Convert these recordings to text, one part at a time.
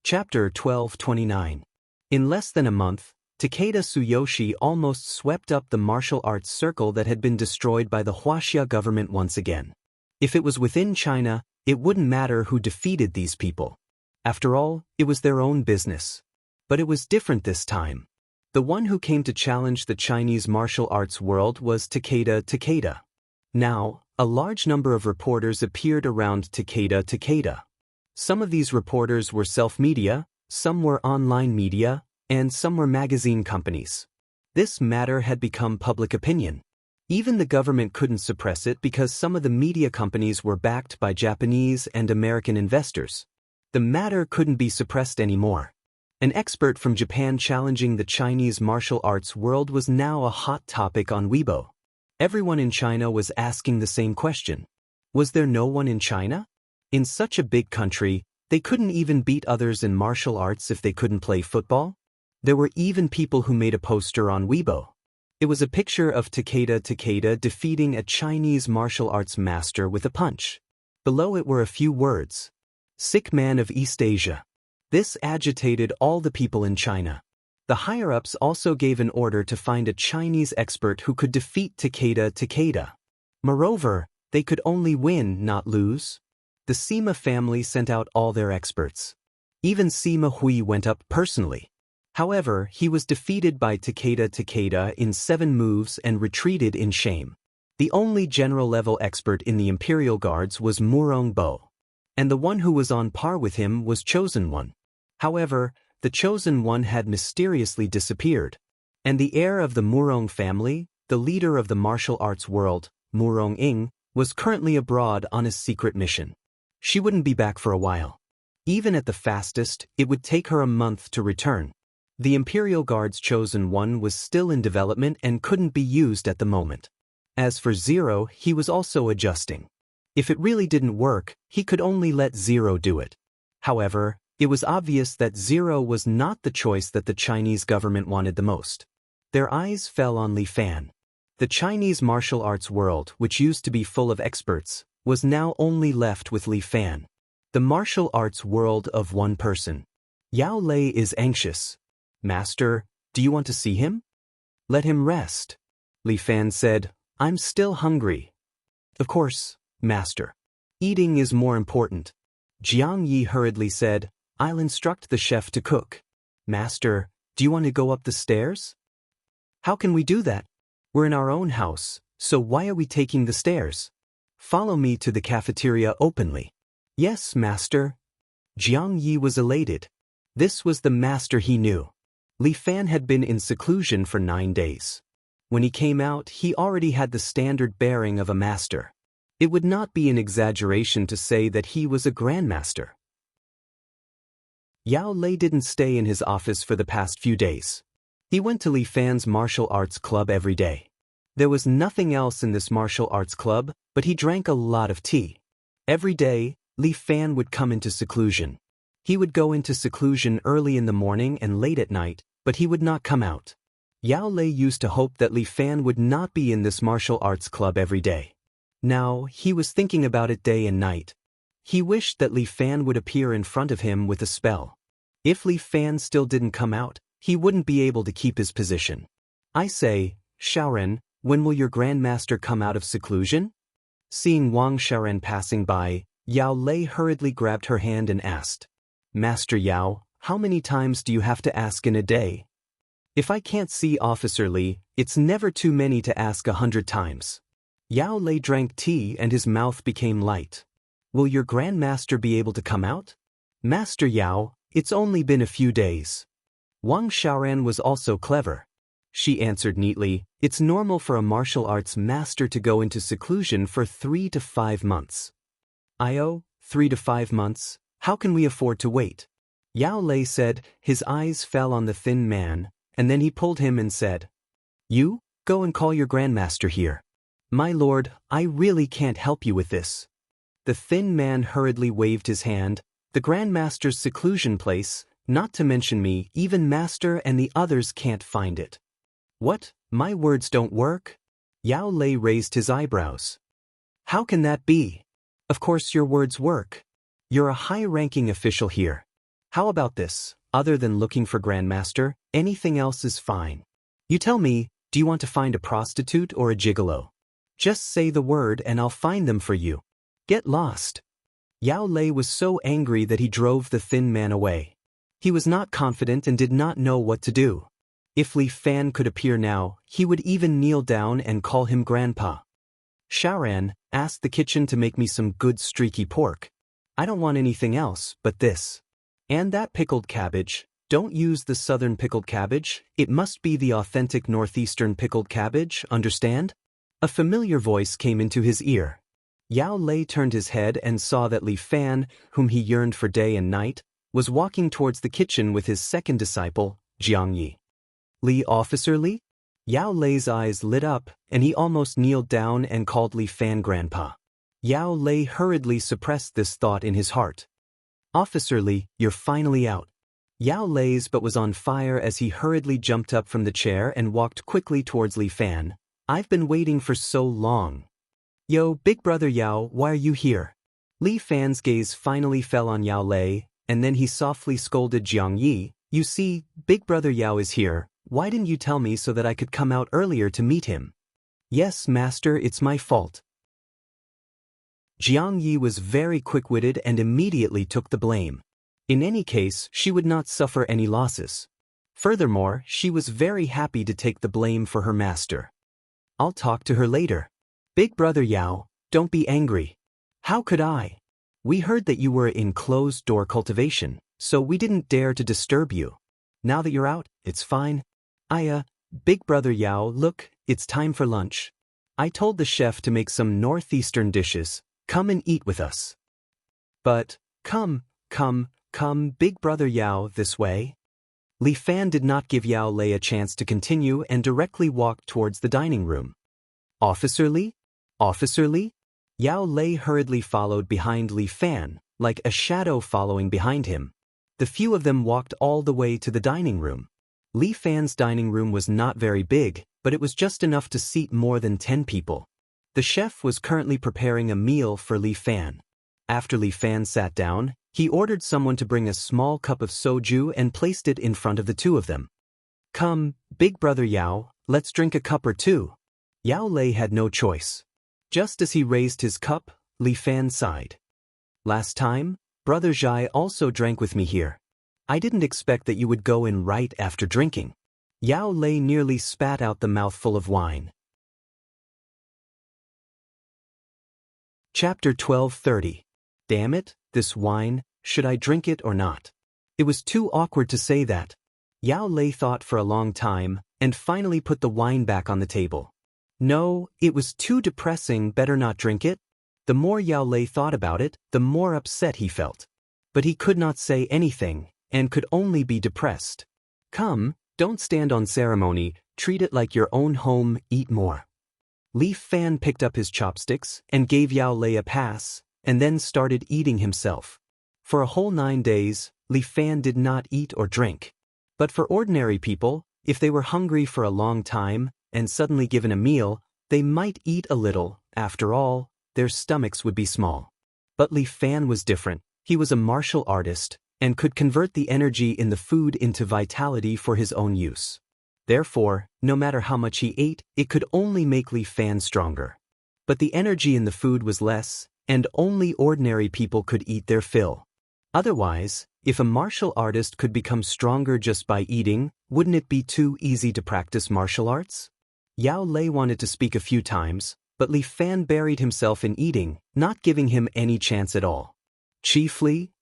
Chapter 1229. In less than a month, Takeda Tsuyoshi almost swept up the martial arts circle that had been destroyed by the Huaxia government once again. If it was within China, it wouldn't matter who defeated these people. After all, it was their own business. But it was different this time. The one who came to challenge the Chinese martial arts world was Takeda. Now, a large number of reporters appeared around Takeda. Some of these reporters were self-media, some were online media, and some were magazine companies. This matter had become public opinion. Even the government couldn't suppress it because some of the media companies were backed by Japanese and American investors. The matter couldn't be suppressed anymore. An expert from Japan challenging the Chinese martial arts world was now a hot topic on Weibo. Everyone in China was asking the same question. Was there no one in China? In such a big country, they couldn't even beat others in martial arts if they couldn't play football? There were even people who made a poster on Weibo. It was a picture of Takeda defeating a Chinese martial arts master with a punch. Below it were a few words. "Sick man of East Asia." This agitated all the people in China. The higher-ups also gave an order to find a Chinese expert who could defeat Takeda. Moreover, they could only win, not lose. The Sima family sent out all their experts. Even Sima Hui went up personally. However, he was defeated by Takeda in 7 moves and retreated in shame. The only general-level expert in the Imperial Guards was Murong Bo. And the one who was on par with him was Chosen One. However, the Chosen One had mysteriously disappeared. And the heir of the Murong family, the leader of the martial arts world, Murong Ing, was currently abroad on a secret mission. She wouldn't be back for a while. Even at the fastest, it would take her a month to return. The Imperial Guard's Chosen One was still in development and couldn't be used at the moment. As for Zero, he was also adjusting. If it really didn't work, he could only let Zero do it. However, it was obvious that Zero was not the choice that the Chinese government wanted the most. Their eyes fell on Li Fan. The Chinese martial arts world, which used to be full of experts, was now only left with Li Fan. The martial arts world of one person. Yao Lei is anxious. "Master, do you want to see him?" "Let him rest." Li Fan said, "I'm still hungry." "Of course, Master. Eating is more important." Jiang Yi hurriedly said, "I'll instruct the chef to cook." "Master, do you want to go up the stairs?" "How can we do that? We're in our own house, so why are we taking the stairs?" "Follow me to the cafeteria openly." "Yes, Master." Jiang Yi was elated. This was the master he knew. Li Fan had been in seclusion for 9 days. When he came out, he already had the standard bearing of a master. It would not be an exaggeration to say that he was a grandmaster. Yao Lei didn't stay in his office for the past few days. He went to Li Fan's martial arts club every day. There was nothing else in this martial arts club, but he drank a lot of tea. Every day, Li Fan would come into seclusion. He would go into seclusion early in the morning and late at night, but he would not come out. Yao Lei used to hope that Li Fan would not be in this martial arts club every day. Now, he was thinking about it day and night. He wished that Li Fan would appear in front of him with a spell. If Li Fan still didn't come out, he wouldn't be able to keep his position. "I say, Xiaoren, when will your grandmaster come out of seclusion?" Seeing Wang Xiaoren passing by, Yao Lei hurriedly grabbed her hand and asked, "Master Yao, how many times do you have to ask in a day?" "If I can't see Officer Li, it's never too many to ask 100 times. Yao Lei drank tea and his mouth became light. "Will your grandmaster be able to come out?" "Master Yao, it's only been a few days." Wang Xiaoran was also clever. She answered neatly, "It's normal for a martial arts master to go into seclusion for 3 to 5 months. "Io, 3 to 5 months, how can we afford to wait?" Yao Lei said. His eyes fell on the thin man, and then he pulled him and said, "You, go and call your grandmaster here." "My lord, I really can't help you with this." The thin man hurriedly waved his hand. "The grandmaster's seclusion place, not to mention me, even master and the others can't find it." "What, my words don't work?" Yao Lei raised his eyebrows. "How can that be? Of course your words work. You're a high-ranking official here. How about this? Other than looking for Grandmaster, anything else is fine. You tell me, do you want to find a prostitute or a gigolo? Just say the word and I'll find them for you. Get lost. Yao Lei was so angry that he drove the thin man away. He was not confident and did not know what to do. If Li Fan could appear now, he would even kneel down and call him Grandpa. Shaoran, ask the kitchen to make me some good streaky pork. I don't want anything else but this. And that pickled cabbage. Don't use the southern pickled cabbage, it must be the authentic northeastern pickled cabbage, understand? A familiar voice came into his ear. Yao Lei turned his head and saw that Li Fan, whom he yearned for day and night, was walking towards the kitchen with his second disciple, Jiang Yi. Li Officer Li? Yao Lei's eyes lit up, and he almost kneeled down and called Li Fan Grandpa. Yao Lei hurriedly suppressed this thought in his heart. Officer Li, you're finally out. Yao Lei's but was on fire as he hurriedly jumped up from the chair and walked quickly towards Li Fan. I've been waiting for so long. Yo, big brother Yao, why are you here? Li Fan's gaze finally fell on Yao Lei, and then he softly scolded Jiang Yi. You see, big brother Yao is here, why didn't you tell me so that I could come out earlier to meet him? Yes, master, it's my fault. Jiang Yi was very quick-witted and immediately took the blame. In any case, she would not suffer any losses. Furthermore, she was very happy to take the blame for her master. I'll talk to her later. Big brother Yao, don't be angry. How could I? We heard that you were in closed-door cultivation, so we didn't dare to disturb you. Now that you're out, it's fine. Big brother Yao, look, it's time for lunch. I told the chef to make some northeastern dishes. Come and eat with us. But, come, big brother Yao, this way. Li Fan did not give Yao Lei a chance to continue and directly walked towards the dining room. Officer Li? Officer Li? Yao Lei hurriedly followed behind Li Fan, like a shadow following behind him. The few of them walked all the way to the dining room. Li Fan's dining room was not very big, but it was just enough to seat more than 10 people. The chef was currently preparing a meal for Li Fan. After Li Fan sat down, he ordered someone to bring a small cup of soju and placed it in front of the two of them. Come, big brother Yao, let's drink a cup or two. Yao Lei had no choice. Just as he raised his cup, Li Fan sighed. Last time, brother Zhai also drank with me here. I didn't expect that you would go in right after drinking. Yao Lei nearly spat out the mouthful of wine. Chapter 12:30. Damn it, this wine, should I drink it or not? It was too awkward to say that. Yao Lei thought for a long time, and finally put the wine back on the table. No, it was too depressing, better not drink it. The more Yao Lei thought about it, the more upset he felt. But he could not say anything, and could only be depressed. Come, don't stand on ceremony, treat it like your own home, eat more. Li Fan picked up his chopsticks and gave Yao Lei a pass, and then started eating himself. For a whole 9 days, Li Fan did not eat or drink. But for ordinary people, if they were hungry for a long time, and suddenly given a meal, they might eat a little. After all, their stomachs would be small. But Li Fan was different. He was a martial artist, and could convert the energy in the food into vitality for his own use. Therefore, no matter how much he ate, it could only make Li Fan stronger. But the energy in the food was less, and only ordinary people could eat their fill. Otherwise, if a martial artist could become stronger just by eating, wouldn't it be too easy to practice martial arts? Yao Lei wanted to speak a few times, but Li Fan buried himself in eating, not giving him any chance at all. Chiefly?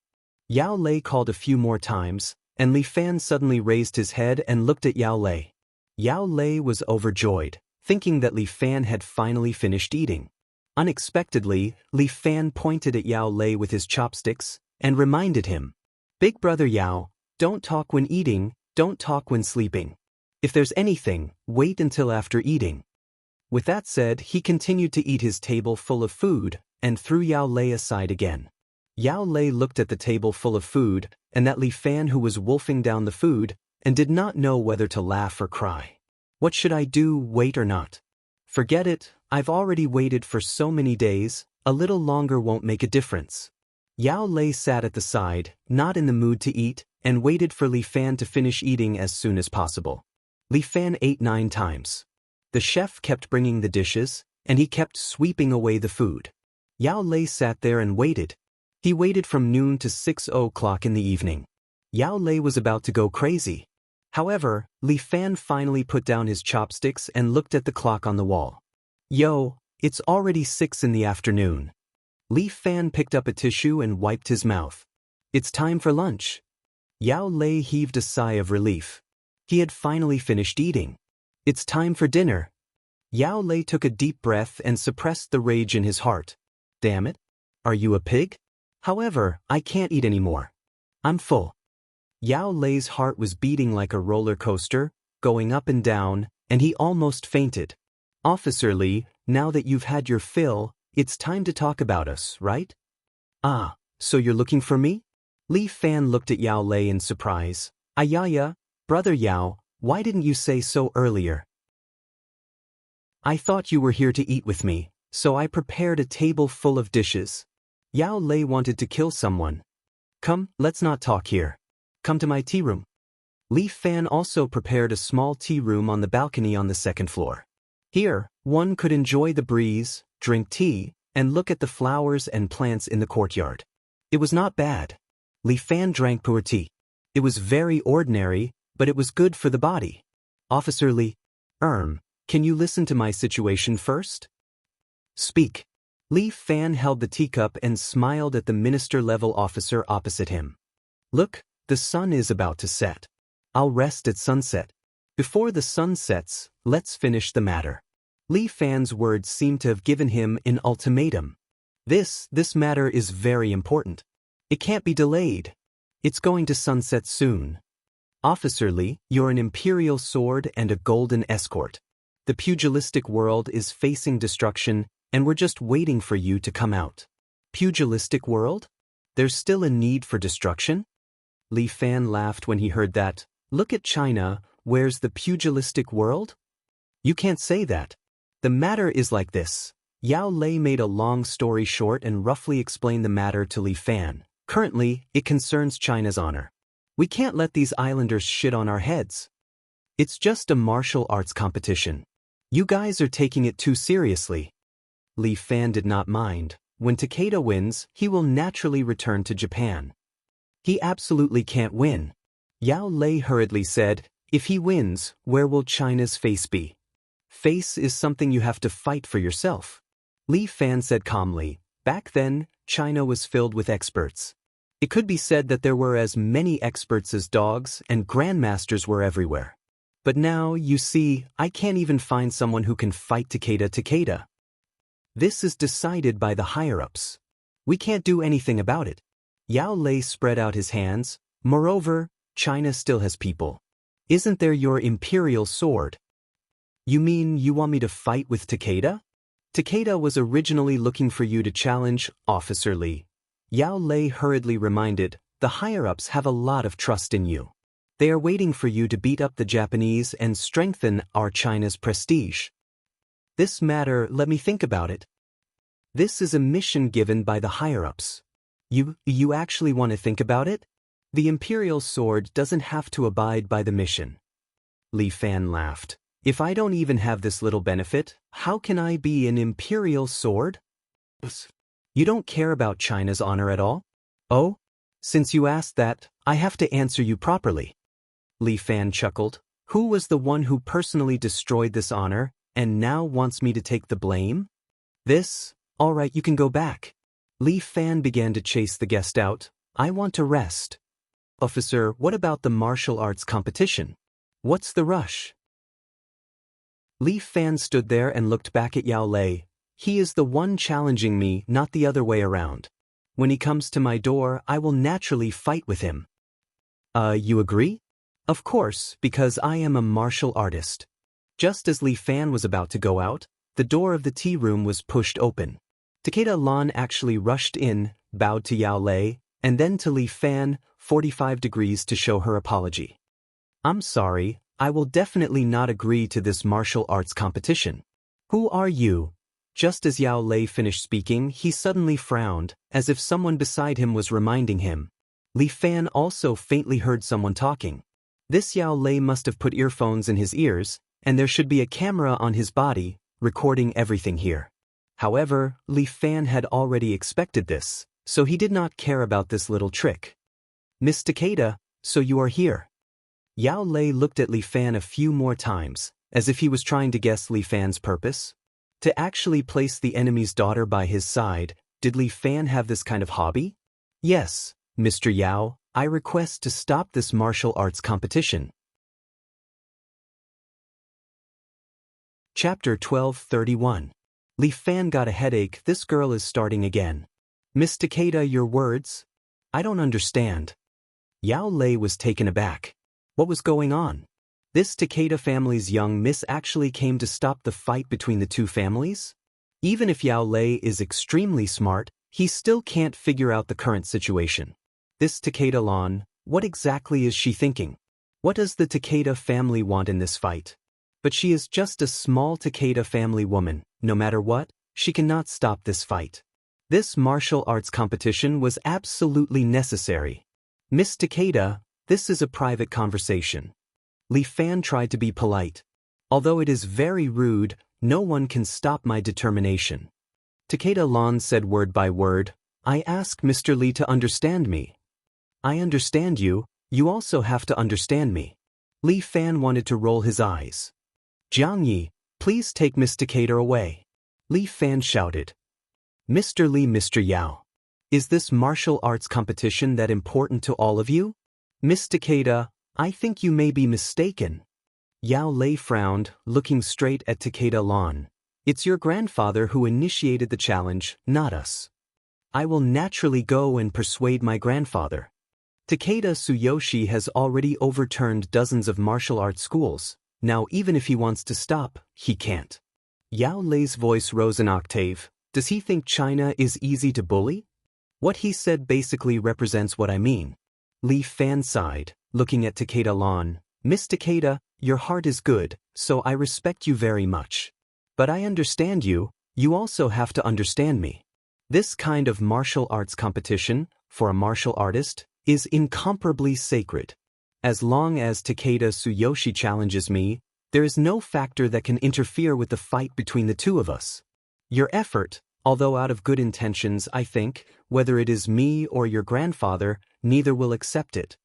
Yao Lei called a few more times, and Li Fan suddenly raised his head and looked at Yao Lei. Yao Lei was overjoyed, thinking that Li Fan had finally finished eating. Unexpectedly, Li Fan pointed at Yao Lei with his chopsticks, and reminded him, Big brother Yao, don't talk when eating, don't talk when sleeping. If there's anything, wait until after eating. With that said, he continued to eat his table full of food, and threw Yao Lei aside again. Yao Lei looked at the table full of food, and at Li Fan who was wolfing down the food, and did not know whether to laugh or cry. What should I do, wait or not? Forget it, I've already waited for so many days, a little longer won't make a difference. Yao Lei sat at the side, not in the mood to eat, and waited for Li Fan to finish eating as soon as possible. Li Fan ate 9 times. The chef kept bringing the dishes, and he kept sweeping away the food. Yao Lei sat there and waited. He waited from noon to 6 o'clock in the evening. Yao Lei was about to go crazy. However, Li Fan finally put down his chopsticks and looked at the clock on the wall. Yo, it's already 6 in the afternoon. Li Fan picked up a tissue and wiped his mouth. It's time for lunch. Yao Lei heaved a sigh of relief. He had finally finished eating. It's time for dinner. Yao Lei took a deep breath and suppressed the rage in his heart. Damn it. Are you a pig? However, I can't eat anymore. I'm full. Yao Lei's heart was beating like a roller coaster, going up and down, and he almost fainted. Officer Li, now that you've had your fill, it's time to talk about us, right? Ah, so you're looking for me? Li Fan looked at Yao Lei in surprise. Ayaya, Brother Yao, why didn't you say so earlier? I thought you were here to eat with me, so I prepared a table full of dishes. Yao Lei wanted to kill someone. Come, let's not talk here. Come to my tea room. Li Fan also prepared a small tea room on the balcony on the 2nd floor. Here, one could enjoy the breeze, drink tea, and look at the flowers and plants in the courtyard. It was not bad. Li Fan drank pu'er tea. It was very ordinary, but it was good for the body. Officer Li, can you listen to my situation first? Speak. Li Fan held the teacup and smiled at the minister-level officer opposite him. Look, the sun is about to set. I'll rest at sunset. Before the sun sets, let's finish the matter. Li Fan's words seemed to have given him an ultimatum. This matter is very important. It can't be delayed. It's going to sunset soon. Officer Li, you're an imperial sword and a golden escort. The pugilistic world is facing destruction, and we're just waiting for you to come out. Pugilistic world? There's still a need for destruction? Li Fan laughed when he heard that. Look at China, where's the pugilistic world? You can't say that. The matter is like this. Yao Lei made a long story short and roughly explained the matter to Li Fan. Currently, it concerns China's honor. We can't let these islanders shit on our heads. It's just a martial arts competition. You guys are taking it too seriously. Li Fan did not mind. When Takeda wins, he will naturally return to Japan. He absolutely can't win. Yao Lei hurriedly said, if he wins, where will China's face be? Face is something you have to fight for yourself. Li Fan said calmly, back then, China was filled with experts. It could be said that there were as many experts as dogs, and grandmasters were everywhere. But now, you see, I can't even find someone who can fight Takeda. This is decided by the higher-ups. We can't do anything about it. Yao Lei spread out his hands. Moreover, China still has people. Isn't there your imperial sword? You mean you want me to fight with Takeda? Takeda was originally looking for you to challenge, Officer Li. Yao Lei hurriedly reminded, the higher-ups have a lot of trust in you. They are waiting for you to beat up the Japanese and strengthen our China's prestige. This matter, let me think about it. This is a mission given by the higher-ups. You actually want to think about it? The imperial sword doesn't have to abide by the mission. Li Fan laughed. If I don't even have this little benefit, how can I be an imperial sword? You don't care about China's honor at all? Oh? Since you asked that, I have to answer you properly. Li Fan chuckled. Who was the one who personally destroyed this honor, and now wants me to take the blame? All right, you can go back. Li Fan began to chase the guest out. I want to rest. Officer, what about the martial arts competition? What's the rush? Li Fan stood there and looked back at Yao Lei. He is the one challenging me, not the other way around. When he comes to my door, I will naturally fight with him. You agree? Of course, because I am a martial artist. Just as Li Fan was about to go out, the door of the tea room was pushed open. Takeda Lan actually rushed in, bowed to Yao Lei, and then to Li Fan, 45 degrees to show her apology. I'm sorry, I will definitely not agree to this martial arts competition. Who are you? Just as Yao Lei finished speaking, he suddenly frowned, as if someone beside him was reminding him. Li Fan also faintly heard someone talking. This Yao Lei must have put earphones in his ears, and there should be a camera on his body, recording everything here. However, Li Fan had already expected this, so he did not care about this little trick. Miss Takeda, so you are here. Yao Lei looked at Li Fan a few more times, as if he was trying to guess Li Fan's purpose. To actually place the enemy's daughter by his side, did Li Fan have this kind of hobby? Yes, Mr. Yao, I request to stop this martial arts competition. Chapter 12:31. Li Fan got a headache. This girl is starting again. Miss Takeda, your words? I don't understand. Yao Lei was taken aback. What was going on? This Takeda family's young miss actually came to stop the fight between the two families? Even if Yao Lei is extremely smart, he still can't figure out the current situation. This Takeda-lan, what exactly is she thinking? What does the Takeda family want in this fight? But she is just a small Takeda family woman. No matter what, she cannot stop this fight. This martial arts competition was absolutely necessary. Miss Takeda, this is a private conversation. Li Fan tried to be polite. Although it is very rude, no one can stop my determination. Takeda-lan said word by word, I ask Mr. Li to understand me. I understand you, you also have to understand me. Li Fan wanted to roll his eyes. Jiang Yi, please take Miss Takeda away. Li Fan shouted. Mr. Li, Mr. Yao. Is this martial arts competition that important to all of you? Miss Takeda, I think you may be mistaken. Yao Lei frowned, looking straight at Takeda-lan. It's your grandfather who initiated the challenge, not us. I will naturally go and persuade my grandfather. Takeda Tsuyoshi has already overturned dozens of martial arts schools. Now even if he wants to stop, he can't. Yao Lei's voice rose an octave. Does he think China is easy to bully? What he said basically represents what I mean. Li Fan sighed, looking at Takeda-lan. Miss Takeda, your heart is good, so I respect you very much. But I understand you, you also have to understand me. This kind of martial arts competition, for a martial artist, is incomparably sacred. As long as Takeda Tsuyoshi challenges me, there is no factor that can interfere with the fight between the two of us. Your effort, although out of good intentions, I think, whether it is me or your grandfather, neither will accept it.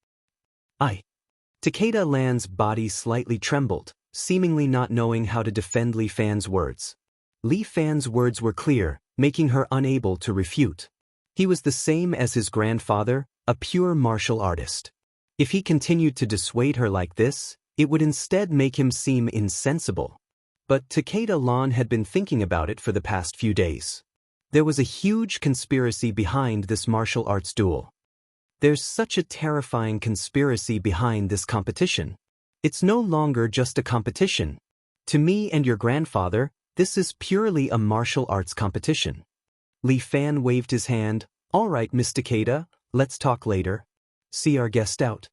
Takeda-lan's body slightly trembled, seemingly not knowing how to defend Li Fan's words. Li Fan's words were clear, making her unable to refute. He was the same as his grandfather, a pure martial artist. If he continued to dissuade her like this, it would instead make him seem insensible. But Takeda-lan had been thinking about it for the past few days. There was a huge conspiracy behind this martial arts duel. There's such a terrifying conspiracy behind this competition. It's no longer just a competition. To me and your grandfather, this is purely a martial arts competition. Li Fan waved his hand. All right, Miss Takeda, let's talk later. See our guest out.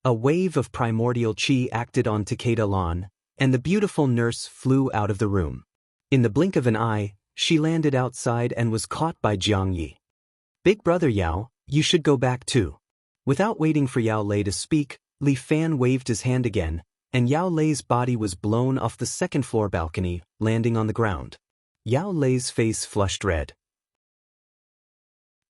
A wave of primordial chi acted on Takeda-lan, and the beautiful nurse flew out of the room. In the blink of an eye, she landed outside and was caught by Jiang Yi. Big brother Yao, you should go back too. Without waiting for Yao Lei to speak, Li Fan waved his hand again, and Yao Lei's body was blown off the second-floor balcony, landing on the ground. Yao Lei's face flushed red.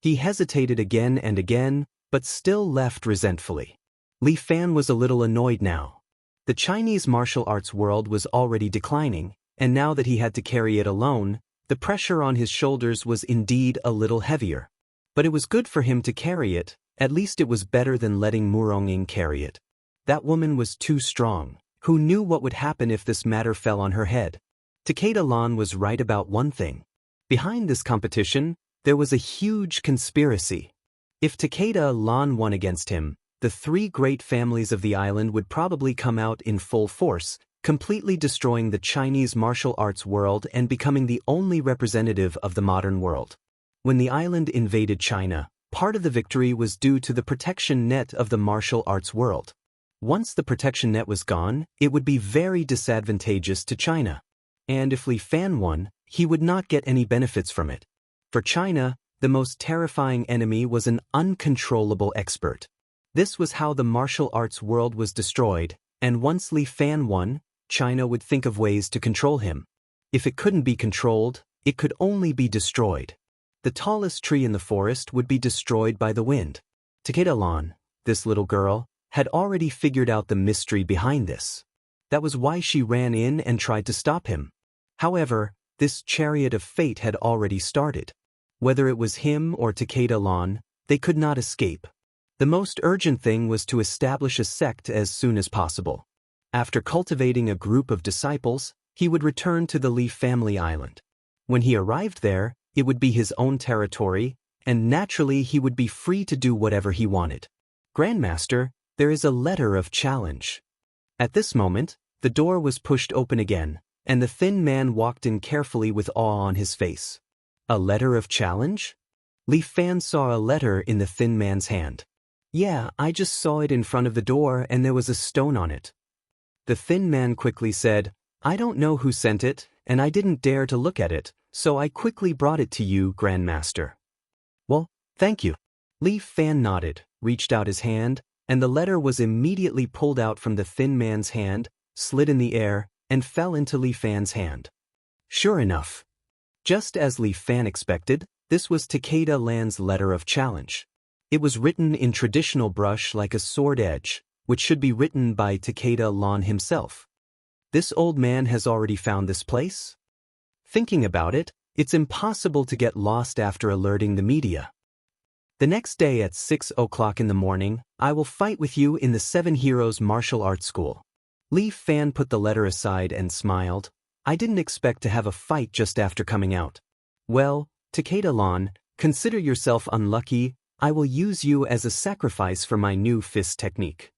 He hesitated again and again, but still left resentfully. Li Fan was a little annoyed now. The Chinese martial arts world was already declining, and now that he had to carry it alone, the pressure on his shoulders was indeed a little heavier. But it was good for him to carry it, at least it was better than letting Murong-ing carry it. That woman was too strong. Who knew what would happen if this matter fell on her head? Takeda-lan was right about one thing. Behind this competition, there was a huge conspiracy. If Takeda-lan won against him, the three great families of the island would probably come out in full force, completely destroying the Chinese martial arts world and becoming the only representative of the modern world. When the island invaded China, part of the victory was due to the protection net of the martial arts world. Once the protection net was gone, it would be very disadvantageous to China. And if Li Fan won, he would not get any benefits from it. For China, the most terrifying enemy was an uncontrollable expert. This was how the martial arts world was destroyed, and once Li Fan won, China would think of ways to control him. If it couldn't be controlled, it could only be destroyed. The tallest tree in the forest would be destroyed by the wind. Takeda Lan, this little girl, had already figured out the mystery behind this. That was why she ran in and tried to stop him. However, this chariot of fate had already started. Whether it was him or Takeda Lan, they could not escape. The most urgent thing was to establish a sect as soon as possible. After cultivating a group of disciples, he would return to the Li family island. When he arrived there, it would be his own territory, and naturally he would be free to do whatever he wanted. Grandmaster, there is a letter of challenge. At this moment, the door was pushed open again, and the thin man walked in carefully with awe on his face. A letter of challenge? Li Fan saw a letter in the thin man's hand. Yeah, I just saw it in front of the door and there was a stone on it. The thin man quickly said, I don't know who sent it, and I didn't dare to look at it, so I quickly brought it to you, Grandmaster. Well, thank you. Li Fan nodded, reached out his hand, and the letter was immediately pulled out from the thin man's hand, slid in the air, and fell into Li Fan's hand. Sure enough. Just as Li Fan expected, this was Takeda Lan's letter of challenge. It was written in traditional brush like a sword edge, which should be written by Takeda Lan himself. This old man has already found this place? Thinking about it, it's impossible to get lost after alerting the media. The next day at 6 o'clock in the morning, I will fight with you in the Seven Heroes Martial Arts School. Li Fan put the letter aside and smiled. I didn't expect to have a fight just after coming out. Well, Takeda Lan, consider yourself unlucky. I will use you as a sacrifice for my new fist technique.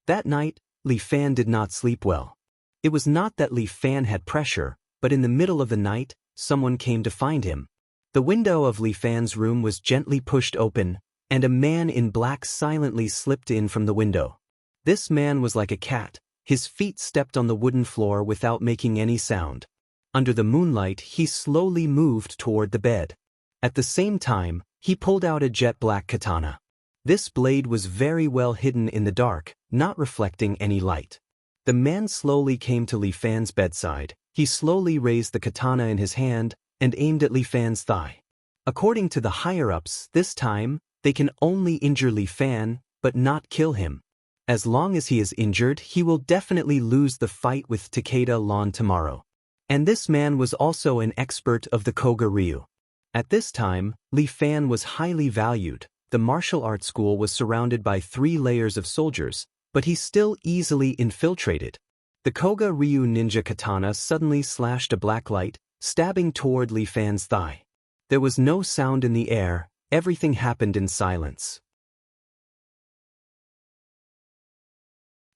That night, Li Fan did not sleep well. It was not that Li Fan had pressure, but in the middle of the night, someone came to find him. The window of Li Fan's room was gently pushed open, and a man in black silently slipped in from the window. This man was like a cat. His feet stepped on the wooden floor without making any sound. Under the moonlight, he slowly moved toward the bed. At the same time, he pulled out a jet black katana. This blade was very well hidden in the dark, not reflecting any light. The man slowly came to Li Fan's bedside. He slowly raised the katana in his hand and aimed at Li Fan's thigh. According to the higher-ups, this time, they can only injure Li Fan, but not kill him. As long as he is injured, he will definitely lose the fight with Takeda Lan tomorrow. And this man was also an expert of the Koga Ryu. At this time, Li Fan was highly valued. The martial arts school was surrounded by 3 layers of soldiers, but he still easily infiltrated. The Koga Ryu ninja katana suddenly slashed a black light, stabbing toward Li Fan's thigh. There was no sound in the air. Everything happened in silence.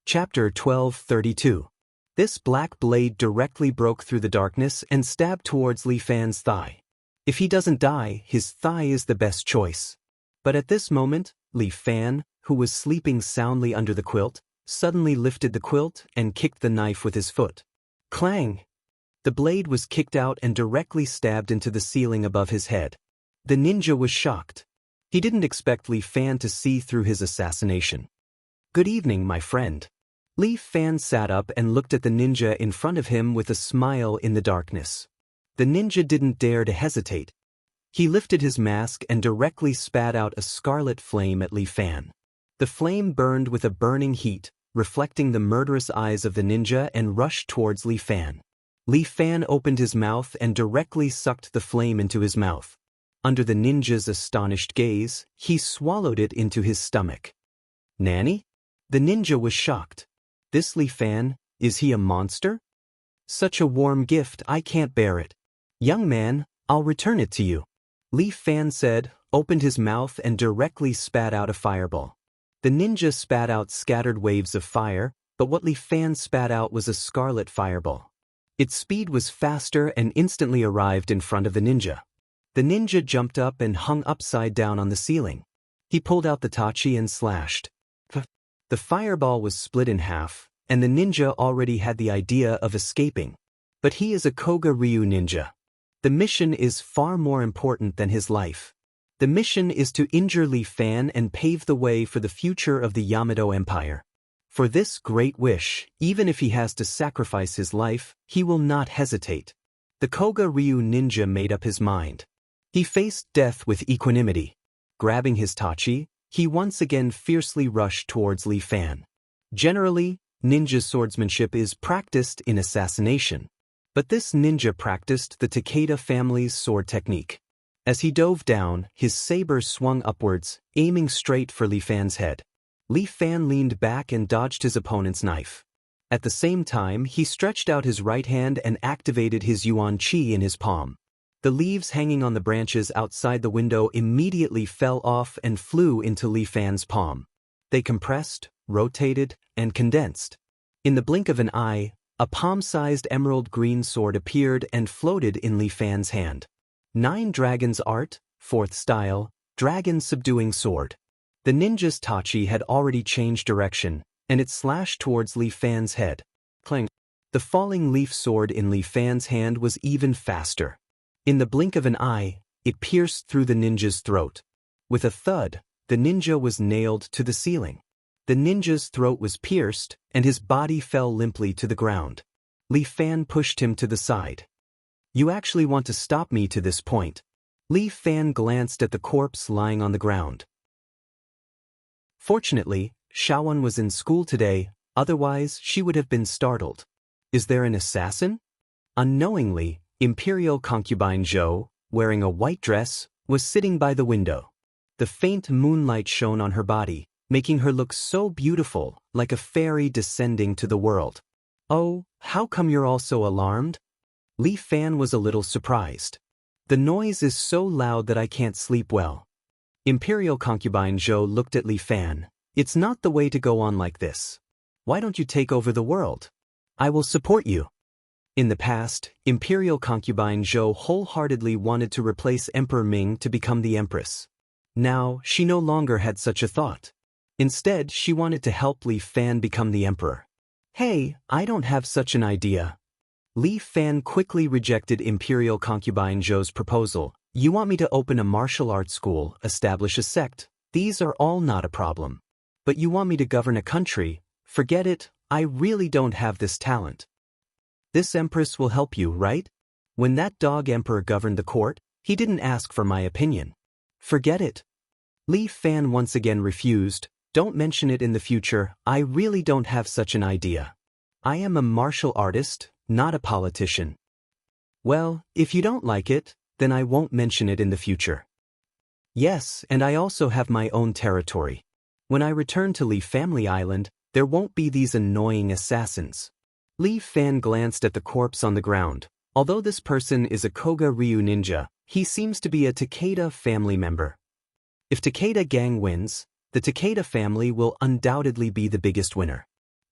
Chapter 12:32. This black blade directly broke through the darkness and stabbed towards Li Fan's thigh. If he doesn't die, his thigh is the best choice. But at this moment, Li Fan, who was sleeping soundly under the quilt, suddenly lifted the quilt and kicked the knife with his foot. Clang! The blade was kicked out and directly stabbed into the ceiling above his head. The ninja was shocked. He didn't expect Li Fan to see through his assassination. Good evening, my friend. Li Fan sat up and looked at the ninja in front of him with a smile in the darkness. The ninja didn't dare to hesitate. He lifted his mask and directly spat out a scarlet flame at Li Fan. The flame burned with a burning heat, reflecting the murderous eyes of the ninja, and rushed towards Li Fan. Li Fan opened his mouth and directly sucked the flame into his mouth. Under the ninja's astonished gaze, he swallowed it into his stomach. Nanny? The ninja was shocked. This Li Fan, is he a monster? Such a warm gift, I can't bear it. Young man, I'll return it to you. Li Fan said, opened his mouth and directly spat out a fireball. The ninja spat out scattered waves of fire, but what Li Fan spat out was a scarlet fireball. Its speed was faster and instantly arrived in front of the ninja. The ninja jumped up and hung upside down on the ceiling. He pulled out the tachi and slashed. The fireball was split in half, and the ninja already had the idea of escaping. But he is a Koga Ryu ninja. The mission is far more important than his life. The mission is to injure Li Fan and pave the way for the future of the Yamato Empire. For this great wish, even if he has to sacrifice his life, he will not hesitate. The Koga Ryu ninja made up his mind. He faced death with equanimity. Grabbing his tachi, he once again fiercely rushed towards Li Fan. Generally, ninja swordsmanship is practiced in assassination. But this ninja practiced the Takeda family's sword technique. As he dove down, his saber swung upwards, aiming straight for Li Fan's head. Li Fan leaned back and dodged his opponent's knife. At the same time, he stretched out his right hand and activated his Yuan Qi in his palm. The leaves hanging on the branches outside the window immediately fell off and flew into Li Fan's palm. They compressed, rotated, and condensed. In the blink of an eye, a palm-sized emerald green sword appeared and floated in Li Fan's hand. 9 Dragons Art, 4th Style, Dragon Subduing Sword. The ninja's tachi had already changed direction, and it slashed towards Li Fan's head. Clang! The falling leaf sword in Li Fan's hand was even faster. In the blink of an eye, it pierced through the ninja's throat. With a thud, the ninja was nailed to the ceiling. The ninja's throat was pierced, and his body fell limply to the ground. Li Fan pushed him to the side. You actually want to stop me to this point. Li Fan glanced at the corpse lying on the ground. Fortunately, Shawan was in school today, otherwise she would have been startled. Is there an assassin? Unknowingly, Imperial concubine Zhou, wearing a white dress, was sitting by the window. The faint moonlight shone on her body, making her look so beautiful, like a fairy descending to the world. Oh, how come you're all so alarmed? Li Fan was a little surprised. The noise is so loud that I can't sleep well. Imperial concubine Zhou looked at Li Fan. It's not the way to go on like this. Why don't you take over the world? I will support you. In the past, Imperial concubine Zhou wholeheartedly wanted to replace Emperor Ming to become the Empress. Now, she no longer had such a thought. Instead, she wanted to help Li Fan become the Emperor. Hey, I don't have such an idea. Li Fan quickly rejected Imperial concubine Zhou's proposal. You want me to open a martial arts school, establish a sect? These are all not a problem. But you want me to govern a country? Forget it, I really don't have this talent. This Empress will help you, right? When that dog Emperor governed the court, he didn't ask for my opinion. Forget it. Li Fan once again refused. Don't mention it in the future, I really don't have such an idea. I am a martial artist, not a politician. Well, if you don't like it, then I won't mention it in the future. Yes, and I also have my own territory. When I return to Li Family Island, there won't be these annoying assassins. Li Fan glanced at the corpse on the ground. Although this person is a Koga Ryu ninja, he seems to be a Takeda family member. If Takeda gang wins, the Takeda family will undoubtedly be the biggest winner.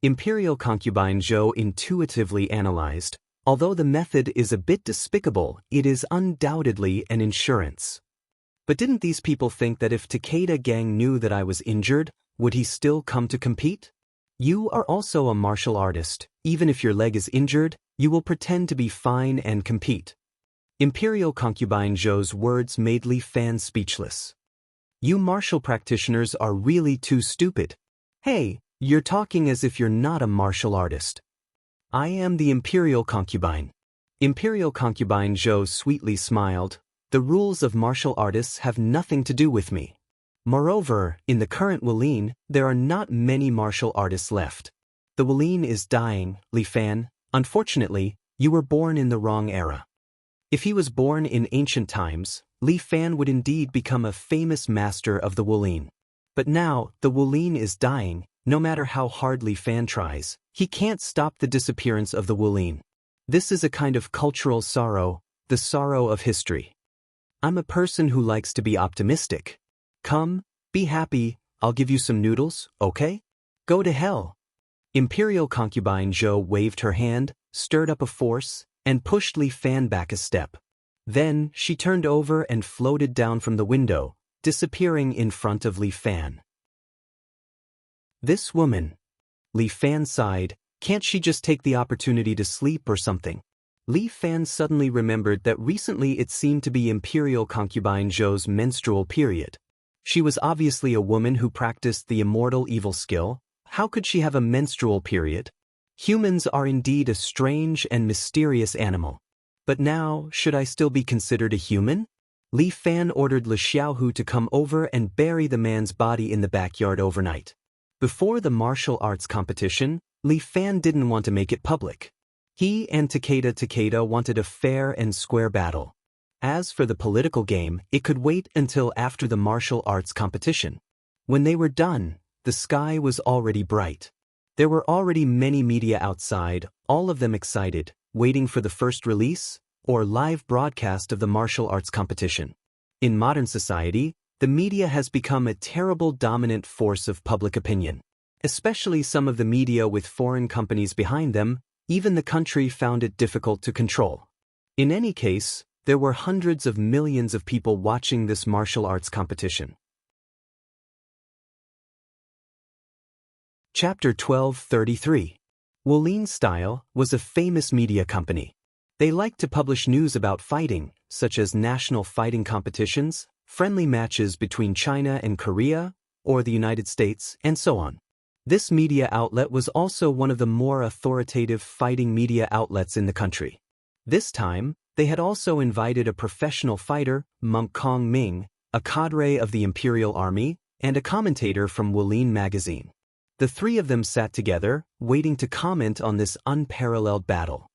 Imperial concubine Zhou intuitively analyzed, although the method is a bit despicable, it is undoubtedly an insurance. But didn't these people think that if Takeda gang knew that I was injured, would he still come to compete? You are also a martial artist. Even if your leg is injured, you will pretend to be fine and compete. Imperial concubine Zhou's words made Li Fan speechless. You martial practitioners are really too stupid. Hey, you're talking as if you're not a martial artist. I am the Imperial concubine. Imperial concubine Zhou sweetly smiled. The rules of martial artists have nothing to do with me. Moreover, in the current Wuline, there are not many martial artists left. The Wuline is dying, Li Fan. Unfortunately, you were born in the wrong era. If he was born in ancient times, Li Fan would indeed become a famous master of the Wuline. But now, the Wuline is dying. No matter how hard Li Fan tries, he can't stop the disappearance of the Wuline. This is a kind of cultural sorrow, the sorrow of history. I'm a person who likes to be optimistic. Come, be happy, I'll give you some noodles, okay? Go to hell. Imperial concubine Zhou waved her hand, stirred up a force, and pushed Li Fan back a step. Then, she turned over and floated down from the window, disappearing in front of Li Fan. This woman. Li Fan sighed. Can't she just take the opportunity to sleep or something? Li Fan suddenly remembered that recently it seemed to be Imperial concubine Zhou's menstrual period. She was obviously a woman who practiced the immortal evil skill. How could she have a menstrual period? Humans are indeed a strange and mysterious animal. But now, should I still be considered a human? Li Fan ordered Le Xiaohu to come over and bury the man's body in the backyard overnight. Before the martial arts competition, Li Fan didn't want to make it public. He and Takeda wanted a fair and square battle. As for the political game, it could wait until after the martial arts competition. When they were done, the sky was already bright. There were already many media outside, all of them excited, waiting for the first release or live broadcast of the martial arts competition. In modern society, the media has become a terrible dominant force of public opinion. Especially some of the media with foreign companies behind them, even the country found it difficult to control. In any case, there were hundreds of millions of people watching this martial arts competition. Chapter 1233. Wolin Style was a famous media company. They liked to publish news about fighting, such as national fighting competitions, friendly matches between China and Korea, or the United States, and so on. This media outlet was also one of the more authoritative fighting media outlets in the country. This time, they had also invited a professional fighter, Monk Kong Ming, a cadre of the Imperial Army, and a commentator from Wolin magazine. The three of them sat together, waiting to comment on this unparalleled battle.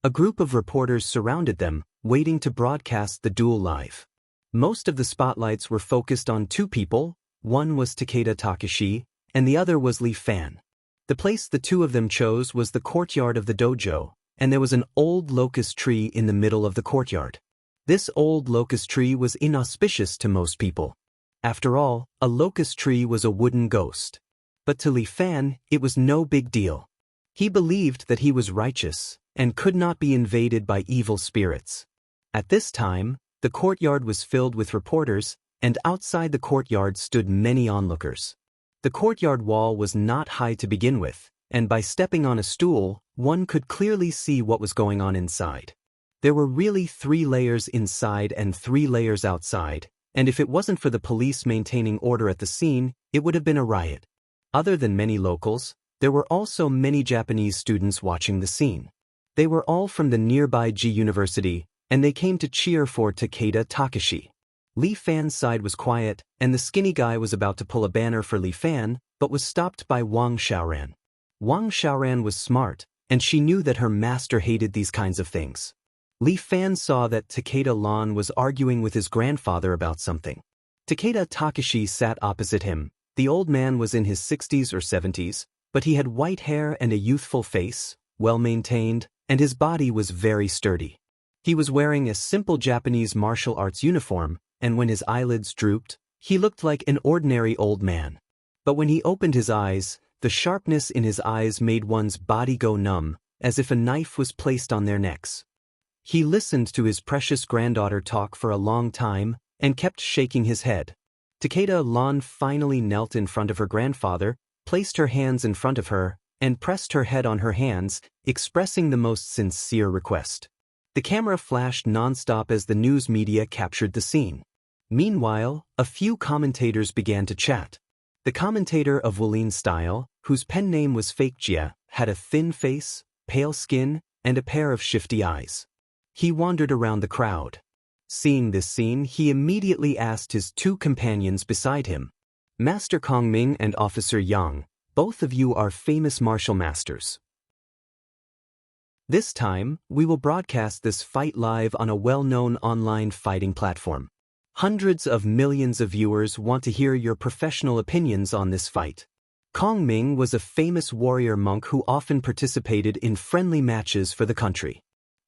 A group of reporters surrounded them, waiting to broadcast the duel live. Most of the spotlights were focused on two people. One was Takeda Takashi, and the other was Li Fan. The place the two of them chose was the courtyard of the dojo, and there was an old locust tree in the middle of the courtyard. This old locust tree was inauspicious to most people. After all, a locust tree was a wooden ghost. But to Li Fan, it was no big deal. He believed that he was righteous and could not be invaded by evil spirits. At this time, the courtyard was filled with reporters, and outside the courtyard stood many onlookers. The courtyard wall was not high to begin with, and by stepping on a stool, one could clearly see what was going on inside. There were really 3 layers inside and 3 layers outside, and if it wasn't for the police maintaining order at the scene, it would have been a riot. Other than many locals, there were also many Japanese students watching the scene. They were all from the nearby Ji University, and they came to cheer for Takeda Takashi. Li Fan's side was quiet, and the skinny guy was about to pull a banner for Li Fan, but was stopped by Wang Xiaoran. Wang Xiaoran was smart, and she knew that her master hated these kinds of things. Li Fan saw that Takeda Lan was arguing with his grandfather about something. Takeda Takashi sat opposite him. The old man was in his 60s or 70s, but he had white hair and a youthful face, well-maintained, and his body was very sturdy. He was wearing a simple Japanese martial arts uniform, and when his eyelids drooped, he looked like an ordinary old man. But when he opened his eyes, the sharpness in his eyes made one's body go numb, as if a knife was placed on their necks. He listened to his precious granddaughter talk for a long time, and kept shaking his head. Takeda Lan finally knelt in front of her grandfather, placed her hands in front of her, and pressed her head on her hands, expressing the most sincere request. The camera flashed non-stop as the news media captured the scene. Meanwhile, a few commentators began to chat. The commentator of Wolin Style, whose pen name was Fake Jia, had a thin face, pale skin, and a pair of shifty eyes. He wandered around the crowd. Seeing this scene, he immediately asked his 2 companions beside him, Master Kong Ming and Officer Yang, both of you are famous martial masters. This time, we will broadcast this fight live on a well-known online fighting platform. Hundreds of millions of viewers want to hear your professional opinions on this fight. Kong Ming was a famous warrior monk who often participated in friendly matches for the country.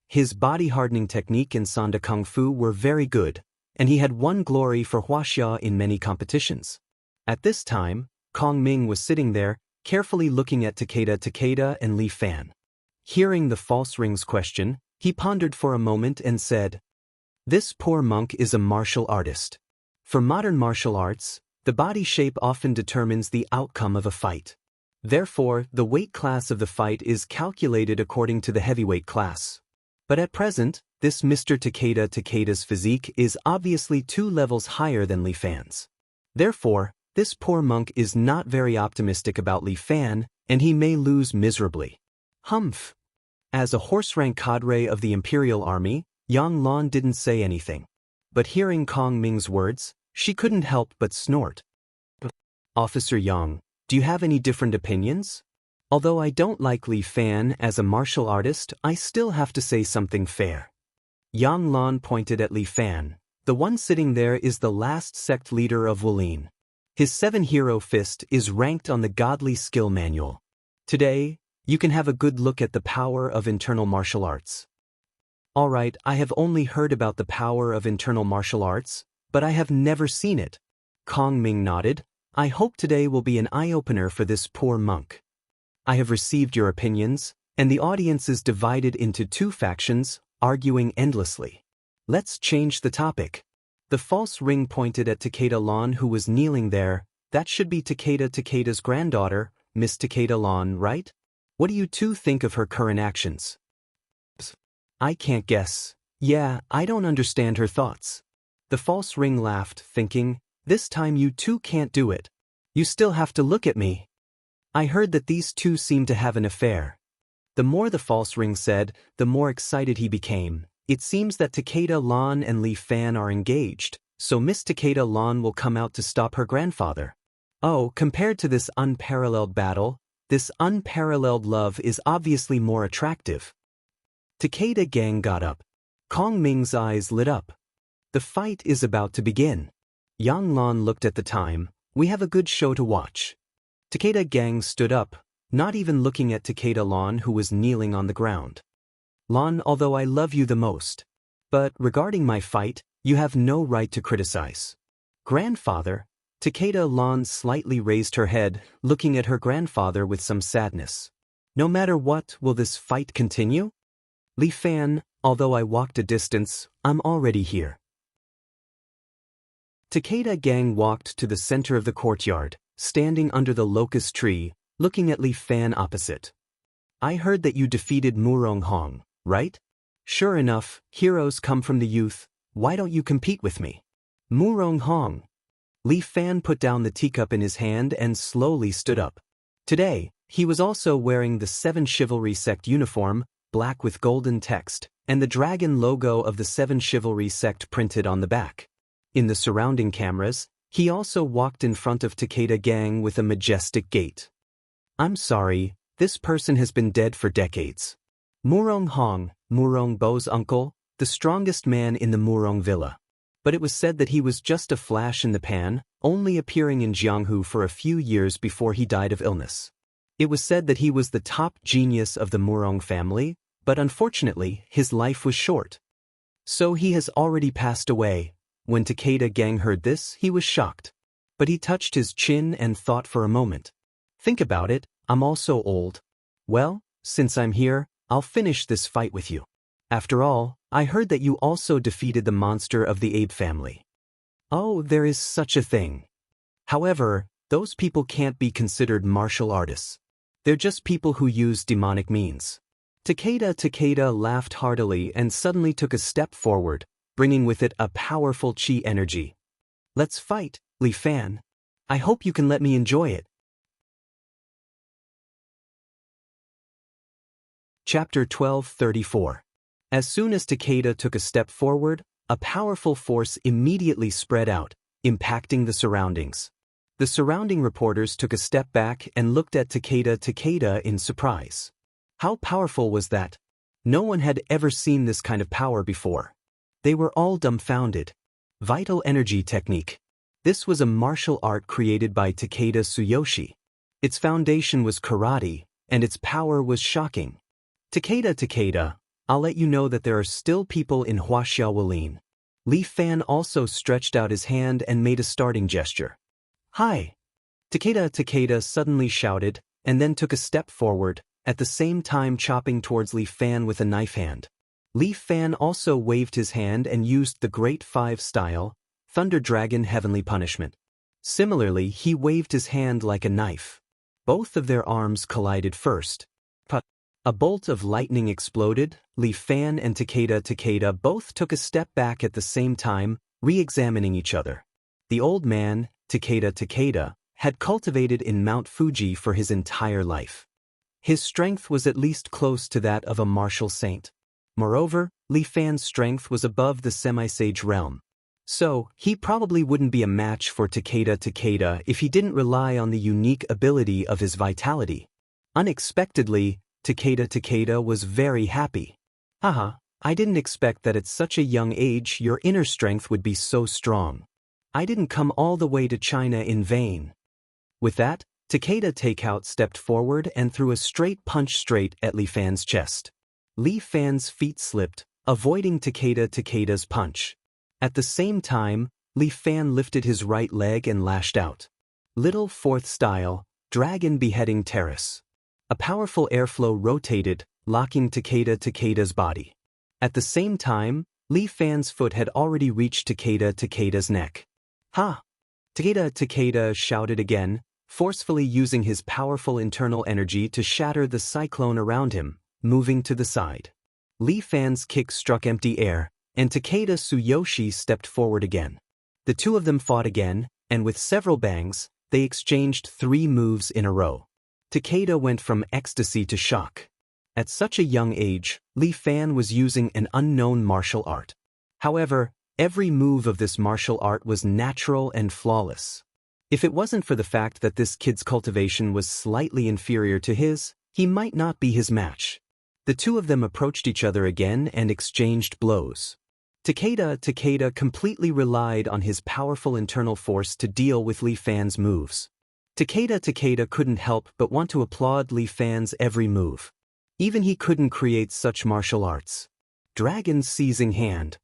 His body-hardening technique and Sanda Kung Fu were very good, and he had won glory for Huaxia in many competitions. At this time, Kong Ming was sitting there, carefully looking at Takeda and Li Fan. Hearing the false rings question, he pondered for a moment and said, "This poor monk is a martial artist. For modern martial arts, the body shape often determines the outcome of a fight. Therefore, the weight class of the fight is calculated according to the heavyweight class. But at present, this Mr. Takeda's physique is obviously 2 levels higher than Li Fan's. Therefore, this poor monk is not very optimistic about Li Fan, and he may lose miserably. Humph. As a horse-rank cadre of the Imperial Army, Yang Lan didn't say anything. But hearing Kong Ming's words, she couldn't help but snort. Officer Yang, do you have any different opinions? Although I don't like Li Fan as a martial artist, I still have to say something fair. Yang Lan pointed at Li Fan. The one sitting there is the last sect leader of Wulin. His 7-hero fist is ranked on the Godly Skill Manual. Today, you can have a good look at the power of internal martial arts. Alright, I have only heard about the power of internal martial arts, but I have never seen it. Kong Ming nodded. I hope today will be an eye-opener for this poor monk. I have received your opinions, and the audience is divided into 2 factions, arguing endlessly. Let's change the topic. The false ring pointed at Takeda Lan, who was kneeling there. That should be Takeda's granddaughter, Miss Takeda Lan, right? What do you 2 think of her current actions? I can't guess. Yeah, I don't understand her thoughts. The false ring laughed, thinking, this time you 2 can't do it. You still have to look at me. I heard that these 2 seem to have an affair. The more the false ring said, the more excited he became. It seems that Takeda Lan and Li Fan are engaged, so Miss Takeda Lan will come out to stop her grandfather. Oh, compared to this unparalleled battle, this unparalleled love is obviously more attractive. Takeda Gang got up. Kong Ming's eyes lit up. The fight is about to begin. Yang Lan looked at the time. We have a good show to watch. Takeda Gang stood up, not even looking at Takeda Lan, who was kneeling on the ground. Lan, although I love you the most. But regarding my fight, you have no right to criticize. Grandfather? Takeda Lan slightly raised her head, looking at her grandfather with some sadness. No matter what, will this fight continue? Li Fan, although I walked a distance, I'm already here. Takeda Gang walked to the center of the courtyard, standing under the locust tree, looking at Li Fan opposite. I heard that you defeated Murong Hong, right? Sure enough, heroes come from the youth. Why don't you compete with me? Murong Hong. Li Fan put down the teacup in his hand and slowly stood up. Today, he was also wearing the 7 Chivalry Sect uniform, black with golden text, and the dragon logo of the 7 Chivalry Sect printed on the back. In the surrounding cameras, he also walked in front of Takeda Gang with a majestic gait. I'm sorry, this person has been dead for decades. Murong Hong, Murong Bo's uncle, the strongest man in the Murong Villa. But it was said that he was just a flash in the pan, only appearing in Jianghu for a few years before he died of illness. It was said that he was the top genius of the Murong family, but unfortunately, his life was short. So he has already passed away. When Takeda Gang heard this, he was shocked. But he touched his chin and thought for a moment. Think about it, I'm also old. Well, since I'm here, I'll finish this fight with you. After all, I heard that you also defeated the monster of the ape family. Oh, there is such a thing. However, those people can't be considered martial artists. They're just people who use demonic means. Takeda laughed heartily and suddenly took a step forward, bringing with it a powerful chi energy. Let's fight, Li Fan. I hope you can let me enjoy it. Chapter 12:34. As soon as Takeda took a step forward, a powerful force immediately spread out, impacting the surroundings. The surrounding reporters took a step back and looked at Takeda in surprise. How powerful was that? No one had ever seen this kind of power before. They were all dumbfounded. Vital energy technique. This was a martial art created by Takeda Tsuyoshi. Its foundation was karate, and its power was shocking. Takeda, I'll let you know that there are still people in Huaxia Wulin. Li Fan also stretched out his hand and made a starting gesture. Hi! Takeda suddenly shouted, and then took a step forward, at the same time chopping towards Li Fan with a knife hand. Li Fan also waved his hand and used the Great Five style, Thunder Dragon Heavenly Punishment. Similarly, he waved his hand like a knife. Both of their arms collided first. A bolt of lightning exploded. Li Fan and Takeda both took a step back at the same time, re-examining each other. The old man, Takeda, had cultivated in Mount Fuji for his entire life. His strength was at least close to that of a martial saint. Moreover, Li Fan's strength was above the semi-sage realm. So, he probably wouldn't be a match for Takeda if he didn't rely on the unique ability of his vitality. Unexpectedly, Takeda was very happy. Haha, I didn't expect that at such a young age your inner strength would be so strong. I didn't come all the way to China in vain. With that, Takeda stepped forward and threw a straight punch straight at Li Fan's chest. Li Fan's feet slipped, avoiding Takeda's punch. At the same time, Li Fan lifted his right leg and lashed out. Little fourth style, Dragon Beheading Terrace. A powerful airflow rotated, locking Takeda's body. At the same time, Li Fan's foot had already reached Takeda's neck. Ha! Takeda shouted again, forcefully using his powerful internal energy to shatter the cyclone around him, moving to the side. Li Fan's kick struck empty air, and Takeda Tsuyoshi stepped forward again. The two of them fought again, and with several bangs, they exchanged 3 moves in a row. Takeda went from ecstasy to shock. At such a young age, Li Fan was using an unknown martial art. However, every move of this martial art was natural and flawless. If it wasn't for the fact that this kid's cultivation was slightly inferior to his, he might not be his match. The two of them approached each other again and exchanged blows. Takeda completely relied on his powerful internal force to deal with Li Fan's moves. Takeda couldn't help but want to applaud Li Fan's every move. Even he couldn't create such martial arts. Dragon's seizing hand.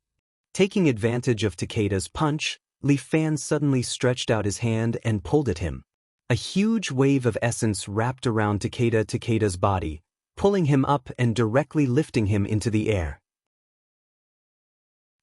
Taking advantage of Takeda's punch, Li Fan suddenly stretched out his hand and pulled at him. A huge wave of essence wrapped around Takeda's body, pulling him up and directly lifting him into the air.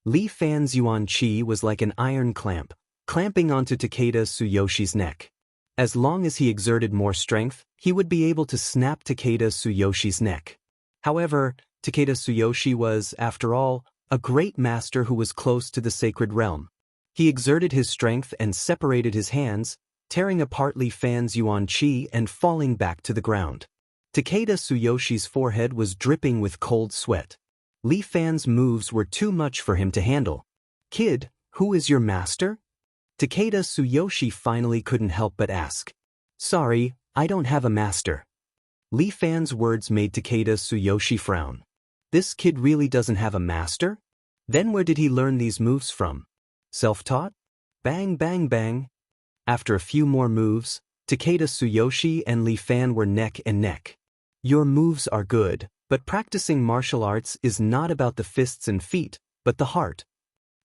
Li Fan's Yuan Qi was like an iron clamp, clamping onto Takeda Tsuyoshi's neck. As long as he exerted more strength, he would be able to snap Takeda Tsuyoshi's neck. However, Takeda Tsuyoshi was, after all, a great master who was close to the sacred realm. He exerted his strength and separated his hands, tearing apart Li Fan's Yuan Qi and falling back to the ground. Takeda Tsuyoshi's forehead was dripping with cold sweat. Li Fan's moves were too much for him to handle. "Kid, who is your master?" Takeda Tsuyoshi finally couldn't help but ask. "Sorry, I don't have a master." Li Fan's words made Takeda Tsuyoshi frown. This kid really doesn't have a master? Then where did he learn these moves from? Self-taught? Bang bang bang. After a few more moves, Takeda Tsuyoshi and Li Fan were neck and neck. Your moves are good, but practicing martial arts is not about the fists and feet, but the heart.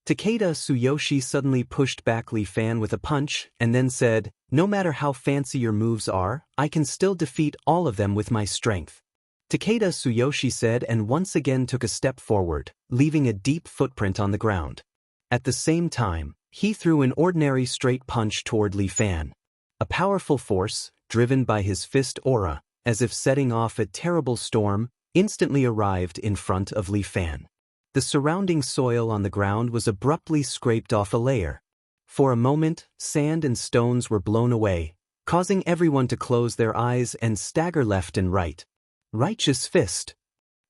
Takeda Tsuyoshi suddenly pushed back Li Fan with a punch and then said, "No matter how fancy your moves are, I can still defeat all of them with my strength." Takeda Tsuyoshi said and once again took a step forward, leaving a deep footprint on the ground. At the same time, he threw an ordinary straight punch toward Li Fan. A powerful force, driven by his fist aura, as if setting off a terrible storm, instantly arrived in front of Li Fan. The surrounding soil on the ground was abruptly scraped off a layer. For a moment, sand and stones were blown away, causing everyone to close their eyes and stagger left and right. Righteous fist.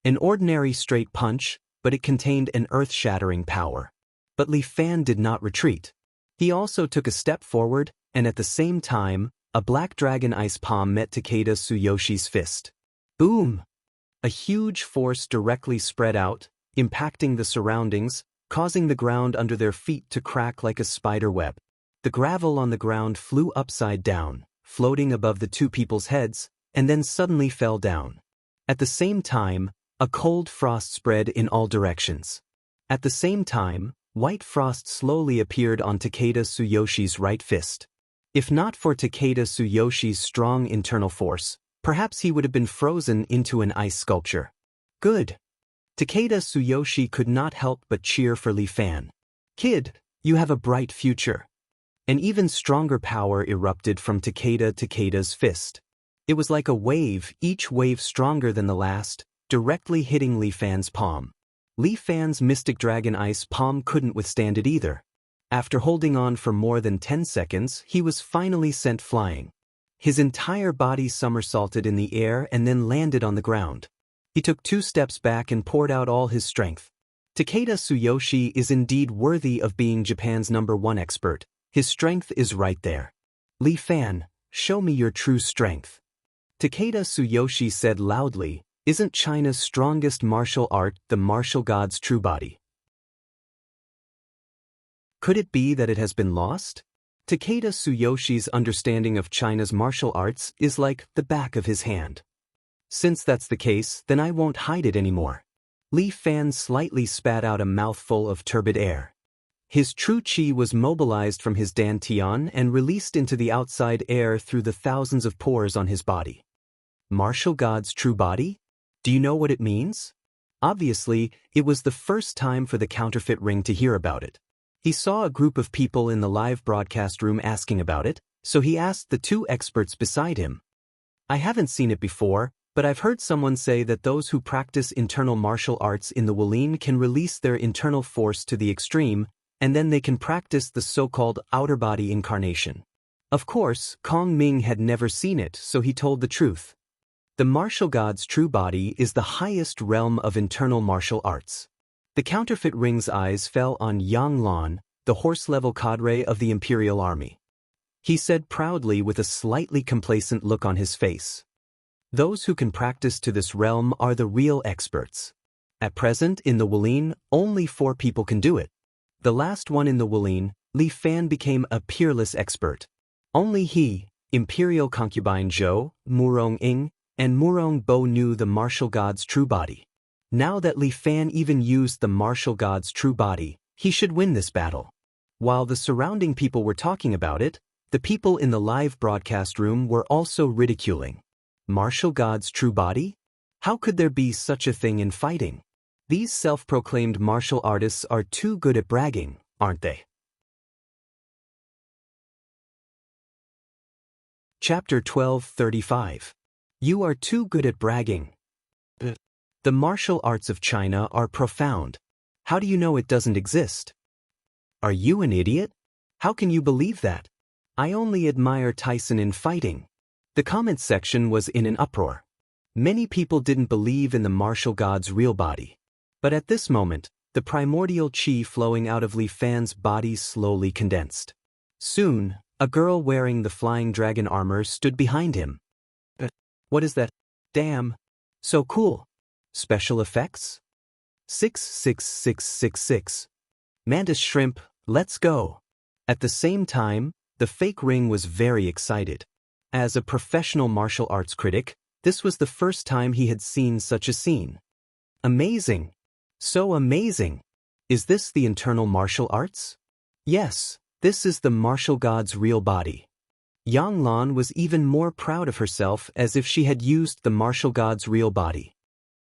An ordinary straight punch, but it contained an earth-shattering power. But Li Fan did not retreat. He also took a step forward, and at the same time, a black dragon ice palm met Takeda Tsuyoshi's fist. Boom! A huge force directly spread out, impacting the surroundings, causing the ground under their feet to crack like a spider web. The gravel on the ground flew upside down, floating above the two people's heads, and then suddenly fell down. At the same time, a cold frost spread in all directions. At the same time, white frost slowly appeared on Takeda Tsuyoshi's right fist. If not for Takeda Tsuyoshi's strong internal force, perhaps he would have been frozen into an ice sculpture. Good. Takeda Tsuyoshi could not help but cheer for Li Fan. "Kid, you have a bright future." An even stronger power erupted from Takeda's fist. It was like a wave, each wave stronger than the last, directly hitting Li Fan's palm. Li Fan's mystic dragon ice palm couldn't withstand it either. After holding on for more than 10 seconds, he was finally sent flying. His entire body somersaulted in the air and then landed on the ground. He took 2 steps back and poured out all his strength. Takeda Tsuyoshi is indeed worthy of being Japan's #1 expert. His strength is right there. Li Fan, show me your true strength. Takeda Tsuyoshi said loudly, "Isn't China's strongest martial art the martial god's true body? Could it be that it has been lost?" Takeda Tsuyoshi's understanding of China's martial arts is like the back of his hand. Since that's the case, then I won't hide it anymore. Li Fan slightly spat out a mouthful of turbid air. His true chi was mobilized from his dantian and released into the outside air through the thousands of pores on his body. Martial god's true body? Do you know what it means? Obviously, it was the first time for the counterfeit ring to hear about it. He saw a group of people in the live broadcast room asking about it, so he asked the 2 experts beside him. "I haven't seen it before, but I've heard someone say that those who practice internal martial arts in the Wolin can release their internal force to the extreme, and then they can practice the so-called outer body incarnation." Of course, Kong Ming had never seen it, so he told the truth. The martial god's true body is the highest realm of internal martial arts. The counterfeit ring's eyes fell on Yang Lan, the horse-level cadre of the Imperial Army. He said proudly with a slightly complacent look on his face, "Those who can practice to this realm are the real experts. At present, in the Wolin, only 4 people can do it. The last one in the Wolin, Li Fan, became a peerless expert. Only he, Imperial concubine Zhou, Murong Ing, and Murong Bo knew the martial god's true body. Now that Li Fan even used the martial god's true body, he should win this battle." While the surrounding people were talking about it, the people in the live broadcast room were also ridiculing. Martial god's true body? How could there be such a thing in fighting? These self-proclaimed martial artists are too good at bragging, aren't they? Chapter 12:35. You are too good at bragging. The martial arts of China are profound. How do you know it doesn't exist? Are you an idiot? How can you believe that? I only admire Tyson in fighting. The comment section was in an uproar. Many people didn't believe in the martial god's real body. But at this moment, the primordial chi flowing out of Li Fan's body slowly condensed. Soon, a girl wearing the flying dragon armor stood behind him. What is that? Damn. So cool. Special effects? 66666. Mantis Shrimp, let's go. At the same time, the fake ring was very excited. As a professional martial arts critic, this was the first time he had seen such a scene. Amazing. So amazing. Is this the internal martial arts? Yes, this is the martial god's real body. Yang Lan was even more proud of herself, as if she had used the martial god's real body.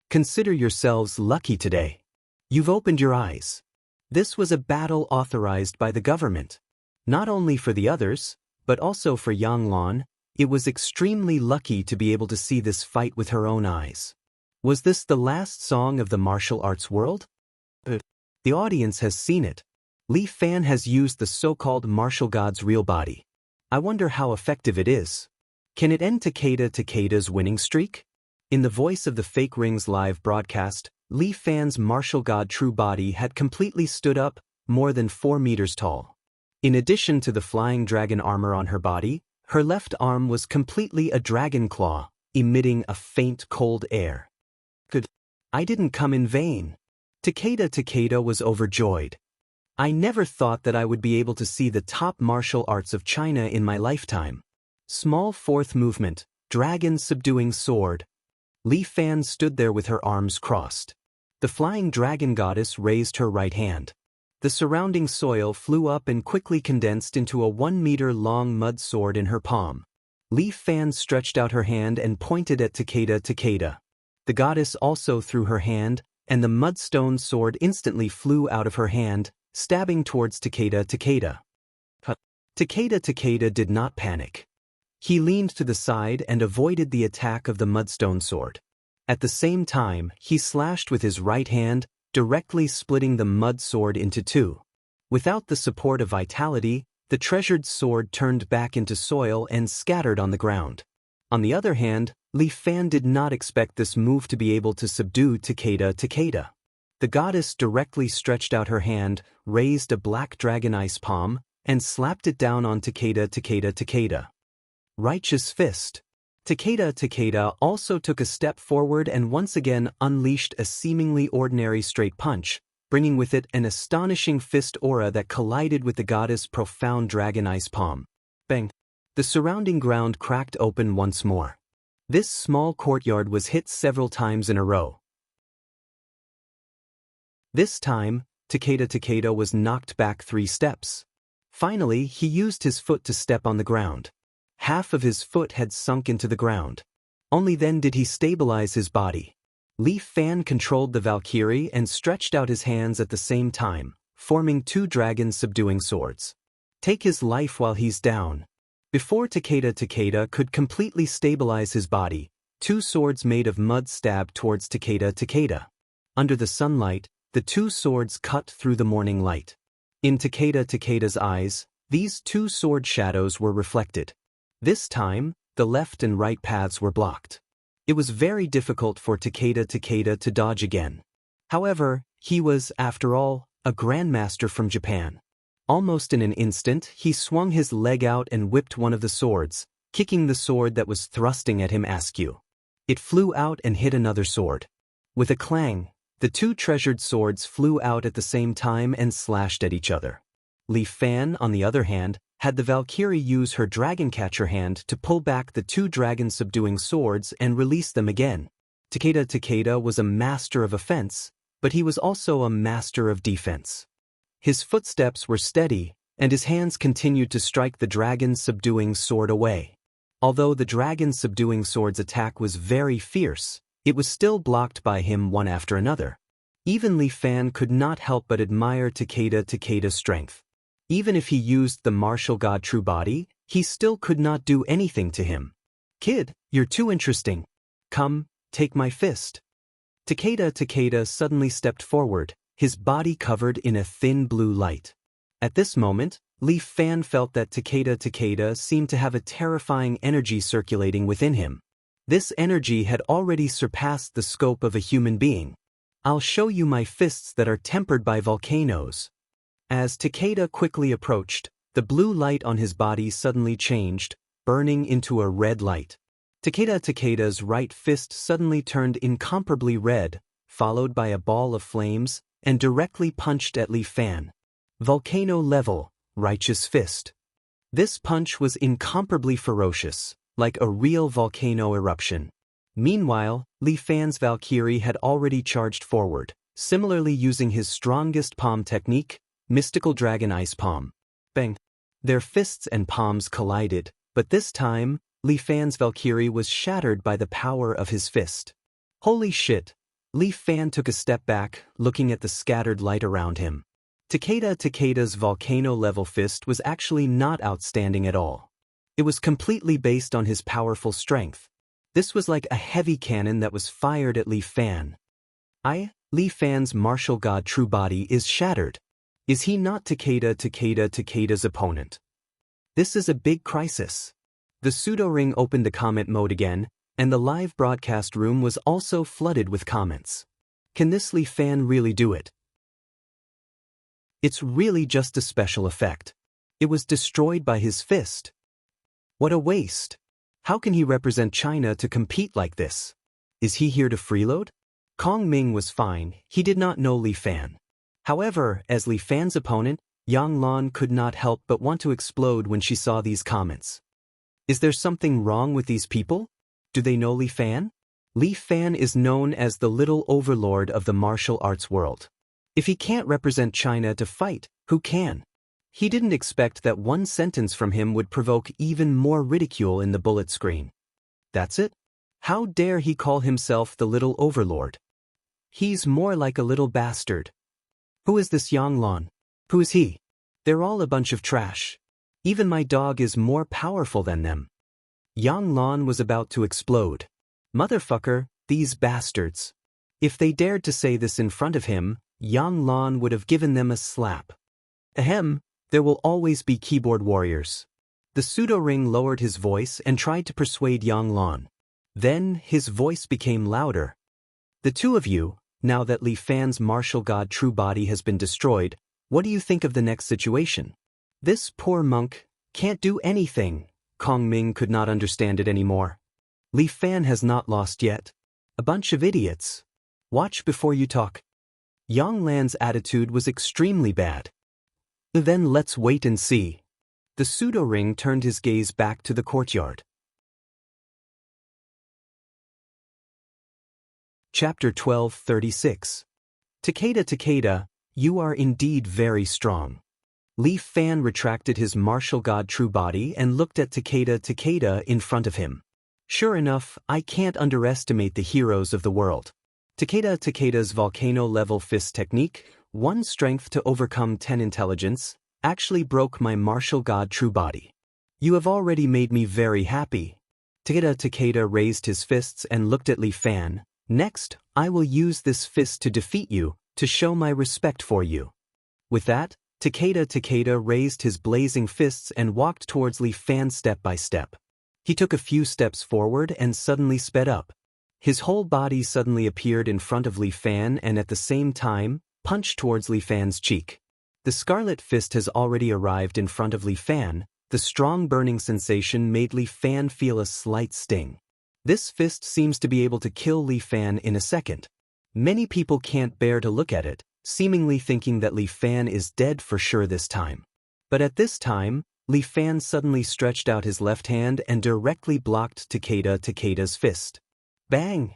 Consider yourselves lucky today. You've opened your eyes. This was a battle authorized by the government. Not only for the others, but also for Yang Lan. It was extremely lucky to be able to see this fight with her own eyes. Was this the last song of the martial arts world? The audience has seen it. Li Fan has used the so-called martial god's real body. I wonder how effective it is. Can it end Takeda's winning streak? In the voice of the fake ring's live broadcast, Li Fan's martial god true body had completely stood up, more than 4 meters tall. In addition to the flying dragon armor on her body, her left arm was completely a dragon claw, emitting a faint cold air. Good. I didn't come in vain. Takeda was overjoyed. I never thought that I would be able to see the top martial arts of China in my lifetime. Small fourth movement, dragon subduing sword. Li Fan stood there with her arms crossed. The flying dragon goddess raised her right hand. The surrounding soil flew up and quickly condensed into a 1-meter-long mud sword in her palm. Li Fan stretched out her hand and pointed at Takeda. The goddess also threw her hand, and the mudstone sword instantly flew out of her hand, stabbing towards Takeda. Takeda did not panic. He leaned to the side and avoided the attack of the mudstone sword. At the same time, he slashed with his right hand, directly splitting the mud sword into two. Without the support of vitality, the treasured sword turned back into soil and scattered on the ground. On the other hand, Li Fan did not expect this move to be able to subdue Takeda. The goddess directly stretched out her hand, raised a black dragon ice palm, and slapped it down on Takeda. Righteous fist. Takeda also took a step forward and once again unleashed a seemingly ordinary straight punch, bringing with it an astonishing fist aura that collided with the goddess' profound dragon ice palm. Bang! The surrounding ground cracked open once more. This small courtyard was hit several times in a row. This time, Takeda was knocked back 3 steps. Finally, he used his foot to step on the ground. Half of his foot had sunk into the ground. Only then did he stabilize his body. Li Fan controlled the Valkyrie and stretched out his hands at the same time, forming 2 dragon-subduing swords. Take his life while he's down. Before Takeda could completely stabilize his body, 2 swords made of mud stabbed towards Takeda. Under the sunlight, the 2 swords cut through the morning light. In Takeda's eyes, these 2 sword shadows were reflected. This time, the left and right paths were blocked. It was very difficult for Takeda to dodge again. However, he was, after all, a grandmaster from Japan. Almost in an instant, he swung his leg out and whipped one of the swords, kicking the sword that was thrusting at him askew. It flew out and hit another sword. With a clang, the 2 treasured swords flew out at the same time and slashed at each other. Li Fan, on the other hand, had the Valkyrie use her dragon catcher hand to pull back the 2 dragon-subduing swords and release them again. Takeda was a master of offense, but he was also a master of defense. His footsteps were steady, and his hands continued to strike the dragon-subduing sword away. Although the dragon-subduing sword's attack was very fierce, it was still blocked by him one after another. Even Li Fan could not help but admire Takeda's strength. Even if he used the martial god True Body, he still could not do anything to him. "Kid, you're too interesting. Come, take my fist." Takeda suddenly stepped forward, his body covered in a thin blue light. At this moment, Li Fan felt that Takeda seemed to have a terrifying energy circulating within him. This energy had already surpassed the scope of a human being. "I'll show you my fists that are tempered by volcanoes." As Takeda quickly approached, the blue light on his body suddenly changed, burning into a red light. Takeda's right fist suddenly turned incomparably red, followed by a ball of flames, and directly punched at Li Fan. Volcano level, righteous fist. This punch was incomparably ferocious, like a real volcano eruption. Meanwhile, Li Fan's Valkyrie had already charged forward, similarly using his strongest palm technique, Mystical Dragon Ice Palm. Bang! Their fists and palms collided, but this time, Li Fan's Valkyrie was shattered by the power of his fist. Holy shit! Li Fan took a step back, looking at the scattered light around him. Takeda's volcano-level fist was actually not outstanding at all. It was completely based on his powerful strength. This was like a heavy cannon that was fired at Li Fan. Li Fan's martial god True Body is shattered. Is he not Takeda's opponent? This is a big crisis. The pseudo-ring opened the comment mode again, and the live broadcast room was also flooded with comments. Can this Li Fan really do it? It's really just a special effect. It was destroyed by his fist. What a waste. How can he represent China to compete like this? Is he here to freeload? Kong Ming was fine, he did not know Li Fan. However, as Li Fan's opponent, Yang Lan could not help but want to explode when she saw these comments. Is there something wrong with these people? Do they know Li Fan? Li Fan is known as the little overlord of the martial arts world. If he can't represent China to fight, who can? He didn't expect that one sentence from him would provoke even more ridicule in the bullet screen. That's it? How dare he call himself the little overlord? He's more like a little bastard. Who is this Yang Lan? Who is he? They're all a bunch of trash. Even my dog is more powerful than them. Yang Lan was about to explode. Motherfucker, these bastards. If they dared to say this in front of him, Yang Lan would have given them a slap. Ahem, there will always be keyboard warriors. The pseudo-ring lowered his voice and tried to persuade Yang Lan. Then, his voice became louder. The two of you, now that Li Fan's martial god true body has been destroyed, what do you think of the next situation? This poor monk can't do anything. Kong Ming could not understand it anymore. Li Fan has not lost yet. A bunch of idiots. Watch before you talk. Yang Lan's attitude was extremely bad. Then let's wait and see. The pseudo-ring turned his gaze back to the courtyard. Chapter 12:36. Takeda, you are indeed very strong. Li Fan retracted his martial god true body and looked at Takeda in front of him. Sure enough, I can't underestimate the heroes of the world. Takeda's volcano-level fist technique, 1 strength to overcome 10 intelligence, actually broke my martial god true body. You have already made me very happy. Takeda raised his fists and looked at Li Fan. Next, I will use this fist to defeat you, to show my respect for you. With that, Takeda raised his blazing fists and walked towards Li Fan step by step. He took a few steps forward and suddenly sped up. His whole body suddenly appeared in front of Li Fan and at the same time, punched towards Li Fan's cheek. The scarlet fist has already arrived in front of Li Fan. The strong burning sensation made Li Fan feel a slight sting. This fist seems to be able to kill Li Fan in a second. Many people can't bear to look at it, seemingly thinking that Li Fan is dead for sure this time. But at this time, Li Fan suddenly stretched out his left hand and directly blocked Takeda's fist. Bang!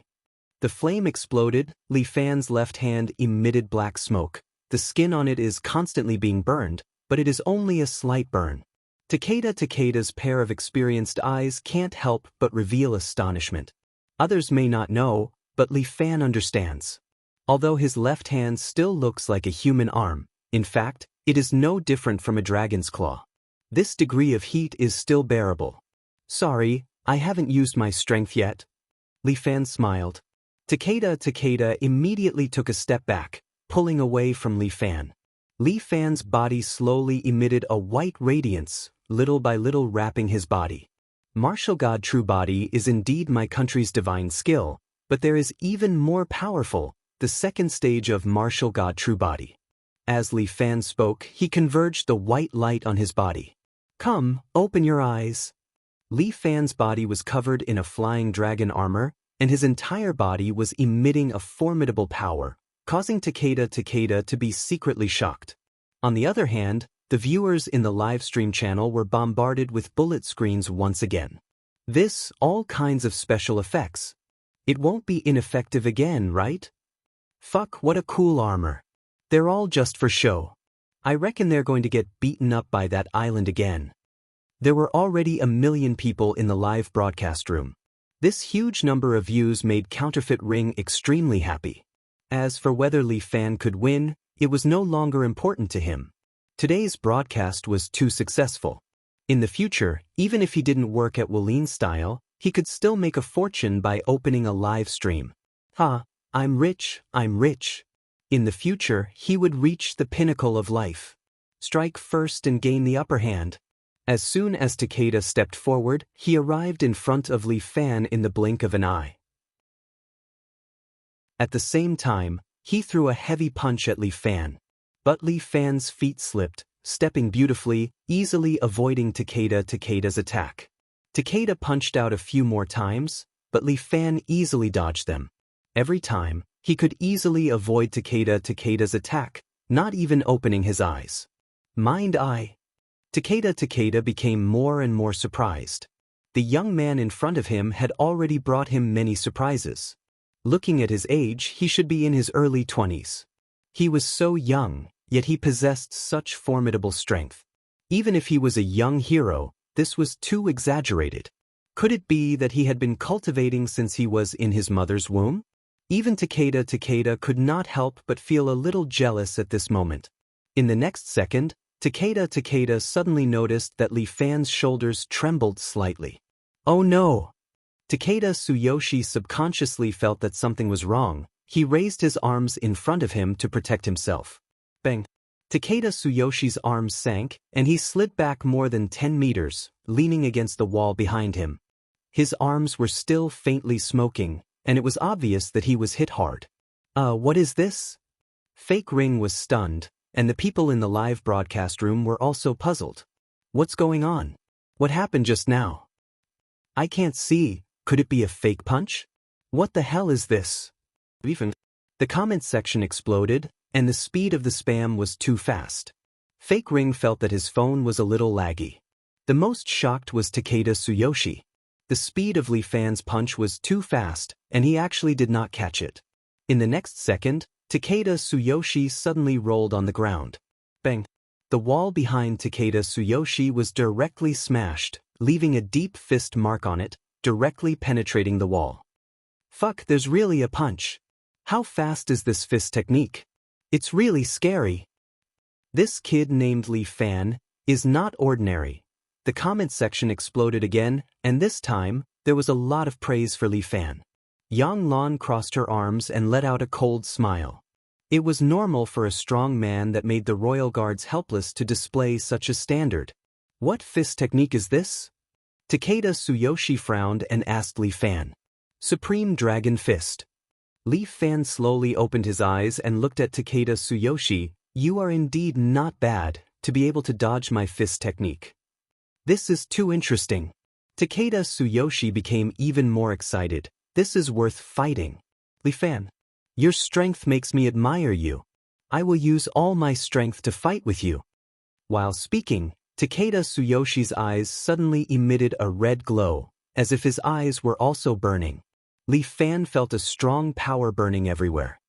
The flame exploded. Li Fan's left hand emitted black smoke. The skin on it is constantly being burned, but it is only a slight burn. Takeda's pair of experienced eyes can't help but reveal astonishment. Others may not know, but Li Fan understands. Although his left hand still looks like a human arm, in fact, it is no different from a dragon's claw. This degree of heat is still bearable. Sorry, I haven't used my strength yet. Li Fan smiled. Takeda immediately took a step back, pulling away from Li Fan. Li Fan's body slowly emitted a white radiance, little by little wrapping his body. Martial god true body is indeed my country's divine skill, but there is even more powerful, the second stage of martial god true body. As Li Fan spoke, he converged the white light on his body. Come, open your eyes. Li Fan's body was covered in a flying dragon armor, and his entire body was emitting a formidable power, causing Takeda to be secretly shocked. On the other hand, the viewers in the live stream channel were bombarded with bullet screens once again. This, all kinds of special effects. It won't be ineffective again, right? Fuck, what a cool armor. They're all just for show. I reckon they're going to get beaten up by that island again. There were already 1 million people in the live broadcast room. This huge number of views made Counterfeit Ring extremely happy. As for whether Li Fan could win, it was no longer important to him. Today's broadcast was too successful. In the future, even if he didn't work at Wallin Style, he could still make a fortune by opening a live stream. I'm rich. In the future, he would reach the pinnacle of life. Strike first and gain the upper hand. As soon as Takeda stepped forward, he arrived in front of Li Fan in the blink of an eye. At the same time, he threw a heavy punch at Li Fan. But Li Fan's feet slipped, stepping beautifully, easily avoiding Takeda's attack. Takeda punched out a few more times, but Li Fan easily dodged them. Every time, he could easily avoid Takeda's attack, not even opening his eyes. Mind eye. Takeda became more and more surprised. The young man in front of him had already brought him many surprises. Looking at his age, he should be in his early 20s. He was so young, yet he possessed such formidable strength. Even if he was a young hero, this was too exaggerated. Could it be that he had been cultivating since he was in his mother's womb? Even Takeda could not help but feel a little jealous at this moment. In the next second, Takeda suddenly noticed that Li Fan's shoulders trembled slightly. Oh no! Takeda Tsuyoshi subconsciously felt that something was wrong. He raised his arms in front of him to protect himself. Bang! Takeda Tsuyoshi's arms sank, and he slid back more than 10 meters, leaning against the wall behind him. His arms were still faintly smoking, and it was obvious that he was hit hard. What is this? Fake Ring was stunned, and the people in the live broadcast room were also puzzled. What's going on? What happened just now? I can't see. Could it be a fake punch? What the hell is this? Even the comment section exploded, and the speed of the spam was too fast. Fake Ring felt that his phone was a little laggy. The most shocked was Takeda Tsuyoshi. The speed of Li Fan's punch was too fast, and he actually did not catch it. In the next second, Takeda Tsuyoshi suddenly rolled on the ground. Bang! The wall behind Takeda Tsuyoshi was directly smashed, leaving a deep fist mark on it, directly penetrating the wall. Fuck, there's really a punch. How fast is this fist technique? It's really scary. This kid named Li Fan is not ordinary. The comment section exploded again, and this time, there was a lot of praise for Li Fan. Yang Lan crossed her arms and let out a cold smile. It was normal for a strong man that made the royal guards helpless to display such a standard. What fist technique is this? Takeda Tsuyoshi frowned and asked Li Fan. Supreme Dragon Fist. Li Fan slowly opened his eyes and looked at Takeda Tsuyoshi. You are indeed not bad to be able to dodge my fist technique. This is too interesting. Takeda Tsuyoshi became even more excited. This is worth fighting. Li Fan, your strength makes me admire you. I will use all my strength to fight with you. While speaking, Takeda Tsuyoshi's eyes suddenly emitted a red glow, as if his eyes were also burning. Li Fan felt a strong power burning everywhere.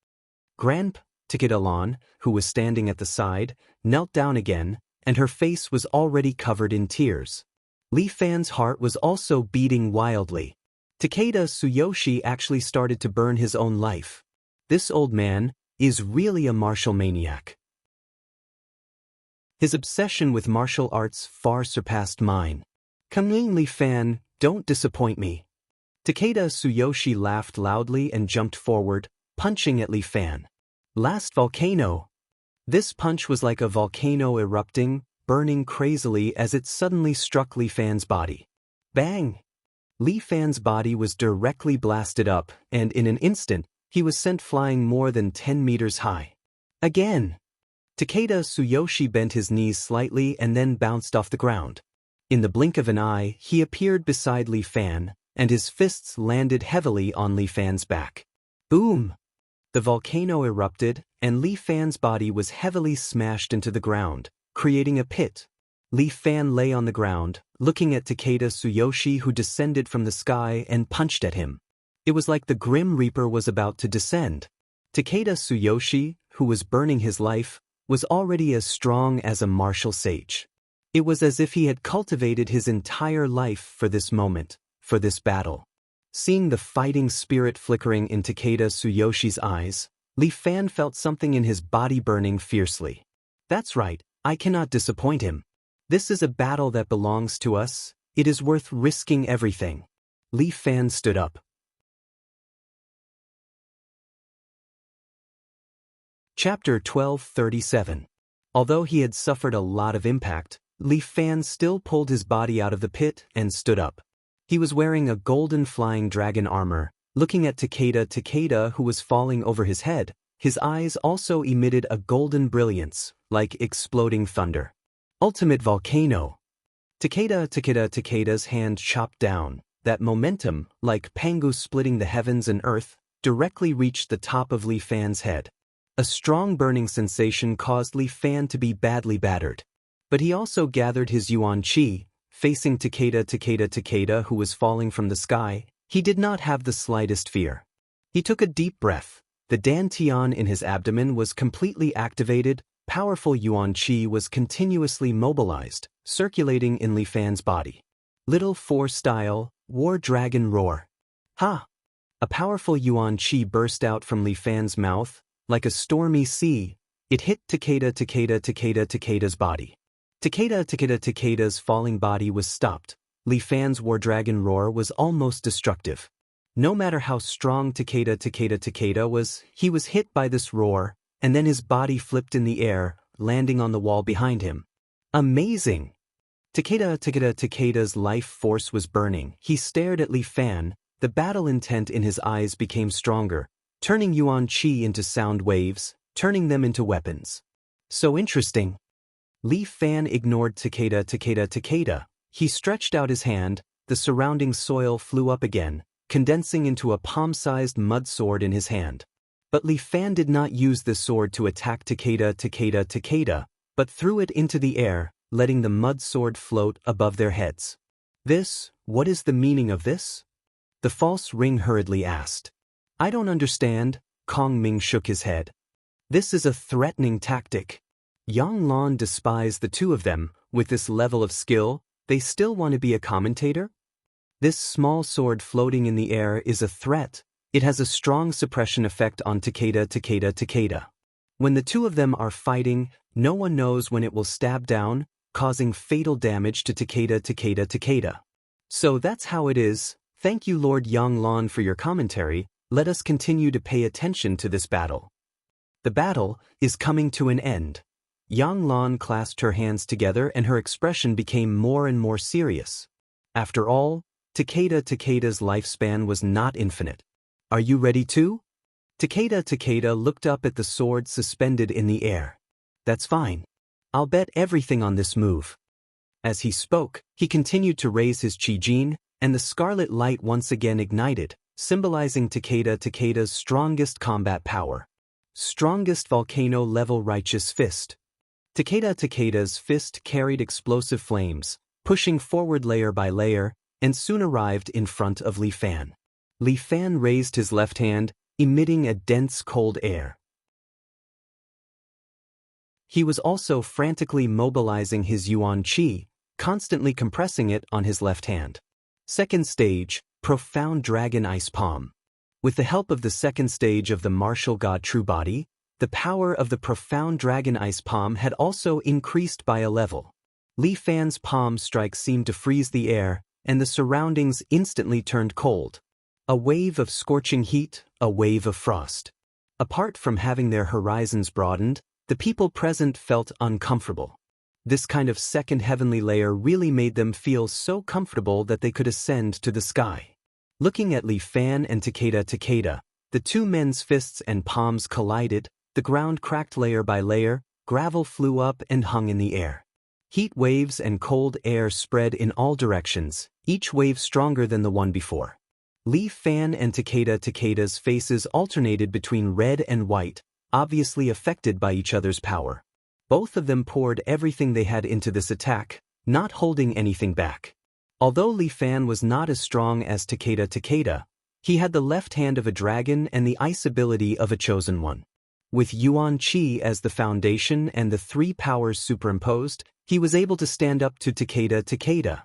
Grandpa Takeda-lan, who was standing at the side, knelt down again, and her face was already covered in tears. Li Fan's heart was also beating wildly. Takeda Tsuyoshi actually started to burn his own life. This old man is really a martial maniac. His obsession with martial arts far surpassed mine. Come in, Li Fan, don't disappoint me. Takeda Tsuyoshi laughed loudly and jumped forward, punching at Li Fan. Last volcano. This punch was like a volcano erupting, burning crazily as it suddenly struck Li Fan's body. Bang! Li Fan's body was directly blasted up, and in an instant, he was sent flying more than 10 meters high. Again! Takeda Tsuyoshi bent his knees slightly and then bounced off the ground. In the blink of an eye, he appeared beside Li Fan, and his fists landed heavily on Li Fan's back. Boom! The volcano erupted, and Li Fan's body was heavily smashed into the ground, creating a pit. Li Fan lay on the ground, looking at Takeda Tsuyoshi, who descended from the sky and punched at him. It was like the Grim Reaper was about to descend. Takeda Tsuyoshi, who was burning his life, was already as strong as a martial sage. It was as if he had cultivated his entire life for this moment, for this battle. Seeing the fighting spirit flickering in Takeda Tsuyoshi's eyes, Li Fan felt something in his body burning fiercely. That's right, I cannot disappoint him. This is a battle that belongs to us. It is worth risking everything. Li Fan stood up. Chapter 1237. Although he had suffered a lot of impact, Li Fan still pulled his body out of the pit and stood up. He was wearing a golden flying dragon armor, looking at Takeda who was falling over his head. His eyes also emitted a golden brilliance, like exploding thunder. Ultimate volcano. Takeda's hand chopped down. That momentum, like Pangu splitting the heavens and earth, directly reached the top of Li Fan's head. A strong burning sensation caused Li Fan to be badly battered. But he also gathered his yuan qi, facing Takeda who was falling from the sky. He did not have the slightest fear. He took a deep breath. The dantian in his abdomen was completely activated. Powerful yuan qi was continuously mobilized, circulating in Li Fan's body. Little 4-style, War Dragon Roar. Ha! A powerful yuan qi burst out from Li Fan's mouth, like a stormy sea. It hit Takeda's body. Takeda's falling body was stopped, Li Fan's war dragon roar was almost destructive. No matter how strong Takeda was, he was hit by this roar, and then his body flipped in the air, landing on the wall behind him. Amazing! Takeda's life force was burning. He stared at Li Fan, the battle intent in his eyes became stronger, turning Yuan Qi into sound waves, turning them into weapons. So interesting. Li Fan ignored Takeda. He stretched out his hand, the surrounding soil flew up again, condensing into a palm-sized mud sword in his hand. But Li Fan did not use the sword to attack Takeda, but threw it into the air, letting the mud sword float above their heads. What is the meaning of this? The false ring hurriedly asked. I don't understand, Kong Ming shook his head. This is a threatening tactic. Yang Lan despised the two of them. With this level of skill, they still want to be a commentator? This small sword floating in the air is a threat. It has a strong suppression effect on Takeda. When the two of them are fighting, no one knows when it will stab down, causing fatal damage to Takeda. So that's how it is. Thank you, Lord Yang Lan, for your commentary. Let us continue to pay attention to this battle. The battle is coming to an end. Yang Lan clasped her hands together and her expression became more and more serious. After all, Takeda's lifespan was not infinite. Are you ready too? Takeda looked up at the sword suspended in the air. That's fine. I'll bet everything on this move. As he spoke, he continued to raise his Qi-jin, and the scarlet light once again ignited, symbolizing Takeda's strongest combat power. Strongest volcano-level righteous fist. Takeda's fist carried explosive flames, pushing forward layer by layer, and soon arrived in front of Li Fan. Li Fan raised his left hand, emitting a dense cold air. He was also frantically mobilizing his Yuan Qi, constantly compressing it on his left hand. Second stage, Profound Dragon Ice Palm. With the help of the second stage of the Martial God True Body, the power of the Profound Dragon Ice Palm had also increased by a level. Li Fan's palm strike seemed to freeze the air, and the surroundings instantly turned cold. A wave of scorching heat, a wave of frost. Apart from having their horizons broadened, the people present felt uncomfortable. This kind of second heavenly layer really made them feel so comfortable that they could ascend to the sky. Looking at Li Fan and Takeda, the two men's fists and palms collided, the ground cracked layer by layer, gravel flew up and hung in the air. Heat waves and cold air spread in all directions, each wave stronger than the one before. Li Fan and Takeda's faces alternated between red and white, obviously affected by each other's power. Both of them poured everything they had into this attack, not holding anything back. Although Li Fan was not as strong as Takeda, he had the left hand of a dragon and the ice ability of a chosen one. With Yuan Qi as the foundation and the three powers superimposed, he was able to stand up to Takeda.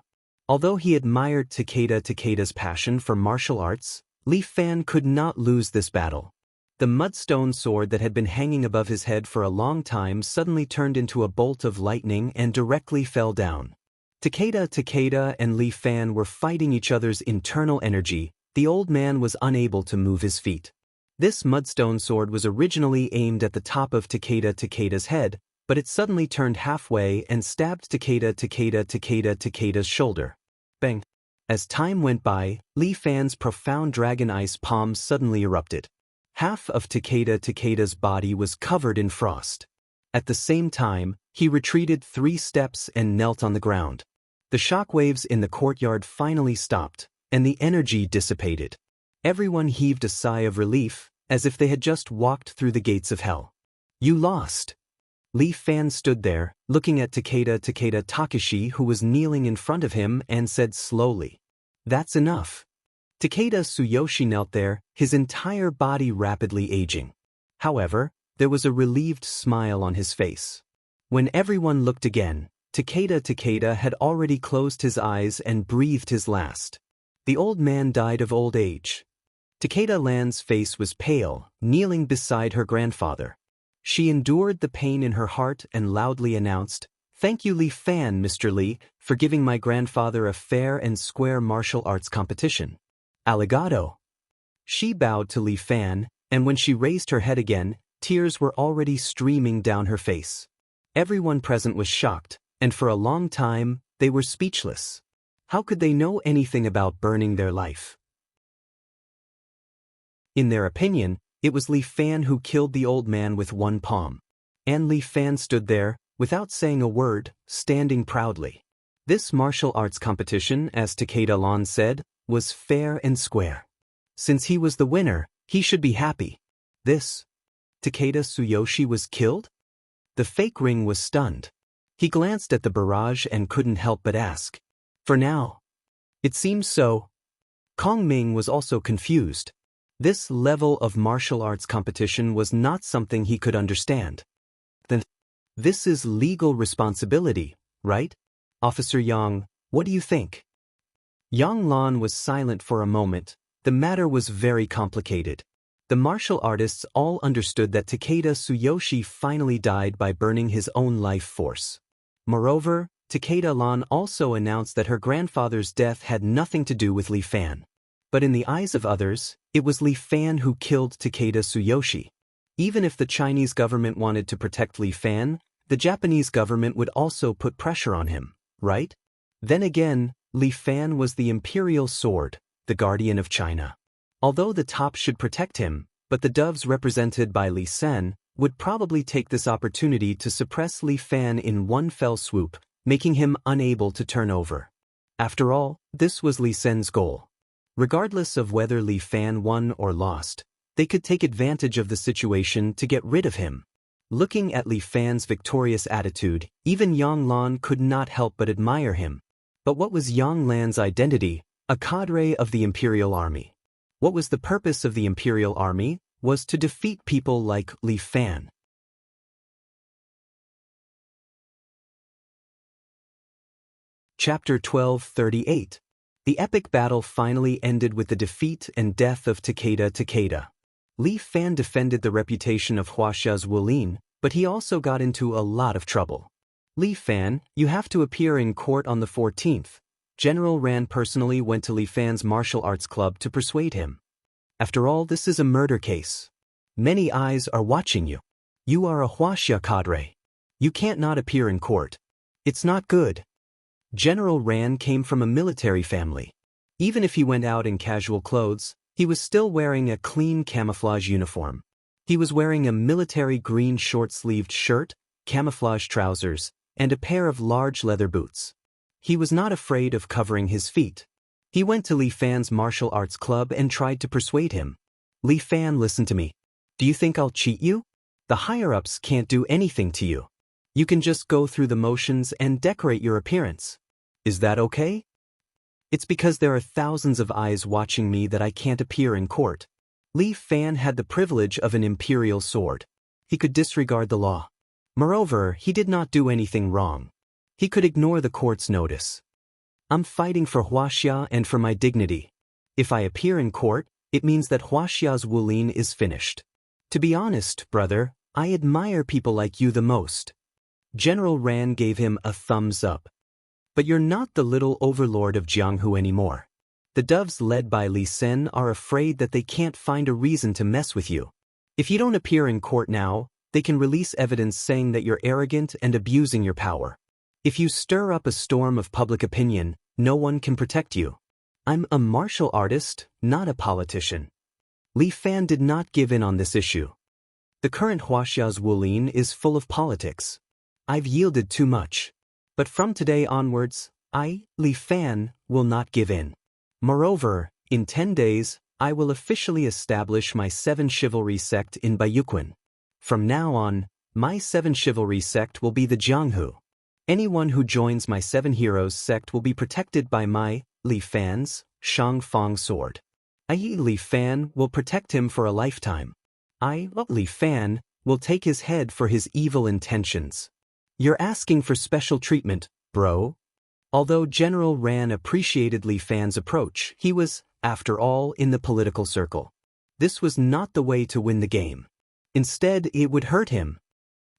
Although he admired Takeda's passion for martial arts, Li Fan could not lose this battle. The mudstone sword that had been hanging above his head for a long time suddenly turned into a bolt of lightning and directly fell down. Takeda and Li Fan were fighting each other's internal energy. The old man was unable to move his feet. This mudstone sword was originally aimed at the top of Takeda's head, but it suddenly turned halfway and stabbed Takeda's shoulder. Bang! As time went by, Li Fan's Profound Dragon Ice Palm suddenly erupted. Half of Takeda's body was covered in frost. At the same time, he retreated 3 steps and knelt on the ground. The shockwaves in the courtyard finally stopped, and the energy dissipated. Everyone heaved a sigh of relief, as if they had just walked through the gates of hell. You lost. Li Fan stood there, looking at Takeda Takeshi, who was kneeling in front of him, and said slowly, "That's enough." Takeda Tsuyoshi knelt there, his entire body rapidly aging. However, there was a relieved smile on his face. When everyone looked again, Takeda had already closed his eyes and breathed his last. The old man died of old age. Takeda Lan's face was pale, kneeling beside her grandfather. She endured the pain in her heart and loudly announced, Thank you Li Fan, Mr. Li, for giving my grandfather a fair and square martial arts competition. Aligato. She bowed to Li Fan, and when she raised her head again, tears were already streaming down her face. Everyone present was shocked, and for a long time, they were speechless. How could they know anything about burning their life? In their opinion, it was Li Fan who killed the old man with one palm. And Li Fan stood there, without saying a word, standing proudly. This martial arts competition, as Takeda Lan said, was fair and square. Since he was the winner, he should be happy. Takeda Tsuyoshi was killed? The fake ring was stunned. He glanced at the barrage and couldn't help but ask. For now. It seems so. Kong Ming was also confused. This level of martial arts competition was not something he could understand. This is legal responsibility, right? Officer Yang, what do you think? Yang Lan was silent for a moment. The matter was very complicated. The martial artists all understood that Takeda Tsuyoshi finally died by burning his own life force. Moreover, Takeda Lan also announced that her grandfather's death had nothing to do with Li Fan. But in the eyes of others, it was Li Fan who killed Takeda Tsuyoshi. Even if the Chinese government wanted to protect Li Fan, the Japanese government would also put pressure on him, right? Then again, Li Fan was the imperial sword, the guardian of China. Although the top should protect him, but the doves represented by Li Sen would probably take this opportunity to suppress Li Fan in one fell swoop, making him unable to turn over. After all, this was Li Sen's goal. Regardless of whether Li Fan won or lost, they could take advantage of the situation to get rid of him. Looking at Li Fan's victorious attitude, even Yang Lan could not help but admire him. But what was Yang Lan's identity? A cadre of the Imperial Army. What was the purpose of the Imperial Army? Was to defeat people like Li Fan. Chapter 1238. The epic battle finally ended with the defeat and death of Takeda. Li Fan defended the reputation of Huaxia's Wulin, but he also got into a lot of trouble. Li Fan, you have to appear in court on the 14th. General Ran personally went to Li Fan's martial arts club to persuade him. After all, this is a murder case. Many eyes are watching you. You are a Huaxia cadre. You can't not appear in court. It's not good. General Ran came from a military family. Even if he went out in casual clothes, he was still wearing a clean camouflage uniform. He was wearing a military green short-sleeved shirt, camouflage trousers, and a pair of large leather boots. He was not afraid of covering his feet. He went to Li Fan's martial arts club and tried to persuade him. Li Fan, listen to me. Do you think I'll cheat you? The higher-ups can't do anything to you. You can just go through the motions and decorate your appearance. Is that okay? It's because there are thousands of eyes watching me that I can't appear in court. Li Fan had the privilege of an imperial sword. He could disregard the law. Moreover, he did not do anything wrong. He could ignore the court's notice. I'm fighting for Huaxia and for my dignity. If I appear in court, it means that Huaxia's Wulin is finished. To be honest, brother, I admire people like you the most. General Ran gave him a thumbs up. But you're not the little overlord of Jianghu anymore. The doves led by Li Sen are afraid that they can't find a reason to mess with you. If you don't appear in court now, they can release evidence saying that you're arrogant and abusing your power. If you stir up a storm of public opinion, no one can protect you. I'm a martial artist, not a politician. Li Fan did not give in on this issue. The current Huaxia's Wulin is full of politics. I've yielded too much. But from today onwards, I, Li Fan, will not give in. Moreover, in 10 days, I will officially establish my 7 Chivalry sect in Bayuquan. From now on, my 7 Chivalry sect will be the Jianghu. Anyone who joins my 7 Heroes sect will be protected by my, Li Fan's, Shang Fang sword. I, Li Fan, will protect him for a lifetime. I, Li Fan, will take his head for his evil intentions. You're asking for special treatment, bro. Although General Ran appreciated Li Fan's approach, he was, after all, in the political circle. This was not the way to win the game. Instead, it would hurt him.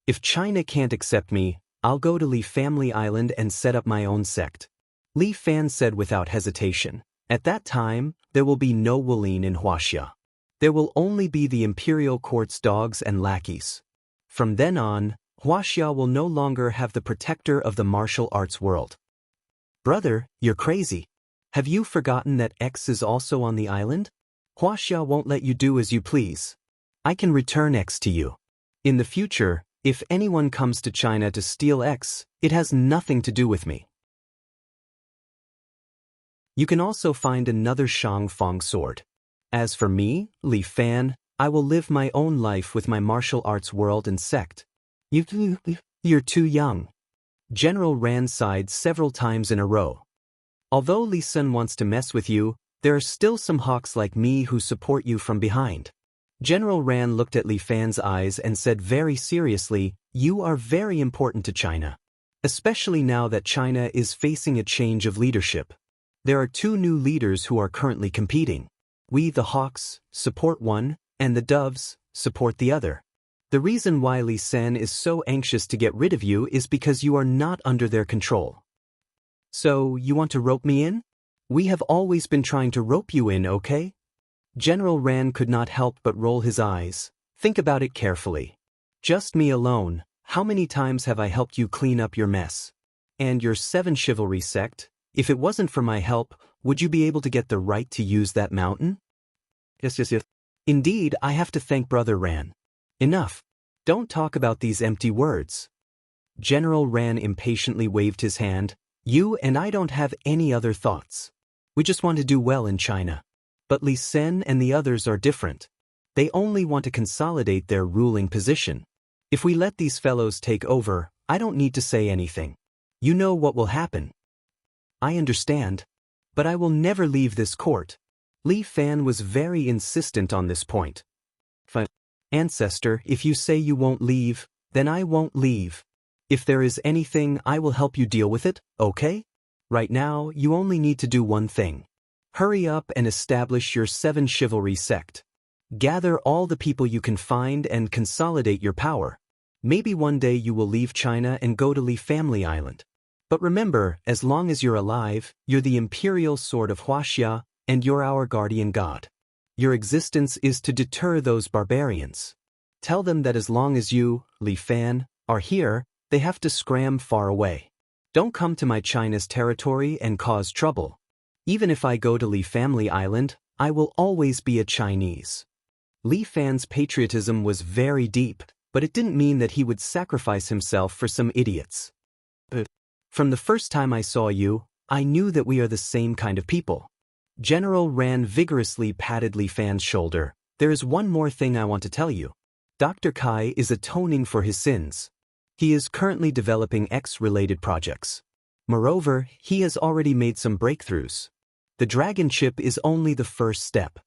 If China can't accept me, I'll go to Li Family Island and set up my own sect. Li Fan said without hesitation. At that time, there will be no Wulin in Huaxia. There will only be the imperial court's dogs and lackeys. From then on, Huaxia will no longer have the protector of the martial arts world. Brother, you're crazy. Have you forgotten that X is also on the island? Huaxia won't let you do as you please. I can return X to you. In the future, if anyone comes to China to steal X, it has nothing to do with me. You can also find another Shang Fong sword. As for me, Li Fan, I will live my own life with my martial arts world and sect. You're too young. General Ran sighed several times in a row. Although Li Sun wants to mess with you, there are still some hawks like me who support you from behind. General Ran looked at Li Fan's eyes and said very seriously, you are very important to China. Especially now that China is facing a change of leadership. There are two new leaders who are currently competing. We the hawks support one, and the doves support the other. The reason why Li San is so anxious to get rid of you is because you are not under their control. So, you want to rope me in? We have always been trying to rope you in, okay? General Ran could not help but roll his eyes. Think about it carefully. Just me alone, how many times have I helped you clean up your mess? And your 7 chivalry sect, if it wasn't for my help, would you be able to get the right to use that mountain? Yes. Indeed, I have to thank Brother Ran. Enough. Don't talk about these empty words. General Ran impatiently waved his hand. You and I don't have any other thoughts. We just want to do well in China. But Li Sen and the others are different. They only want to consolidate their ruling position. If we let these fellows take over, I don't need to say anything. You know what will happen. I understand. But I will never leave this court. Li Fan was very insistent on this point. Ancestor, if you say you won't leave, then I won't leave. If there is anything, I will help you deal with it, okay? Right now, you only need to do one thing. Hurry up and establish your 7 chivalry sect. Gather all the people you can find and consolidate your power. Maybe one day you will leave China and go to Li Family Island. But remember, as long as you're alive, you're the imperial sword of Huaxia, and you're our guardian god. Your existence is to deter those barbarians. Tell them that as long as you, Li Fan, are here, they have to scram far away. Don't come to my China's territory and cause trouble. Even if I go to Li Family Island, I will always be a Chinese. Li Fan's patriotism was very deep, but it didn't mean that he would sacrifice himself for some idiots. From the first time I saw you, I knew that we are the same kind of people. General Ran vigorously patted Li Fan's shoulder. There is one more thing I want to tell you. Dr. Kai is atoning for his sins. He is currently developing X-related projects. Moreover, he has already made some breakthroughs. The dragon chip is only the first step.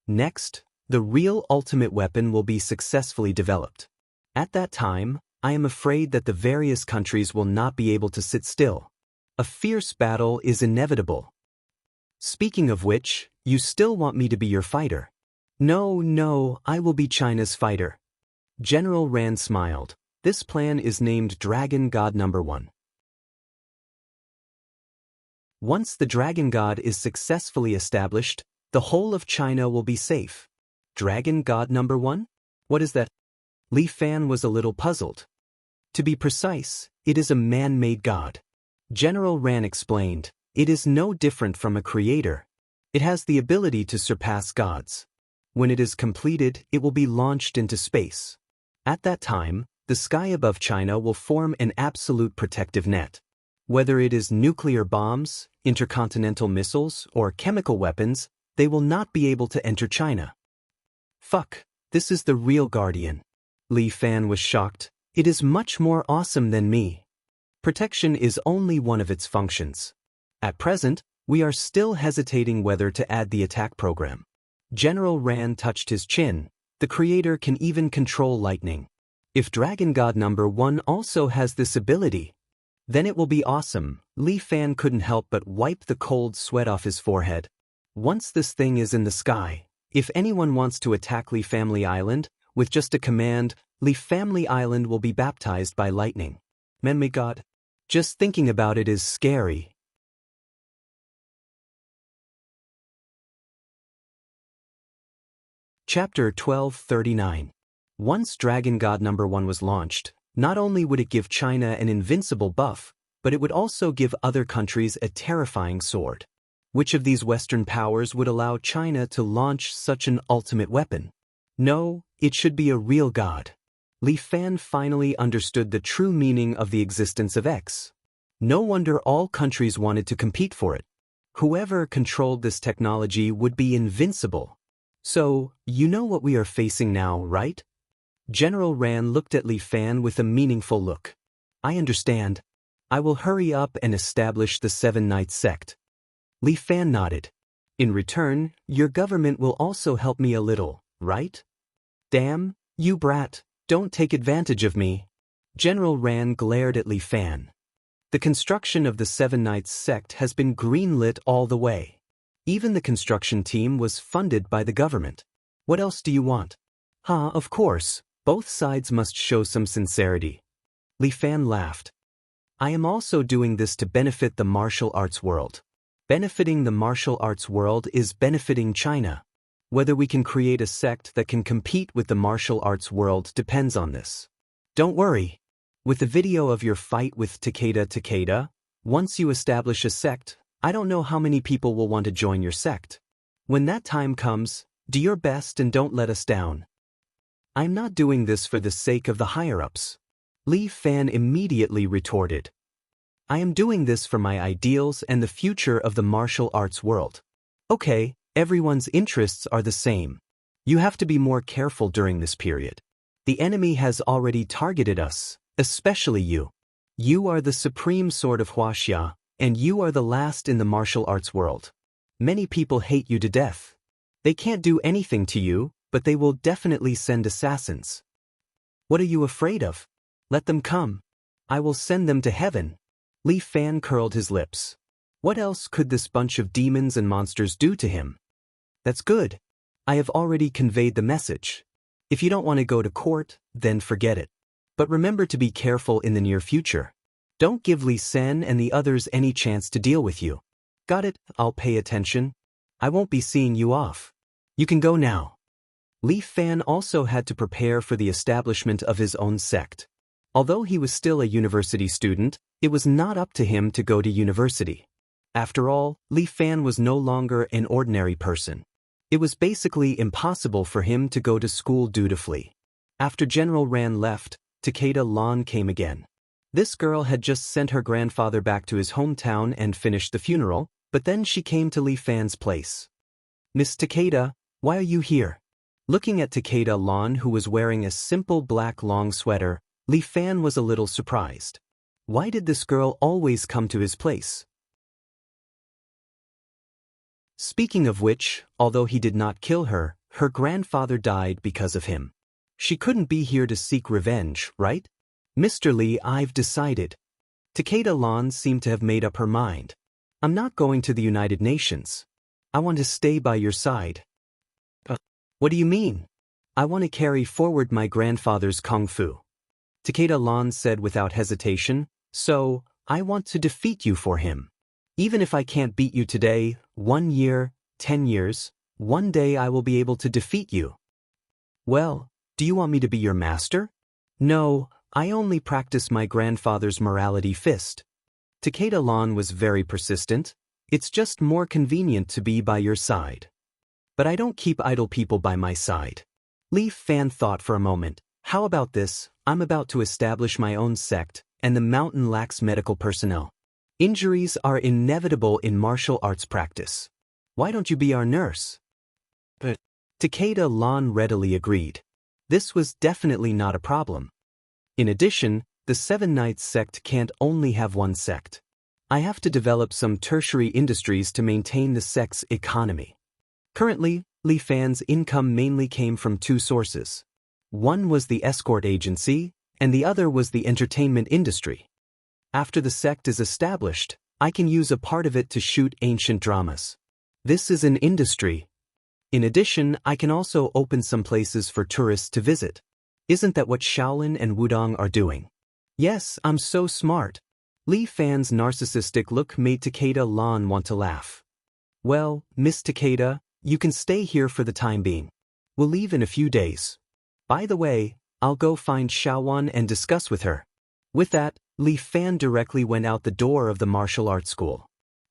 Next, the real ultimate weapon will be successfully developed. At that time, I am afraid that the various countries will not be able to sit still. A fierce battle is inevitable. Speaking of which, you still want me to be your fighter. No, I will be China's fighter. General Ran smiled. This plan is named Dragon God Number 1. Once the Dragon God is successfully established, the whole of China will be safe. Dragon God Number 1? What is that? Li Fan was a little puzzled. To be precise, it is a man-made god. General Ran explained, it is no different from a creator. It has the ability to surpass gods. When it is completed, it will be launched into space. At that time, the sky above China will form an absolute protective net. Whether it is nuclear bombs, intercontinental missiles, or chemical weapons, they will not be able to enter China. Fuck, this is the real guardian. Li Fan was shocked. It is much more awesome than me. Protection is only one of its functions. At present, we are still hesitating whether to add the attack program. General Ran touched his chin. The creator can even control lightning. If Dragon God Number 1 also has this ability, then it will be awesome. Li Fan couldn't help but wipe the cold sweat off his forehead. Once this thing is in the sky, if anyone wants to attack Li Family Island, with just a command, Li Family Island will be baptized by lightning. Man, my God. Just thinking about it is scary. Chapter 1239. Once Dragon God number 1 was launched, not only would it give China an invincible buff, but it would also give other countries a terrifying sword. Which of these Western powers would allow China to launch such an ultimate weapon? No, it should be a real god. Li Fan finally understood the true meaning of the existence of X. No wonder all countries wanted to compete for it. Whoever controlled this technology would be invincible. So, you know what we are facing now, right? General Ran looked at Li Fan with a meaningful look. I understand. I will hurry up and establish the Seven Knights sect. Li Fan nodded. In return, your government will also help me a little, right? Damn, you brat, don't take advantage of me. General Ran glared at Li Fan. The construction of the Seven Knights sect has been greenlit all the way. Even the construction team was funded by the government. What else do you want? Of course, both sides must show some sincerity. Li Fan laughed. I am also doing this to benefit the martial arts world. Benefiting the martial arts world is benefiting China. Whether we can create a sect that can compete with the martial arts world depends on this. Don't worry. With the video of your fight with Takeda, once you establish a sect, I don't know how many people will want to join your sect. When that time comes, do your best and don't let us down. I'm not doing this for the sake of the higher-ups. Li Fan immediately retorted. I am doing this for my ideals and the future of the martial arts world. Okay, everyone's interests are the same. You have to be more careful during this period. The enemy has already targeted us, especially you. You are the supreme sword of Huaxia, and you are the last in the martial arts world. Many people hate you to death. They can't do anything to you, but they will definitely send assassins. What are you afraid of? Let them come. I will send them to heaven. Li Fan curled his lips. What else could this bunch of demons and monsters do to him? That's good. I have already conveyed the message. If you don't want to go to court, then forget it. But remember to be careful in the near future. Don't give Li Sen and the others any chance to deal with you. Got it? I'll pay attention. I won't be seeing you off. You can go now. Li Fan also had to prepare for the establishment of his own sect. Although he was still a university student, it was not up to him to go to university. After all, Li Fan was no longer an ordinary person. It was basically impossible for him to go to school dutifully. After General Ran left, Takeda Lan came again. This girl had just sent her grandfather back to his hometown and finished the funeral, but then she came to Li Fan's place. Miss Takeda, why are you here? Looking at Takeda Lan, who was wearing a simple black long sweater, Li Fan was a little surprised. Why did this girl always come to his place? Speaking of which, although he did not kill her, her grandfather died because of him. She couldn't be here to seek revenge, right? Mr. Li, I've decided. Takeda Lan seemed to have made up her mind. I'm not going to the United Nations. I want to stay by your side. What do you mean? I want to carry forward my grandfather's kung fu. Takeda Lan said without hesitation, so, I want to defeat you for him. Even if I can't beat you today, 1 year, 10 years, one day I will be able to defeat you. Well, do you want me to be your master? No, I only practice my grandfather's morality fist. Takeda Lan was very persistent. It's just more convenient to be by your side. But I don't keep idle people by my side. Li Fan thought for a moment. How about this? I'm about to establish my own sect, and the mountain lacks medical personnel. Injuries are inevitable in martial arts practice. Why don't you be our nurse? But Takeda Lan readily agreed. This was definitely not a problem. In addition, the Seven Knights sect can't only have one sect. I have to develop some tertiary industries to maintain the sect's economy. Currently, Li Fan's income mainly came from 2 sources. One was the escort agency, and the other was the entertainment industry. After the sect is established, I can use a part of it to shoot ancient dramas. This is an industry. In addition, I can also open some places for tourists to visit. Isn't that what Shaolin and Wudong are doing? Yes, I'm so smart. Li Fan's narcissistic look made Takeda Lan want to laugh. Well, Miss Takeda, you can stay here for the time being. We'll leave in a few days. By the way, I'll go find Xiaowan and discuss with her. With that, Li Fan directly went out the door of the martial arts school.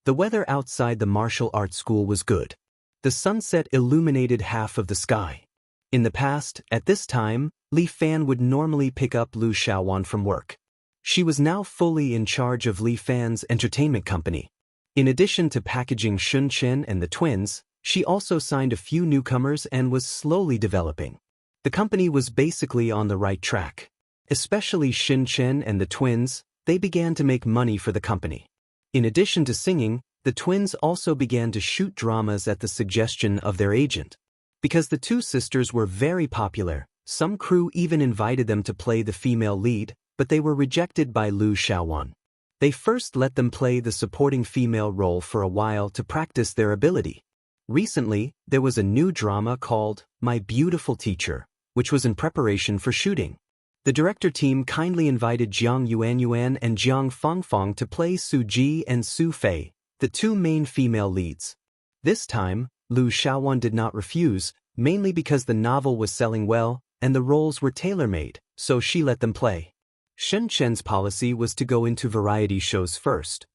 The weather outside the martial arts school was good. The sunset illuminated half of the sky. In the past, at this time, Li Fan would normally pick up Lu Xiaowan from work. She was now fully in charge of Li Fan's entertainment company. In addition to packaging Shun Chen and the twins, she also signed a few newcomers and was slowly developing. The company was basically on the right track. Especially Shin Chen and the twins, they began to make money for the company. In addition to singing, the twins also began to shoot dramas at the suggestion of their agent. Because the two sisters were very popular, some crew even invited them to play the female lead, but they were rejected by Lu Xiaowan. They first let them play the supporting female role for a while to practice their ability. Recently, there was a new drama called My Beautiful Teacher, which was in preparation for shooting. The director team kindly invited Jiang Yuanyuan and Jiang Fangfang to play Su Ji and Su Fei, the two main female leads. This time, Lu Xiaowan did not refuse, mainly because the novel was selling well and the roles were tailor-made, so she let them play. Shen Chen's policy was to go into variety shows first.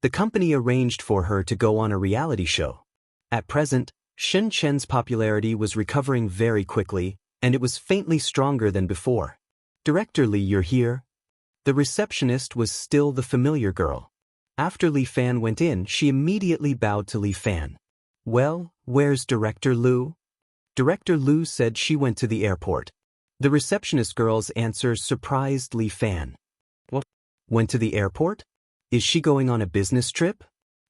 The company arranged for her to go on a reality show. At present, Shen Chen's popularity was recovering very quickly, and it was faintly stronger than before. Director Li, you're here? The receptionist was still the familiar girl. After Li Fan went in, she immediately bowed to Li Fan. Well, where's Director Lu? Director Lu said she went to the airport. The receptionist girl's answer surprised Li Fan. What? Went to the airport? Is she going on a business trip?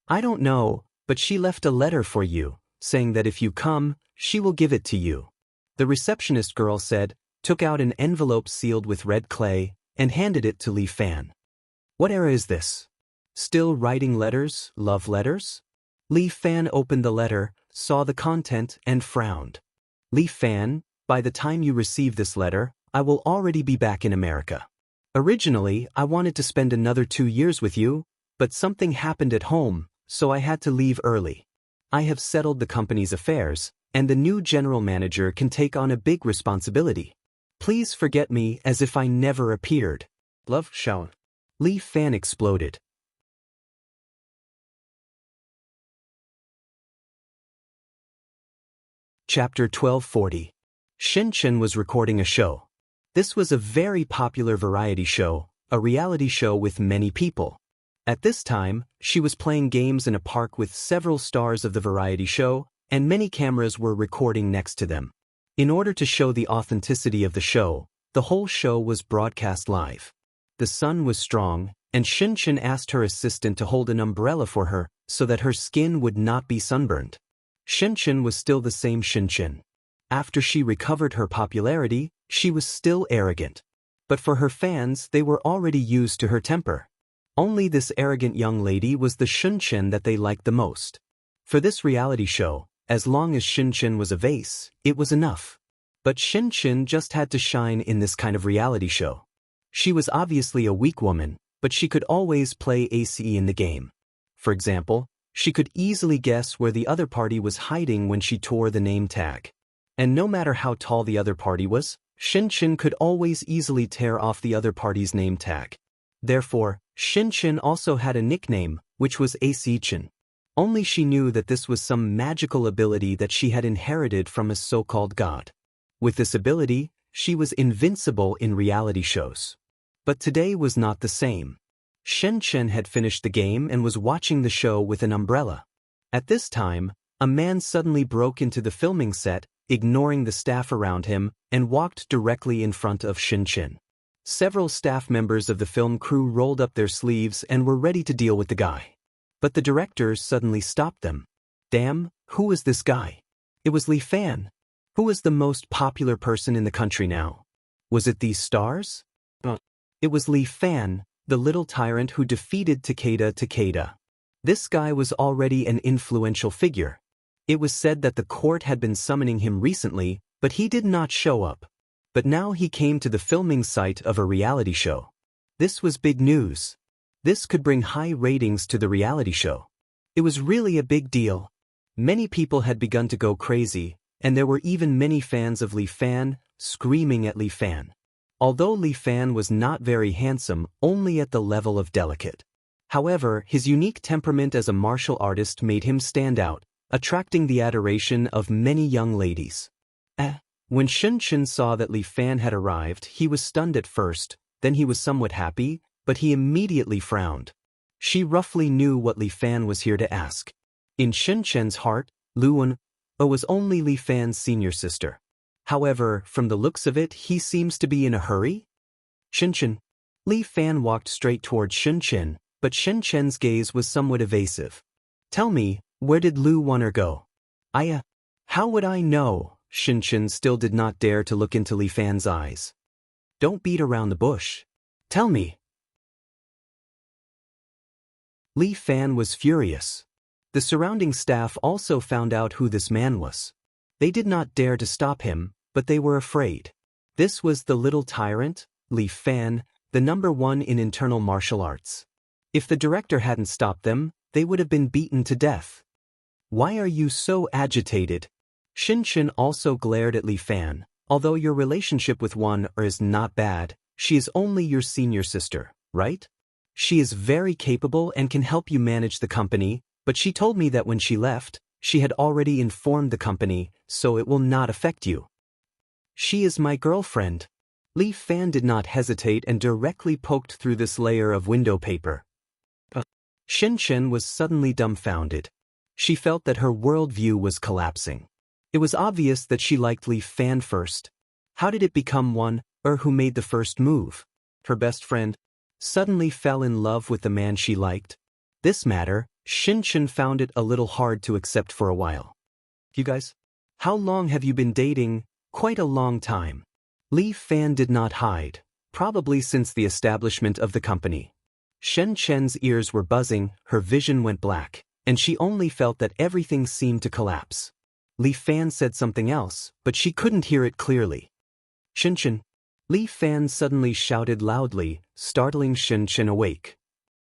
I don't know, but she left a letter for you, saying that if you come, she will give it to you. The receptionist girl said, took out an envelope sealed with red clay, and handed it to Li Fan. What era is this? Still writing letters, love letters? Li Fan opened the letter, saw the content, and frowned. Li Fan, by the time you receive this letter, I will already be back in America. Originally, I wanted to spend another 2 years with you, but something happened at home, so I had to leave early. I have settled the company's affairs, and the new general manager can take on a big responsibility. Please forget me as if I never appeared. Love, Xiaowan. Li Fan exploded. Chapter 1240. Shin Chen was recording a show. This was a very popular variety show, a reality show with many people. At this time, she was playing games in a park with several stars of the variety show, and many cameras were recording next to them. In order to show the authenticity of the show, the whole show was broadcast live. The sun was strong, and Shin Chen asked her assistant to hold an umbrella for her so that her skin would not be sunburned. Shin Chen was still the same Shin Chen. After she recovered her popularity, she was still arrogant. But for her fans, they were already used to her temper. Only this arrogant young lady was the Shun Chen that they liked the most. For this reality show, as long as Shin Chen was a vase, it was enough. But Shin Chen just had to shine in this kind of reality show. She was obviously a weak woman, but she could always play ace in the game. For example, she could easily guess where the other party was hiding when she tore the name tag. And no matter how tall the other party was, Shin Chen could always easily tear off the other party's name tag. Therefore, Shin Chen also had a nickname, which was Ace Chen. Only she knew that this was some magical ability that she had inherited from a so-called god. With this ability, she was invincible in reality shows. But today was not the same. Shin Chen had finished the game and was watching the show with an umbrella. At this time, a man suddenly broke into the filming set, ignoring the staff around him, and walked directly in front of Shin Chen. Several staff members of the film crew rolled up their sleeves and were ready to deal with the guy. But the director suddenly stopped them. Damn, who is this guy? It was Li Fan. Who is the most popular person in the country now? Was it these stars? It was Li Fan, the little tyrant who defeated Takeda. This guy was already an influential figure. It was said that the court had been summoning him recently, but he did not show up. But now he came to the filming site of a reality show. This was big news. This could bring high ratings to the reality show. It was really a big deal. Many people had begun to go crazy, and there were even many fans of Li Fan, screaming at Li Fan. Although Li Fan was not very handsome, only at the level of delicate. However, his unique temperament as a martial artist made him stand out, attracting the adoration of many young ladies. When Shun Chen saw that Li Fan had arrived, he was stunned at first, then he was somewhat happy, but he immediately frowned. She roughly knew what Li Fan was here to ask. In Shun Chen's heart, Lu Wen was only Li Fan's senior sister. However, from the looks of it, he seems to be in a hurry. Shun Chen. Li Fan walked straight toward Shun Chen, but Shun Chen's gaze was somewhat evasive. Tell me, where did Lu Wen go? How would I know? Shun Chen still did not dare to look into Li Fan's eyes. Don't beat around the bush. Tell me. Li Fan was furious. The surrounding staff also found out who this man was. They did not dare to stop him, but they were afraid. This was the little tyrant, Li Fan, the #1 in internal martial arts. If the director hadn't stopped them, they would have been beaten to death. Why are you so agitated? Shun Chen also glared at Li Fan. Although your relationship with Wen is not bad, she is only your senior sister, right? She is very capable and can help you manage the company, but she told me that when she left, she had already informed the company, so it will not affect you. She is my girlfriend. Li Fan did not hesitate and directly poked through this layer of window paper. Shun Chen was suddenly dumbfounded. She felt that her worldview was collapsing. It was obvious that she liked Li Fan first. How did it become Wen who made the first move? Her best friend suddenly fell in love with the man she liked. This matter, Shun Chen found it a little hard to accept for a while. You guys? How long have you been dating? Quite a long time. Li Fan did not hide, probably since the establishment of the company. Shun Chen's ears were buzzing, her vision went black, and she only felt that everything seemed to collapse. Li Fan said something else, but she couldn't hear it clearly. Shun Chen. Li Fan suddenly shouted loudly, startling Shun Chen awake.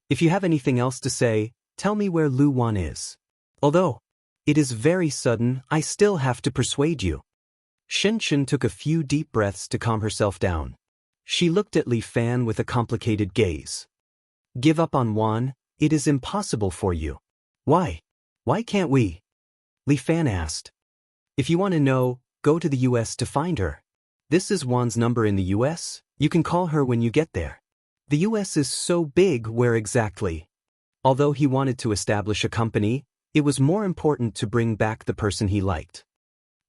If you have anything else to say, tell me where Lu Wen is. Although it is very sudden, I still have to persuade you. Shun Chen took a few deep breaths to calm herself down. She looked at Li Fan with a complicated gaze. Give up on Wen, it is impossible for you. Why? Why can't we? Li Fan asked. If you want to know, go to the US to find her. This is Wen's number in the US, you can call her when you get there. The US is so big, where exactly? Although he wanted to establish a company, it was more important to bring back the person he liked.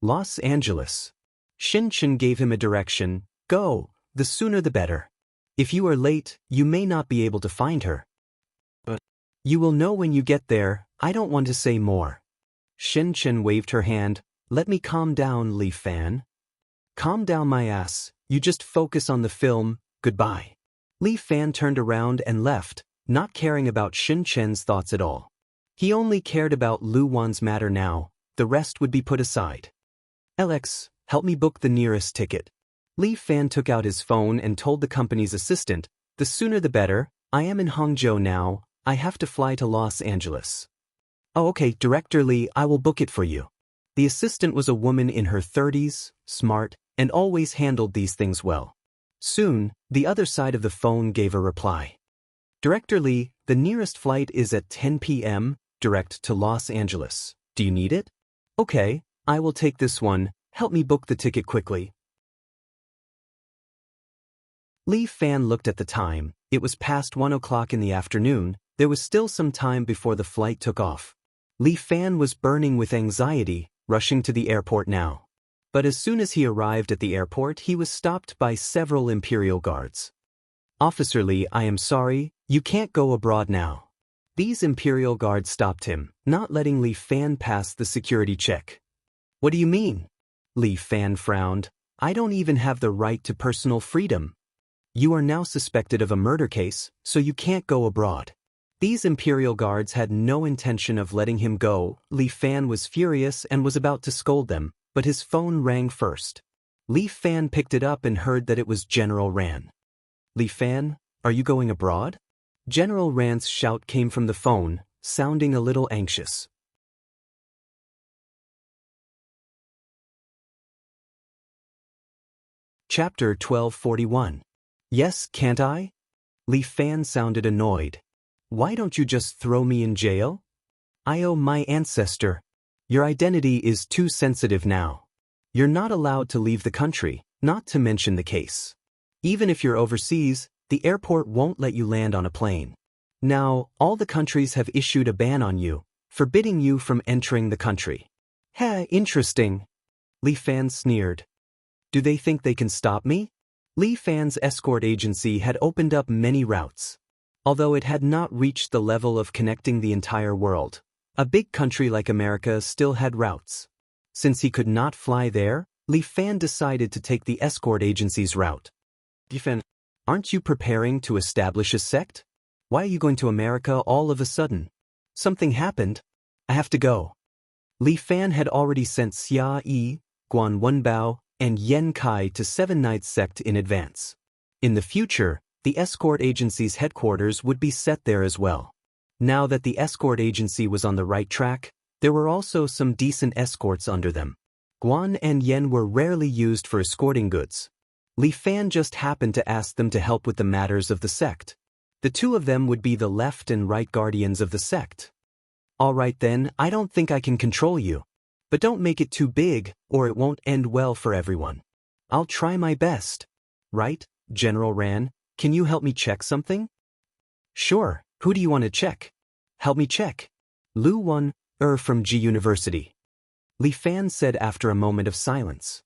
Los Angeles. Shun Chen gave him a direction, go, the sooner the better. If you are late, you may not be able to find her. But you will know when you get there, I don't want to say more. Shun Chen waved her hand, let me calm down, Li Fan. Calm down my ass, you just focus on the film, goodbye. Li Fan turned around and left, not caring about Shun Chen's thoughts at all. He only cared about Lu Wen's matter now, the rest would be put aside. Alex, help me book the nearest ticket. Li Fan took out his phone and told the company's assistant, the sooner the better, I am in Hangzhou now, I have to fly to Los Angeles. Oh okay, Director Li, I will book it for you. The assistant was a woman in her 30s, smart, and always handled these things well. Soon, the other side of the phone gave a reply. Director Li, the nearest flight is at 10 p.m., direct to Los Angeles. Do you need it? Okay, I will take this one, help me book the ticket quickly. Li Fan looked at the time, it was past 1 o'clock in the afternoon, there was still some time before the flight took off. Li Fan was burning with anxiety, rushing to the airport now. But as soon as he arrived at the airport, he was stopped by several Imperial guards. Officer Li, I am sorry, you can't go abroad now. These Imperial guards stopped him, not letting Li Fan pass the security check. What do you mean? Li Fan frowned. I don't even have the right to personal freedom. You are now suspected of a murder case, so you can't go abroad. These Imperial guards had no intention of letting him go. Li Fan was furious and was about to scold them, but his phone rang first. Li Fan picked it up and heard that it was General Ran. Li Fan, are you going abroad? General Ran's shout came from the phone, sounding a little anxious. Chapter 1241. Yes, can't I? Li Fan sounded annoyed. Why don't you just throw me in jail? I owe my ancestor. Your identity is too sensitive now. You're not allowed to leave the country, not to mention the case. Even if you're overseas, the airport won't let you land on a plane. Now, all the countries have issued a ban on you, forbidding you from entering the country. Interesting. Li Fan sneered. Do they think they can stop me? Li Fan's escort agency had opened up many routes. Although it had not reached the level of connecting the entire world, a big country like America still had routes. Since he could not fly there, Li Fan decided to take the escort agency's route. Li Fan, aren't you preparing to establish a sect? Why are you going to America all of a sudden? Something happened. I have to go. Li Fan had already sent Xia Yi, Guan Wenbao, and Yen Kai to 7 Nights sect in advance. In the future, the escort agency's headquarters would be set there as well. Now that the escort agency was on the right track, there were also some decent escorts under them. Guan and Yen were rarely used for escorting goods. Li Fan just happened to ask them to help with the matters of the sect. The two of them would be the left and right guardians of the sect. All right then, I don't think I can control you. But don't make it too big, or it won't end well for everyone. I'll try my best. Right, General Ran, can you help me check something? Sure, who do you want to check? Help me check. Lu Wan, from G University. Li Fan said after a moment of silence.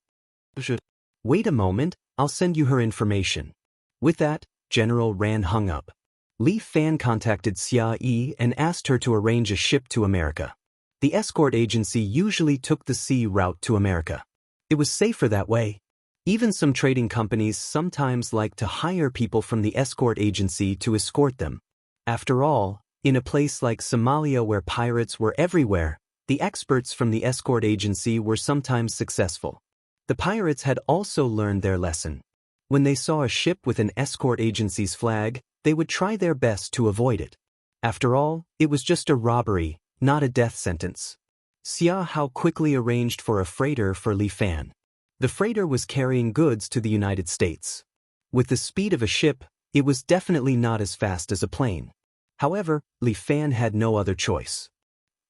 Wait a moment, I'll send you her information. With that, General Ran hung up. Li Fan contacted Xia Yi and asked her to arrange a ship to America. The escort agency usually took the sea route to America. It was safer that way. Even some trading companies sometimes like to hire people from the escort agency to escort them. After all, in a place like Somalia where pirates were everywhere, the experts from the escort agency were sometimes successful. The pirates had also learned their lesson. When they saw a ship with an escort agency's flag, they would try their best to avoid it. After all, it was just a robbery, not a death sentence. Xia Hao quickly arranged for a freighter for Li Fan. The freighter was carrying goods to the United States. With the speed of a ship, it was definitely not as fast as a plane. However, Li Fan had no other choice.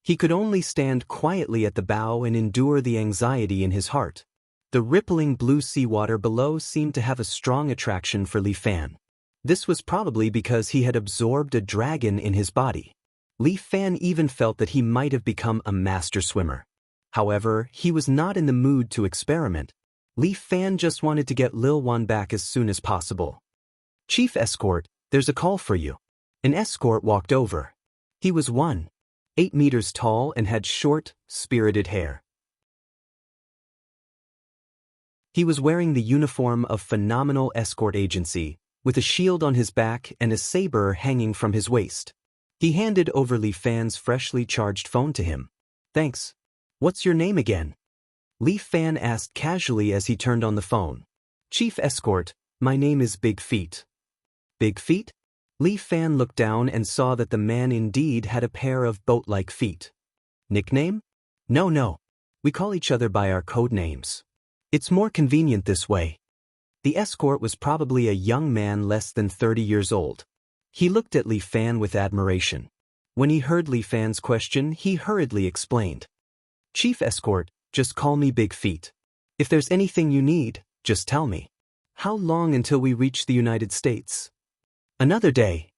He could only stand quietly at the bow and endure the anxiety in his heart. The rippling blue seawater below seemed to have a strong attraction for Li Fan. This was probably because he had absorbed a dragon in his body. Li Fan even felt that he might have become a master swimmer. However, he was not in the mood to experiment. Li Fan just wanted to get Lil Wan back as soon as possible. Chief Escort, there's a call for you. An escort walked over. He was 1.8 meters tall and had short, spirited hair. He was wearing the uniform of Phenomenal Escort Agency, with a shield on his back and a saber hanging from his waist. He handed over Li Fan's freshly charged phone to him. Thanks. What's your name again? Li Fan asked casually as he turned on the phone. Chief Escort, my name is Big Feet. Big Feet? Li Fan looked down and saw that the man indeed had a pair of boat-like feet. Nickname? No. We call each other by our code names. It's more convenient this way. The escort was probably a young man less than 30 years old. He looked at Li Fan with admiration. When he heard Li Fan's question, he hurriedly explained. Chief Escort, just call me Big Feet. If there's anything you need, just tell me. How long until we reach the United States? Another day.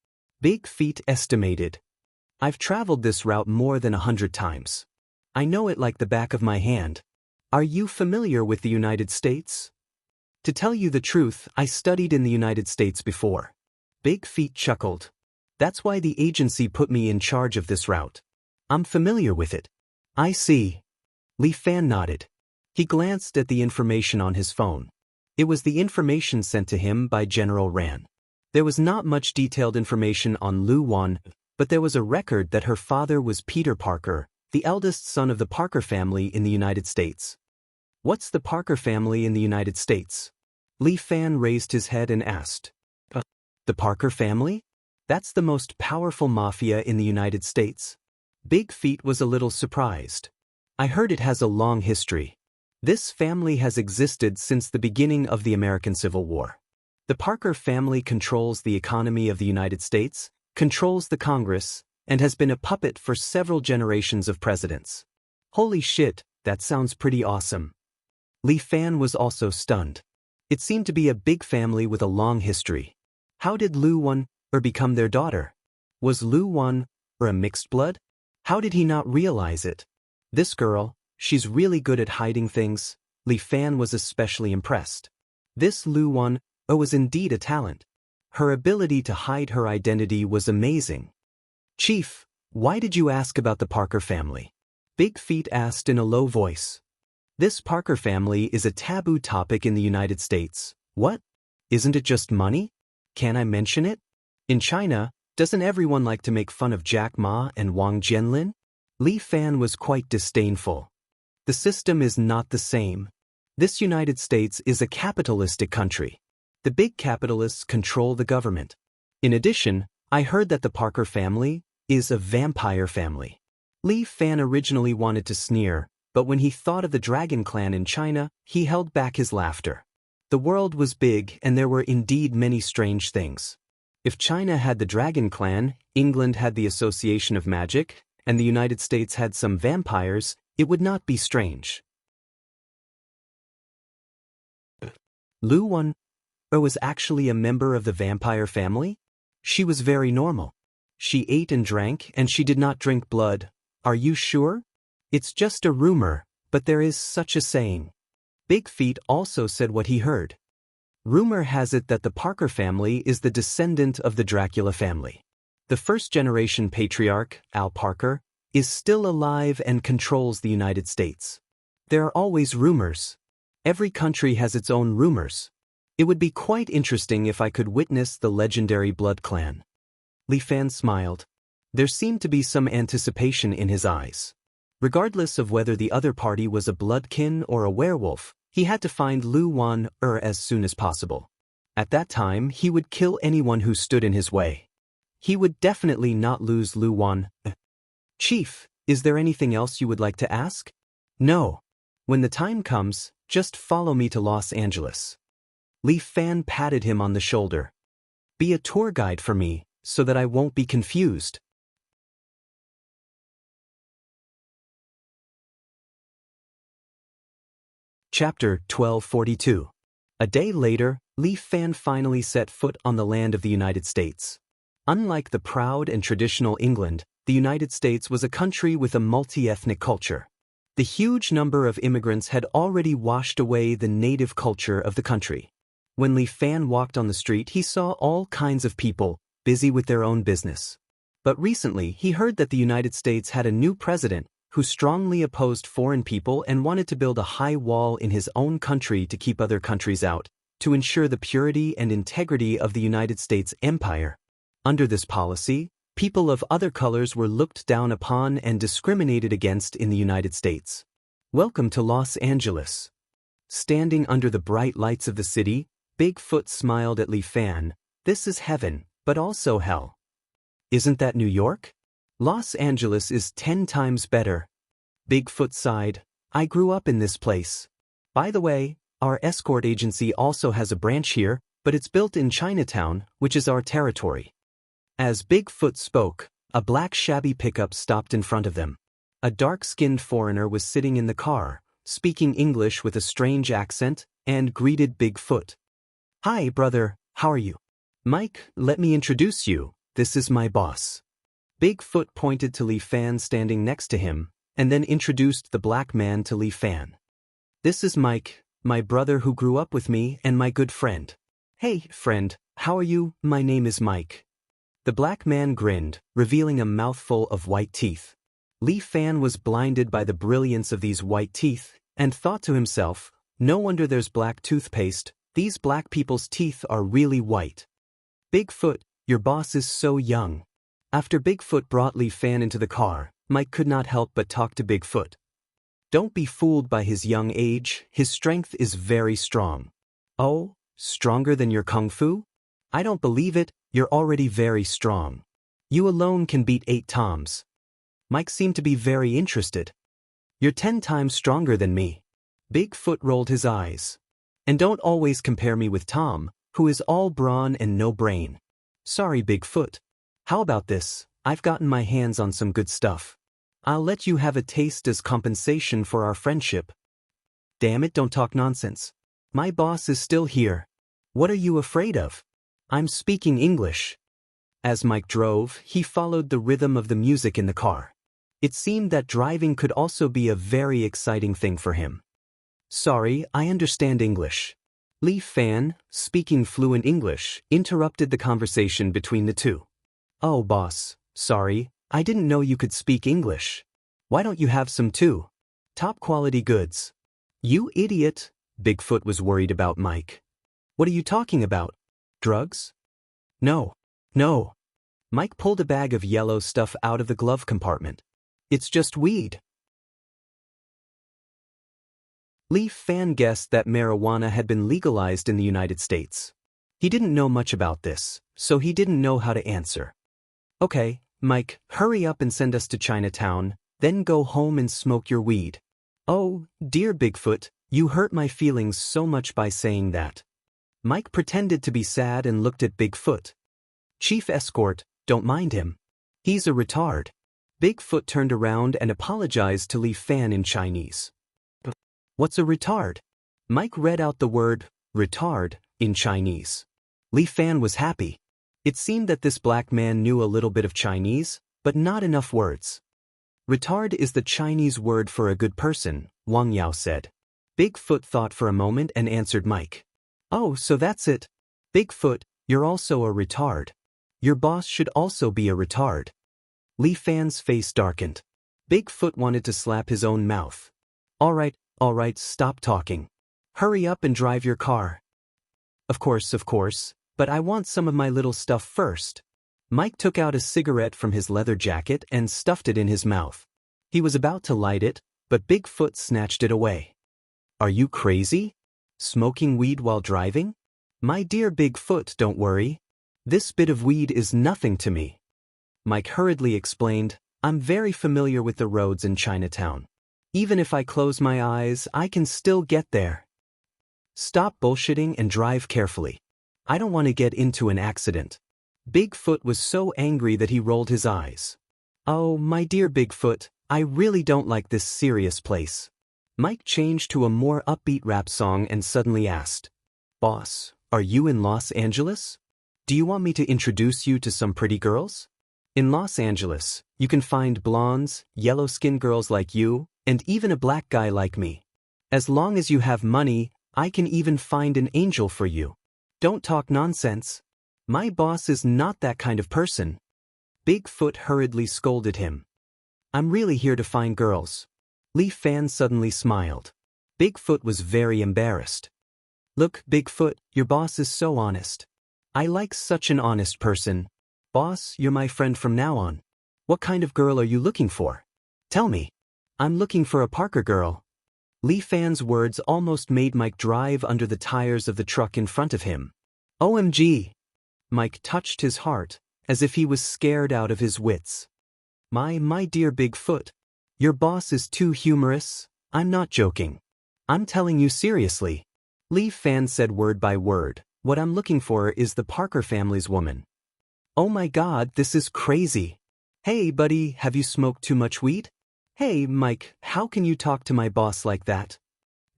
Big Feet estimated. I've traveled this route more than 100 times. I know it like the back of my hand. Are you familiar with the United States? To tell you the truth, I studied in the United States before. Big Feet chuckled. That's why the agency put me in charge of this route. I'm familiar with it. I see. Li Fan nodded. He glanced at the information on his phone. It was the information sent to him by General Ran. There was not much detailed information on Lu Wan, but there was a record that her father was Peter Parker, the eldest son of the Parker family in the United States. What's the Parker family in the United States? Li Fan raised his head and asked. The Parker family? That's the most powerful mafia in the United States? Big Feet was a little surprised. I heard it has a long history. This family has existed since the beginning of the American Civil War. The Parker family controls the economy of the United States, controls the Congress, and has been a puppet for several generations of presidents. Holy shit, that sounds pretty awesome. Li Fan was also stunned. It seemed to be a big family with a long history. How did Lu Wan become their daughter? Was Lu Wan a mixed blood? How did he not realize it? This girl, she's really good at hiding things. Li Fan was especially impressed. This Lu Wan was indeed a talent. Her ability to hide her identity was amazing. Chief, why did you ask about the Parker family? Big Feet asked in a low voice. This Parker family is a taboo topic in the United States. What? Isn't it just money? Can I mention it? In China, doesn't everyone like to make fun of Jack Ma and Wang Jianlin? Li Fan was quite disdainful. The system is not the same. This United States is a capitalistic country. The big capitalists control the government. In addition, I heard that the Parker family is a vampire family. Li Fan originally wanted to sneer, but when he thought of the Dragon Clan in China, he held back his laughter. The world was big and there were indeed many strange things. If China had the Dragon Clan, England had the Association of Magic, and the United States had some vampires, it would not be strange. Lu Wan was actually a member of the vampire family? She was very normal. She ate and drank, and she did not drink blood. Are you sure? It's just a rumor, but there is such a saying. Big Feet also said what he heard. Rumor has it that the Parker family is the descendant of the Dracula family. The first-generation patriarch, Al Parker, is still alive and controls the United States. There are always rumors. Every country has its own rumors. It would be quite interesting if I could witness the legendary Blood Clan. Li Fan smiled. There seemed to be some anticipation in his eyes. Regardless of whether the other party was a bloodkin or a werewolf, he had to find Lu Wan as soon as possible. At that time, he would kill anyone who stood in his way. He would definitely not lose Lu Wan. Chief, is there anything else you would like to ask? No. When the time comes, just follow me to Los Angeles. Li Fan patted him on the shoulder. Be a tour guide for me, so that I won't be confused. Chapter 1242. A day later, Li Fan finally set foot on the land of the United States. Unlike the proud and traditional England, the United States was a country with a multi-ethnic culture. The huge number of immigrants had already washed away the native culture of the country. When Li Fan walked on the street, he saw all kinds of people, busy with their own business. But recently, he heard that the United States had a new president who strongly opposed foreign people and wanted to build a high wall in his own country to keep other countries out, to ensure the purity and integrity of the United States empire. Under this policy, people of other colors were looked down upon and discriminated against in the United States. Welcome to Los Angeles. Standing under the bright lights of the city, Bigfoot smiled at Li Fan. This is heaven, but also hell. Isn't that New York? Los Angeles is 10 times better. Bigfoot sighed. I grew up in this place. By the way, our escort agency also has a branch here, but it's built in Chinatown, which is our territory. As Bigfoot spoke, a black shabby pickup stopped in front of them. A dark-skinned foreigner was sitting in the car, speaking English with a strange accent, and greeted Bigfoot. Hi, brother, how are you? Mike, let me introduce you. This is my boss. Bigfoot pointed to Li Fan standing next to him, and then introduced the black man to Li Fan. This is Mike, my brother who grew up with me and my good friend. Hey, friend, how are you? My name is Mike. The black man grinned, revealing a mouthful of white teeth. Li Fan was blinded by the brilliance of these white teeth, and thought to himself, no wonder there's black toothpaste, these black people's teeth are really white. Bigfoot, your boss is so young. After Bigfoot brought Li Fan into the car, Mike could not help but talk to Bigfoot. Don't be fooled by his young age, his strength is very strong. Oh, stronger than your kung fu? I don't believe it, you're already very strong. You alone can beat 8 Toms. Mike seemed to be very interested. You're 10 times stronger than me. Bigfoot rolled his eyes. And don't always compare me with Tom, who is all brawn and no brain. Sorry, Bigfoot. How about this? I've gotten my hands on some good stuff. I'll let you have a taste as compensation for our friendship. Damn it, don't talk nonsense. My boss is still here. What are you afraid of? I'm speaking English. As Mike drove, he followed the rhythm of the music in the car. It seemed that driving could also be a very exciting thing for him. Sorry, I understand English. Lee Fan, speaking fluent English, interrupted the conversation between the two. Oh, boss, sorry, I didn't know you could speak English. Why don't you have some too? Top quality goods. You idiot, Bigfoot was worried about Mike. What are you talking about? Drugs? No. Mike pulled a bag of yellow stuff out of the glove compartment. It's just weed. Lee Fan guessed that marijuana had been legalized in the United States. He didn't know much about this, so he didn't know how to answer. Okay, Mike, hurry up and send us to Chinatown, then go home and smoke your weed. Oh, dear Bigfoot, you hurt my feelings so much by saying that. Mike pretended to be sad and looked at Bigfoot. Chief Escort, don't mind him. He's a retard. Bigfoot turned around and apologized to Lee Fan in Chinese. What's a retard? Mike read out the word, retard, in Chinese. Lee Fan was happy. It seemed that this black man knew a little bit of Chinese, but not enough words. Retard is the Chinese word for a good person, Wang Yao said. Bigfoot thought for a moment and answered Mike. Oh, so that's it. Bigfoot, you're also a retard. Your boss should also be a retard. Lee Fan's face darkened. Bigfoot wanted to slap his own mouth. All right, stop talking. Hurry up and drive your car. Of course, but I want some of my little stuff first. Mike took out a cigarette from his leather jacket and stuffed it in his mouth. He was about to light it, but Bigfoot snatched it away. Are you crazy? Smoking weed while driving? My dear Bigfoot, don't worry. This bit of weed is nothing to me. Mike hurriedly explained, I'm very familiar with the roads in Chinatown. Even if I close my eyes, I can still get there. Stop bullshitting and drive carefully. I don't want to get into an accident. Bigfoot was so angry that he rolled his eyes. Oh, my dear Bigfoot, I really don't like this serious place. Mike changed to a more upbeat rap song and suddenly asked, Boss, are you in Los Angeles? Do you want me to introduce you to some pretty girls? In Los Angeles, you can find blondes, yellow-skinned girls like you, and even a black guy like me. As long as you have money, I can even find an angel for you. Don't talk nonsense. My boss is not that kind of person. Bigfoot hurriedly scolded him. I'm really here to find girls. Lee Fan suddenly smiled. Bigfoot was very embarrassed. Look, Bigfoot, your boss is so honest. I like such an honest person. Boss, you're my friend from now on. What kind of girl are you looking for? Tell me. I'm looking for a Parker girl. Lee Fan's words almost made Mike drive under the tires of the truck in front of him. OMG! Mike touched his heart, as if he was scared out of his wits. My dear Bigfoot. Your boss is too humorous. I'm not joking. I'm telling you seriously. Lee Fan said word by word, what I'm looking for is the Parker family's woman. Oh my God, this is crazy. Hey buddy, have you smoked too much weed? Hey Mike, how can you talk to my boss like that?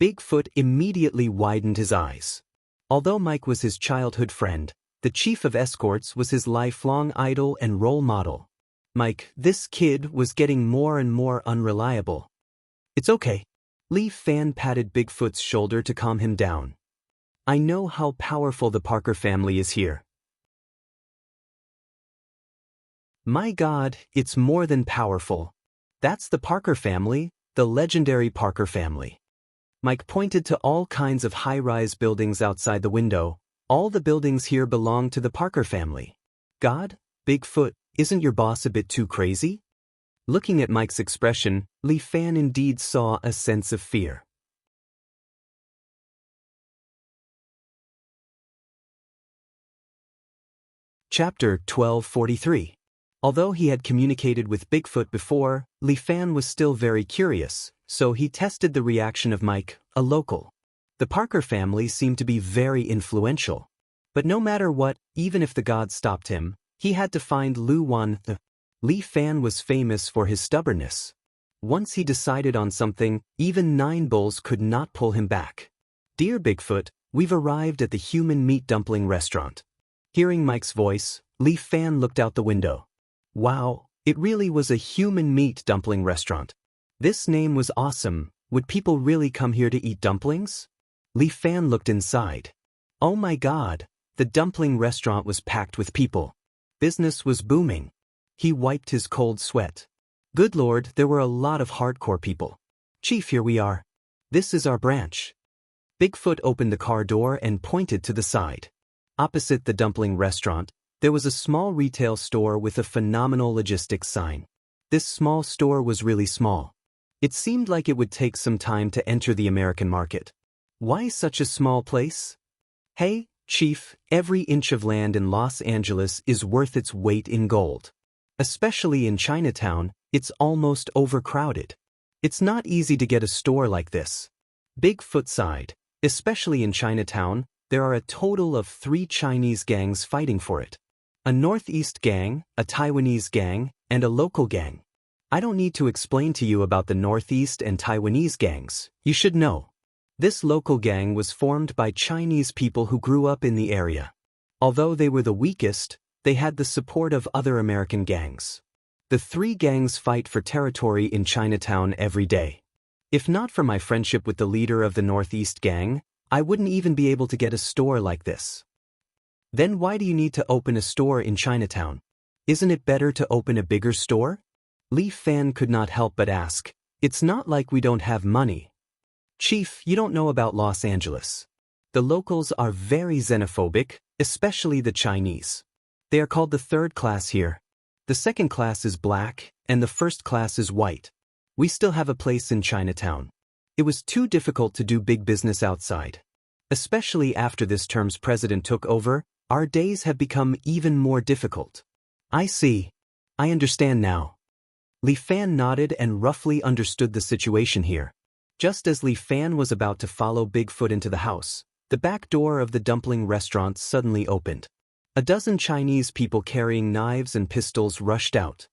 Bigfoot immediately widened his eyes. Although Mike was his childhood friend, the chief of escorts was his lifelong idol and role model. Mike, this kid was getting more and more unreliable. It's okay. Lee Fan patted Bigfoot's shoulder to calm him down. I know how powerful the Parker family is here. My God, it's more than powerful. That's the Parker family, the legendary Parker family. Mike pointed to all kinds of high-rise buildings outside the window. All the buildings here belong to the Parker family. God, Bigfoot, isn't your boss a bit too crazy? Looking at Mike's expression, Li Fan indeed saw a sense of fear. Chapter 1243. Although he had communicated with Bigfoot before, Li Fan was still very curious, so he tested the reaction of Mike, a local. The Parker family seemed to be very influential. But no matter what, even if the gods stopped him, he had to find Lu Wan. Li Fan was famous for his stubbornness. Once he decided on something, even 9 bulls could not pull him back. "Dear Bigfoot, we've arrived at the human meat dumpling restaurant." Hearing Mike's voice, Li Fan looked out the window. Wow, it really was a human meat dumpling restaurant. This name was awesome. Would people really come here to eat dumplings? Li Fan looked inside. Oh my God, the dumpling restaurant was packed with people. Business was booming. He wiped his cold sweat. Good Lord, there were a lot of hardcore people. "Chief, here we are. This is our branch." Bigfoot opened the car door and pointed to the side. Opposite the dumpling restaurant, there was a small retail store with a phenomenal logistics sign. This small store was really small. It seemed like it would take some time to enter the American market. Why such a small place? Hey, Chief, every inch of land in Los Angeles is worth its weight in gold. Especially in Chinatown, it's almost overcrowded. It's not easy to get a store like this. Bigfoot sighed. Especially in Chinatown, there are a total of 3 Chinese gangs fighting for it. A Northeast gang, a Taiwanese gang, and a local gang. I don't need to explain to you about the Northeast and Taiwanese gangs. You should know. This local gang was formed by Chinese people who grew up in the area. Although they were the weakest, they had the support of other American gangs. The 3 gangs fight for territory in Chinatown every day. If not for my friendship with the leader of the Northeast gang, I wouldn't even be able to get a store like this. Then why do you need to open a store in Chinatown? Isn't it better to open a bigger store? Li Fan could not help but ask. It's not like we don't have money. Chief, you don't know about Los Angeles. The locals are very xenophobic, especially the Chinese. They are called the 3rd class here. The 2nd class is black, and the 1st class is white. We still have a place in Chinatown. It was too difficult to do big business outside. Especially after this term's president took over, our days have become even more difficult. I see. I understand now. Li Fan nodded and roughly understood the situation here. Just as Li Fan was about to follow Bigfoot into the house, the back door of the dumpling restaurant suddenly opened. A dozen Chinese people carrying knives and pistols rushed out.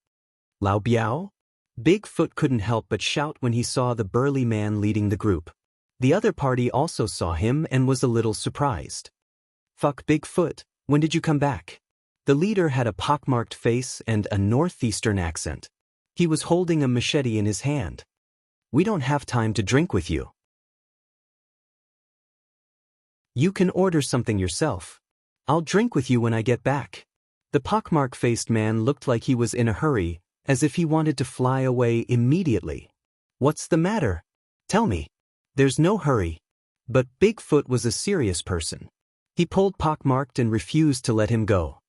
Lao Biao? Bigfoot couldn't help but shout when he saw the burly man leading the group. The other party also saw him and was a little surprised. Fuck Bigfoot, when did you come back? The leader had a pockmarked face and a northeastern accent. He was holding a machete in his hand. We don't have time to drink with you. You can order something yourself. I'll drink with you when I get back. The pockmark-faced man looked like he was in a hurry, as if he wanted to fly away immediately. What's the matter? Tell me. There's no hurry. But Bigfoot was a serious person. He pulled pockmarked and refused to let him go.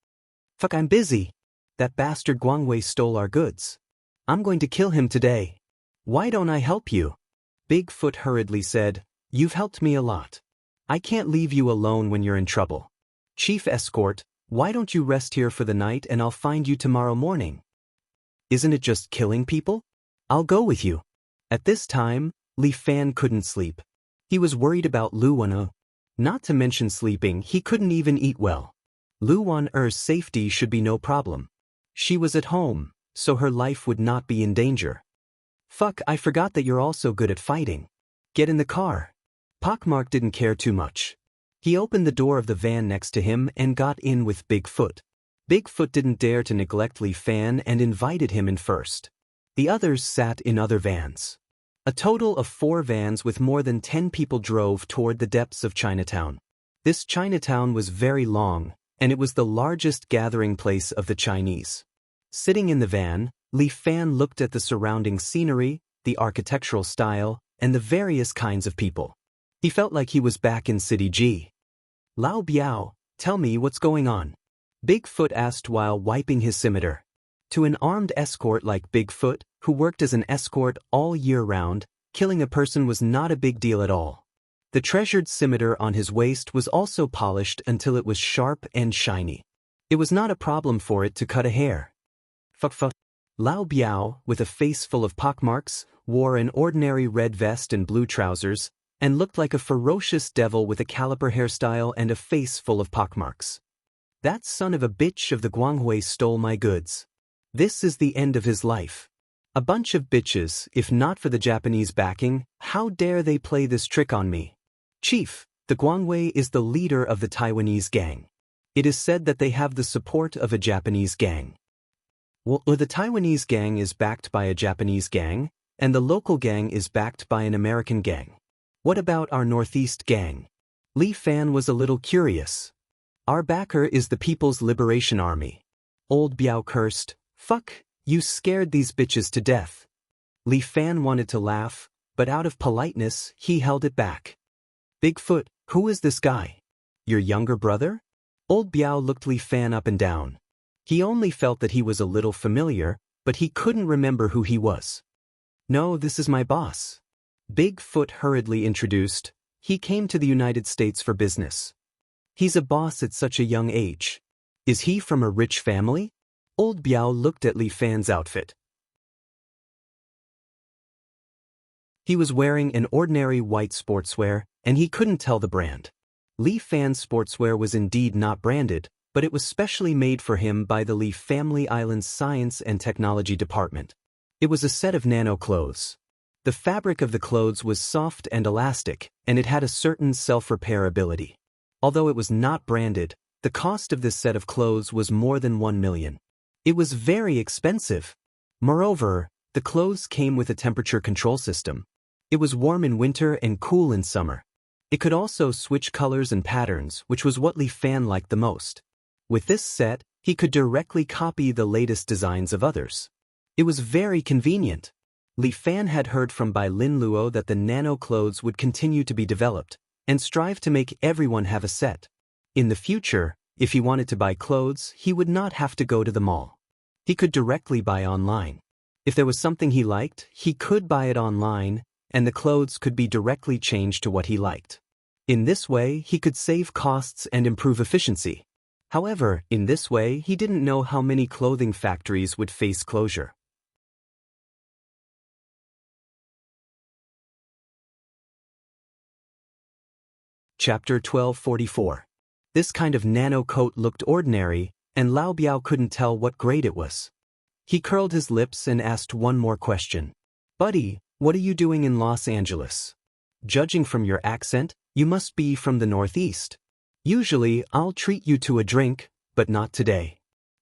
Fuck, I'm busy. That bastard Guangwei stole our goods. I'm going to kill him today. Why don't I help you? Bigfoot hurriedly said, You've helped me a lot. I can't leave you alone when you're in trouble. Chief Escort, why don't you rest here for the night and I'll find you tomorrow morning? Isn't it just killing people? I'll go with you. At this time, Li Fan couldn't sleep. He was worried about Lu Wan. Not to mention sleeping, he couldn't even eat well. Lu Wan-er's safety should be no problem. She was at home, so her life would not be in danger. Fuck, I forgot that you're also good at fighting. Get in the car. Pockmark didn't care too much. He opened the door of the van next to him and got in with Bigfoot. Bigfoot didn't dare to neglect Li Fan and invited him in first. The others sat in other vans. A total of 4 vans with more than 10 people drove toward the depths of Chinatown. This Chinatown was very long, and it was the largest gathering place of the Chinese. Sitting in the van, Li Fan looked at the surrounding scenery, the architectural style, and the various kinds of people. He felt like he was back in City G. Lao Biao, tell me what's going on. Bigfoot asked while wiping his scimitar. To an armed escort like Bigfoot, who worked as an escort all year round. Killing a person was not a big deal at all. The treasured scimitar on his waist was also polished until it was sharp and shiny. It was not a problem for it to cut a hair. Fuck. Lao Biao, with a face full of pockmarks, wore an ordinary red vest and blue trousers, and looked like a ferocious devil with a caliper hairstyle and a face full of pockmarks. That son of a bitch of the Guanghui stole my goods. This is the end of his life. A bunch of bitches, if not for the Japanese backing, how dare they play this trick on me? Chief, the Guanghui is the leader of the Taiwanese gang. It is said that they have the support of a Japanese gang. Well, the Taiwanese gang is backed by a Japanese gang, and the local gang is backed by an American gang. What about our Northeast gang? Li Fan was a little curious. Our backer is the People's Liberation Army. Old Biao cursed, fuck, you scared these bitches to death. Li Fan wanted to laugh, but out of politeness, he held it back. Bigfoot, who is this guy? Your younger brother? Old Biao looked Li Fan up and down. He only felt that he was a little familiar, but he couldn't remember who he was. No, this is my boss. Bigfoot hurriedly introduced. He came to the United States for business. He's a boss at such a young age. Is he from a rich family? Old Biao looked at Li Fan's outfit. He was wearing an ordinary white sportswear, and he couldn't tell the brand. Li Fan's sportswear was indeed not branded, but it was specially made for him by the Li Family Island's Science and Technology Department. It was a set of nano clothes. The fabric of the clothes was soft and elastic, and it had a certain self-repair ability. Although it was not branded, the cost of this set of clothes was more than 1 million. It was very expensive. Moreover, the clothes came with a temperature control system. It was warm in winter and cool in summer. It could also switch colors and patterns, which was what Li Fan liked the most. With this set, he could directly copy the latest designs of others. It was very convenient. Li Fan had heard from Bai Lin Luo that the nano clothes would continue to be developed, and strive to make everyone have a set. In the future, if he wanted to buy clothes, he would not have to go to the mall. He could directly buy online. If there was something he liked, he could buy it online, and the clothes could be directly changed to what he liked. In this way, he could save costs and improve efficiency. However, in this way, he didn't know how many clothing factories would face closure. Chapter 1244. This kind of nano coat looked ordinary, and Lao Biao couldn't tell what grade it was. He curled his lips and asked one more question. Buddy, what are you doing in Los Angeles? Judging from your accent, you must be from the Northeast. Usually, I'll treat you to a drink, but not today.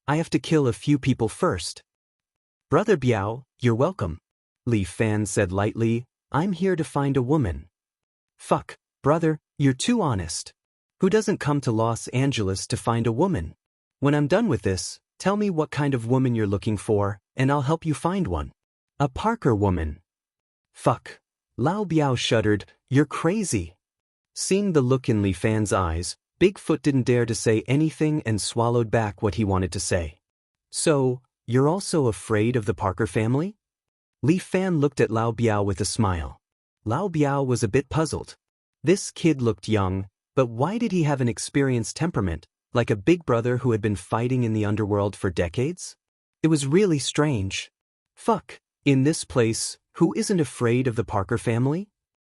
I have to kill a few people first. Brother Biao, you're welcome. Li Fan said lightly, I'm here to find a woman. Fuck, brother, you're too honest. Who doesn't come to Los Angeles to find a woman? When I'm done with this, tell me what kind of woman you're looking for, and I'll help you find one. A Parker woman. Fuck. Lao Biao shuddered, you're crazy. Seeing the look in Li Fan's eyes, Bigfoot didn't dare to say anything and swallowed back what he wanted to say. So, you're also afraid of the Parker family? Li Fan looked at Lao Biao with a smile. Lao Biao was a bit puzzled. This kid looked young, but why did he have an experienced temperament, like a big brother who had been fighting in the underworld for decades? It was really strange. Fuck, in this place, who isn't afraid of the Parker family?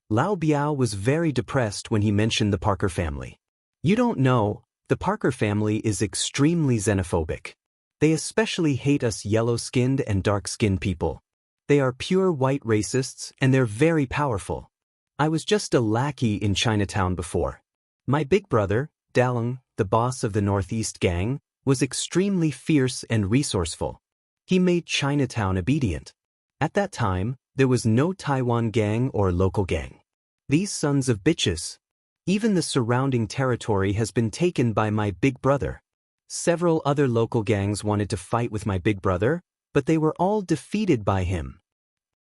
Lao Biao was very depressed when he mentioned the Parker family. You don't know, the Parker family is extremely xenophobic. They especially hate us yellow-skinned and dark-skinned people. They are pure white racists and they're very powerful. I was just a lackey in Chinatown before. My big brother, Dalong, the boss of the Northeast gang, was extremely fierce and resourceful. He made Chinatown obedient. At that time, there was no Taiwan gang or local gang. These sons of bitches. Even the surrounding territory has been taken by my big brother. Several other local gangs wanted to fight with my big brother, but they were all defeated by him.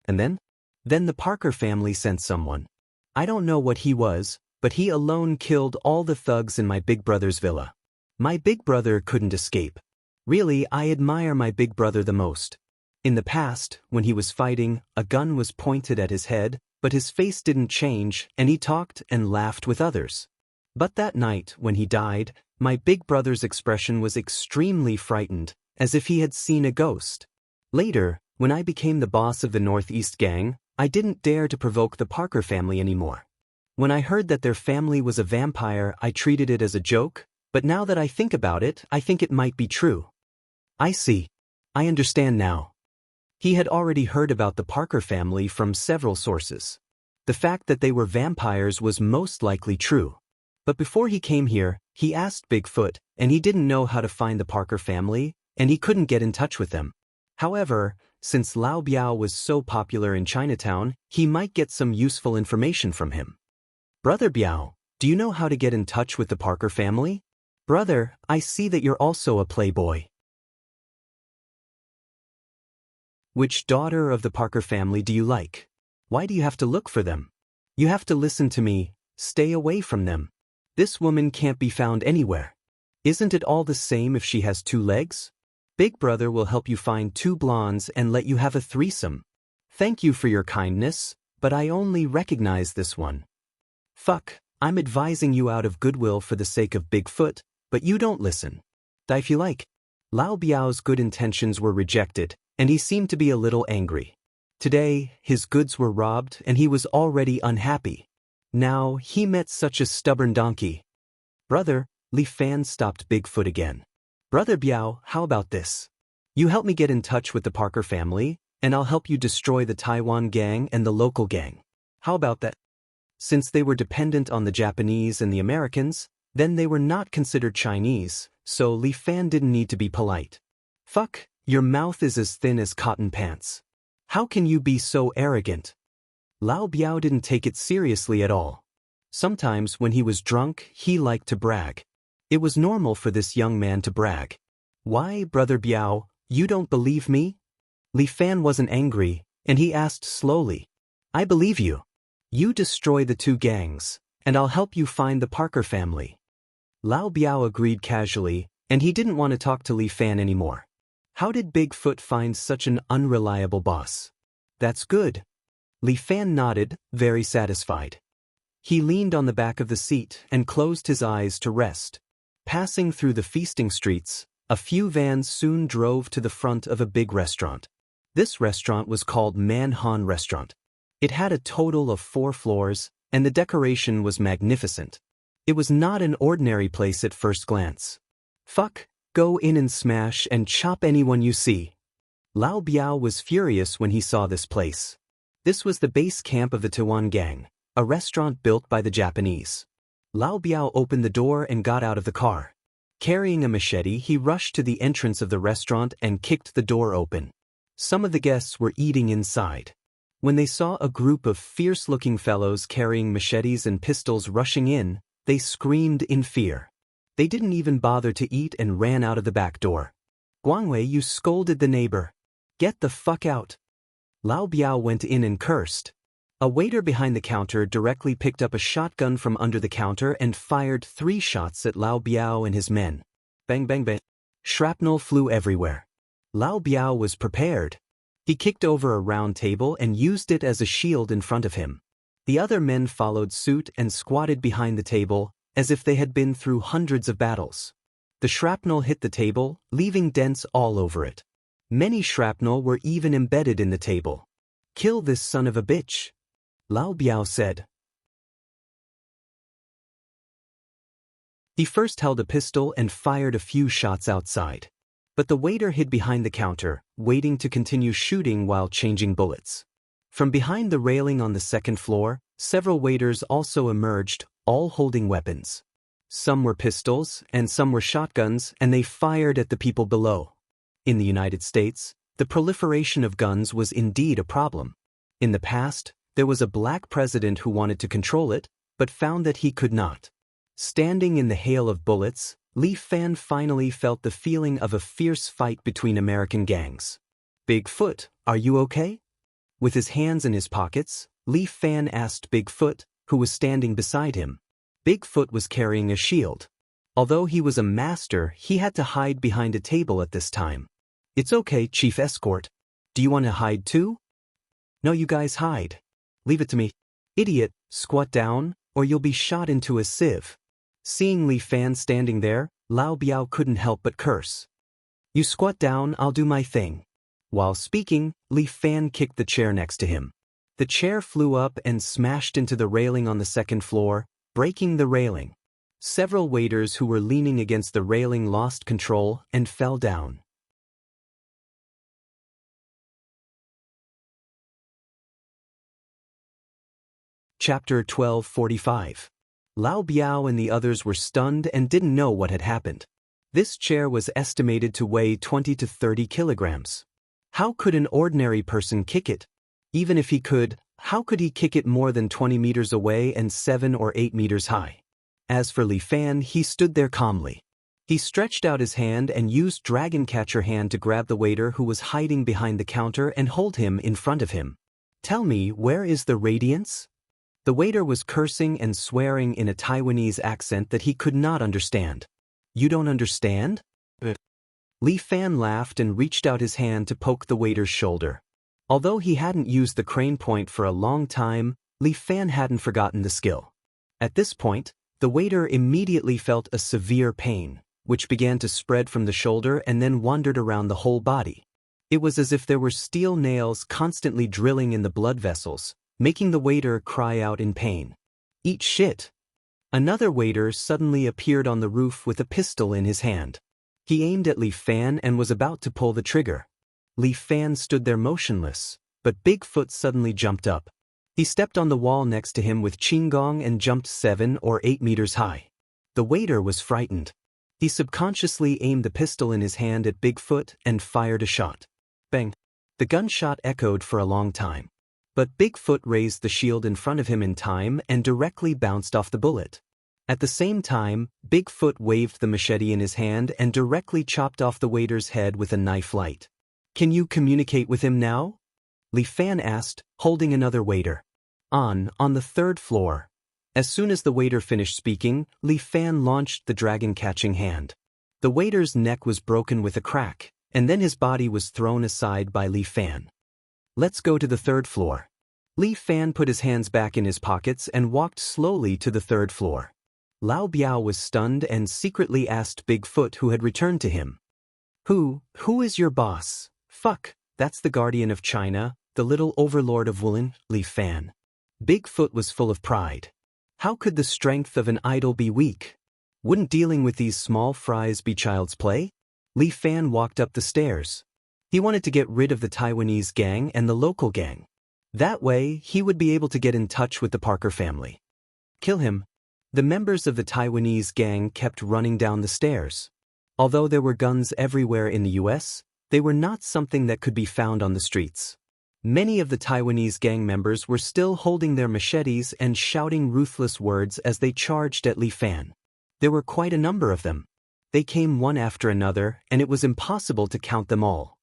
And then? Then the Parker family sent someone. I don't know what he was, but he alone killed all the thugs in my big brother's villa. My big brother couldn't escape. Really, I admire my big brother the most. In the past, when he was fighting, a gun was pointed at his head, but his face didn't change and he talked and laughed with others. But that night, when he died, my big brother's expression was extremely frightened, as if he had seen a ghost. Later, when I became the boss of the Northeast gang, I didn't dare to provoke the Parker family anymore. When I heard that their family was a vampire, I treated it as a joke, but now that I think about it, I think it might be true. I see. I understand now. He had already heard about the Parker family from several sources. The fact that they were vampires was most likely true. But before he came here, he asked Bigfoot, and he didn't know how to find the Parker family, and he couldn't get in touch with them. However, since Lao Biao was so popular in Chinatown, he might get some useful information from him. Brother Biao, do you know how to get in touch with the Parker family? Brother, I see that you're also a playboy. Which daughter of the Parker family do you like? Why do you have to look for them? You have to listen to me, stay away from them. This woman can't be found anywhere. Isn't it all the same if she has 2 legs? Big brother will help you find 2 blondes and let you have a threesome. Thank you for your kindness, but I only recognize this one. Fuck, I'm advising you out of goodwill for the sake of Bigfoot, but you don't listen. Die if you like. Lao Biao's good intentions were rejected, and he seemed to be a little angry. Today, his goods were robbed and he was already unhappy. Now, he met such a stubborn donkey. Brother, Li Fan stopped Bigfoot again. Brother Biao, how about this? You help me get in touch with the Parker family, and I'll help you destroy the Taiwan gang and the local gang. How about that? Since they were dependent on the Japanese and the Americans, then they were not considered Chinese, so Li Fan didn't need to be polite. Fuck, your mouth is as thin as cotton pants. How can you be so arrogant? Lao Biao didn't take it seriously at all. Sometimes when he was drunk, he liked to brag. It was normal for this young man to brag. Why, Brother Biao, you don't believe me? Li Fan wasn't angry, and he asked slowly. I believe you. You destroy the 2 gangs, and I'll help you find the Parker family. Lao Biao agreed casually, and he didn't want to talk to Li Fan anymore. How did Bigfoot find such an unreliable boss? That's good. Li Fan nodded, very satisfied. He leaned on the back of the seat and closed his eyes to rest. Passing through the feasting streets, a few vans soon drove to the front of a big restaurant. This restaurant was called Man Han Restaurant. It had a total of 4 floors, and the decoration was magnificent. It was not an ordinary place at first glance. Fuck, go in and smash and chop anyone you see. Lao Biao was furious when he saw this place. This was the base camp of the Taiwan gang, a restaurant built by the Japanese. Lao Biao opened the door and got out of the car. Carrying a machete, he rushed to the entrance of the restaurant and kicked the door open. Some of the guests were eating inside. When they saw a group of fierce-looking fellows carrying machetes and pistols rushing in, they screamed in fear. They didn't even bother to eat and ran out of the back door. Guangwei, you scolded the neighbor. Get the fuck out. Lao Biao went in and cursed. A waiter behind the counter directly picked up a shotgun from under the counter and fired 3 shots at Lao Biao and his men. Bang bang bang. Shrapnel flew everywhere. Lao Biao was prepared. He kicked over a round table and used it as a shield in front of him. The other men followed suit and squatted behind the table, as if they had been through hundreds of battles. The shrapnel hit the table, leaving dents all over it. Many shrapnel were even embedded in the table. Kill this son of a bitch, Lao Biao said. He first held a pistol and fired a few shots outside. But the waiter hid behind the counter, waiting to continue shooting while changing bullets. From behind the railing on the 2nd floor, several waiters also emerged, all holding weapons. Some were pistols, and some were shotguns, and they fired at the people below. In the United States, the proliferation of guns was indeed a problem. In the past, there was a black president who wanted to control it, but found that he could not. Standing in the hail of bullets, Li Fan finally felt the feeling of a fierce fight between American gangs. Bigfoot, are you okay? With his hands in his pockets, Li Fan asked Bigfoot, who was standing beside him. Bigfoot was carrying a shield. Although he was a master, he had to hide behind a table at this time. It's okay, Chief Escort. Do you want to hide too? No, you guys hide. Leave it to me. Idiot, squat down, or you'll be shot into a sieve. Seeing Li Fan standing there, Lao Biao couldn't help but curse. You squat down, I'll do my thing. While speaking, Li Fan kicked the chair next to him. The chair flew up and smashed into the railing on the second floor, breaking the railing. Several waiters who were leaning against the railing lost control and fell down. Chapter 12:45. Lao Biao and the others were stunned and didn't know what had happened. This chair was estimated to weigh 20 to 30 kilograms. How could an ordinary person kick it? Even if he could, how could he kick it more than 20 meters away and 7 or 8 meters high? As for Li Fan, he stood there calmly. He stretched out his hand and used Dragon Catcher hand to grab the waiter who was hiding behind the counter and hold him in front of him. Tell me, where is the radiance? The waiter was cursing and swearing in a Taiwanese accent that he could not understand. You don't understand? Li Fan laughed and reached out his hand to poke the waiter's shoulder. Although he hadn't used the crane point for a long time, Li Fan hadn't forgotten the skill. At this point, the waiter immediately felt a severe pain, which began to spread from the shoulder and then wandered around the whole body. It was as if there were steel nails constantly drilling in the blood vessels, making the waiter cry out in pain. Eat shit! Another waiter suddenly appeared on the roof with a pistol in his hand. He aimed at Li Fan and was about to pull the trigger. Li Fan stood there motionless, but Bigfoot suddenly jumped up. He stepped on the wall next to him with Qinggong and jumped 7 or 8 meters high. The waiter was frightened. He subconsciously aimed the pistol in his hand at Bigfoot and fired a shot. Bang! The gunshot echoed for a long time. But Bigfoot raised the shield in front of him in time and directly bounced off the bullet. At the same time, Bigfoot waved the machete in his hand and directly chopped off the waiter's head with a knife light. Can you communicate with him now? Li Fan asked, holding another waiter. On the third floor. As soon as the waiter finished speaking, Li Fan launched the dragon-catching hand. The waiter's neck was broken with a crack, and then his body was thrown aside by Li Fan. Let's go to the third floor. Li Fan put his hands back in his pockets and walked slowly to the third floor. Lao Biao was stunned and secretly asked Bigfoot who had returned to him. Who is your boss? Fuck, that's the guardian of China, the little overlord of Wulin, Li Fan. Bigfoot was full of pride. How could the strength of an idol be weak? Wouldn't dealing with these small fries be child's play? Li Fan walked up the stairs. He wanted to get rid of the Taiwanese gang and the local gang. That way, he would be able to get in touch with the Parker family. Kill him. The members of the Taiwanese gang kept running down the stairs. Although there were guns everywhere in the US, they were not something that could be found on the streets. Many of the Taiwanese gang members were still holding their machetes and shouting ruthless words as they charged at Li Fan. There were quite a number of them. They came one after another, and it was impossible to count them all.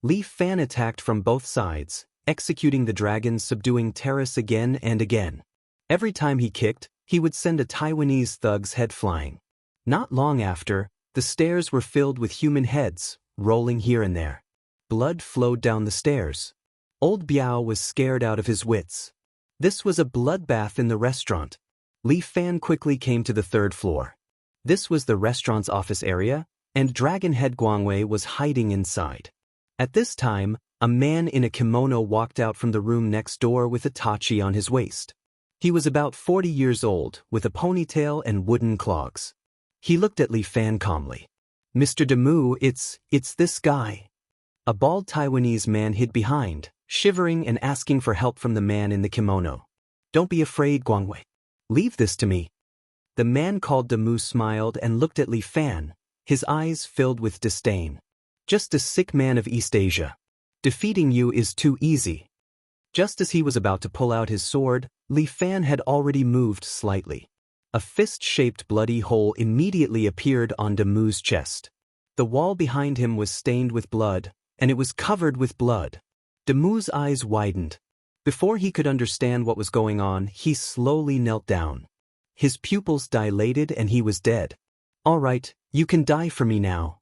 Li Fan attacked from both sides, executing the dragon's subduing terrace again and again. Every time he kicked, he would send a Taiwanese thug's head flying. Not long after, the stairs were filled with human heads, rolling here and there. Blood flowed down the stairs. Old Biao was scared out of his wits. This was a bloodbath in the restaurant. Li Fan quickly came to the third floor. This was the restaurant's office area, and Dragon Head Guangwei was hiding inside. At this time, a man in a kimono walked out from the room next door with a tachi on his waist. He was about 40 years old, with a ponytail and wooden clogs. He looked at Li Fan calmly. Mr. Demu, it's this guy. A bald Taiwanese man hid behind, shivering and asking for help from the man in the kimono. Don't be afraid, Guangwei. Leave this to me. The man called Demu smiled and looked at Li Fan, his eyes filled with disdain. Just a sick man of East Asia. Defeating you is too easy. Just as he was about to pull out his sword, Li Fan had already moved slightly. A fist-shaped bloody hole immediately appeared on Demu's chest. The wall behind him was stained with blood, and it was covered with blood. Demu's eyes widened. Before he could understand what was going on, he slowly knelt down. His pupils dilated and he was dead. All right, you can die for me now.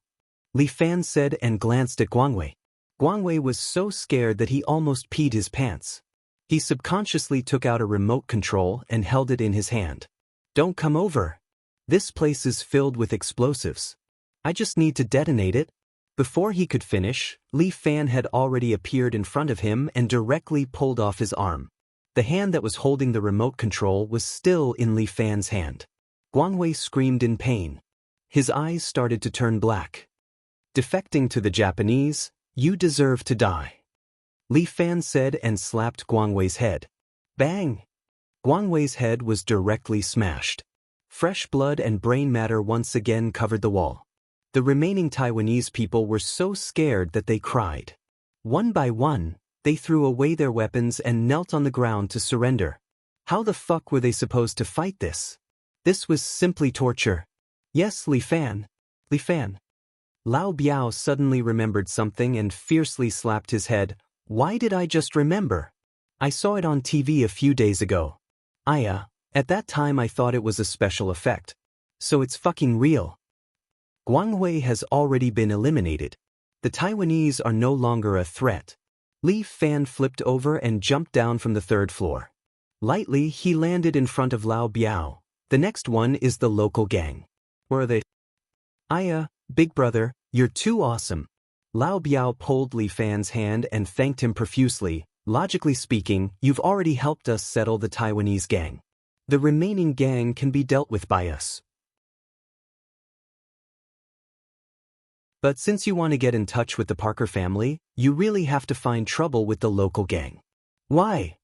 Li Fan said and glanced at Guangwei. Guangwei was so scared that he almost peed his pants. He subconsciously took out a remote control and held it in his hand. Don't come over. This place is filled with explosives. I just need to detonate it. Before he could finish, Li Fan had already appeared in front of him and directly pulled off his arm. The hand that was holding the remote control was still in Li Fan's hand. Guangwei screamed in pain. His eyes started to turn black. Defecting to the Japanese, you deserve to die. Li Fan said and slapped Guangwei's head. Bang! Guangwei's head was directly smashed. Fresh blood and brain matter once again covered the wall. The remaining Taiwanese people were so scared that they cried. One by one, they threw away their weapons and knelt on the ground to surrender. How the fuck were they supposed to fight this? This was simply torture. Yes, Li Fan. Li Fan. Lao Biao suddenly remembered something and fiercely slapped his head. Why did I just remember? I saw it on TV a few days ago. At that time I thought it was a special effect. So it's fucking real. Guangwei has already been eliminated. The Taiwanese are no longer a threat. Li Fan flipped over and jumped down from the third floor. Lightly, he landed in front of Lao Biao. The next one is the local gang. Where are they? Big brother, you're too awesome. Lao Biao pulled Li Fan's hand and thanked him profusely. Logically speaking, you've already helped us settle the Taiwanese gang. The remaining gang can be dealt with by us. But since you want to get in touch with the Parker family, you really have to find trouble with the local gang. Why?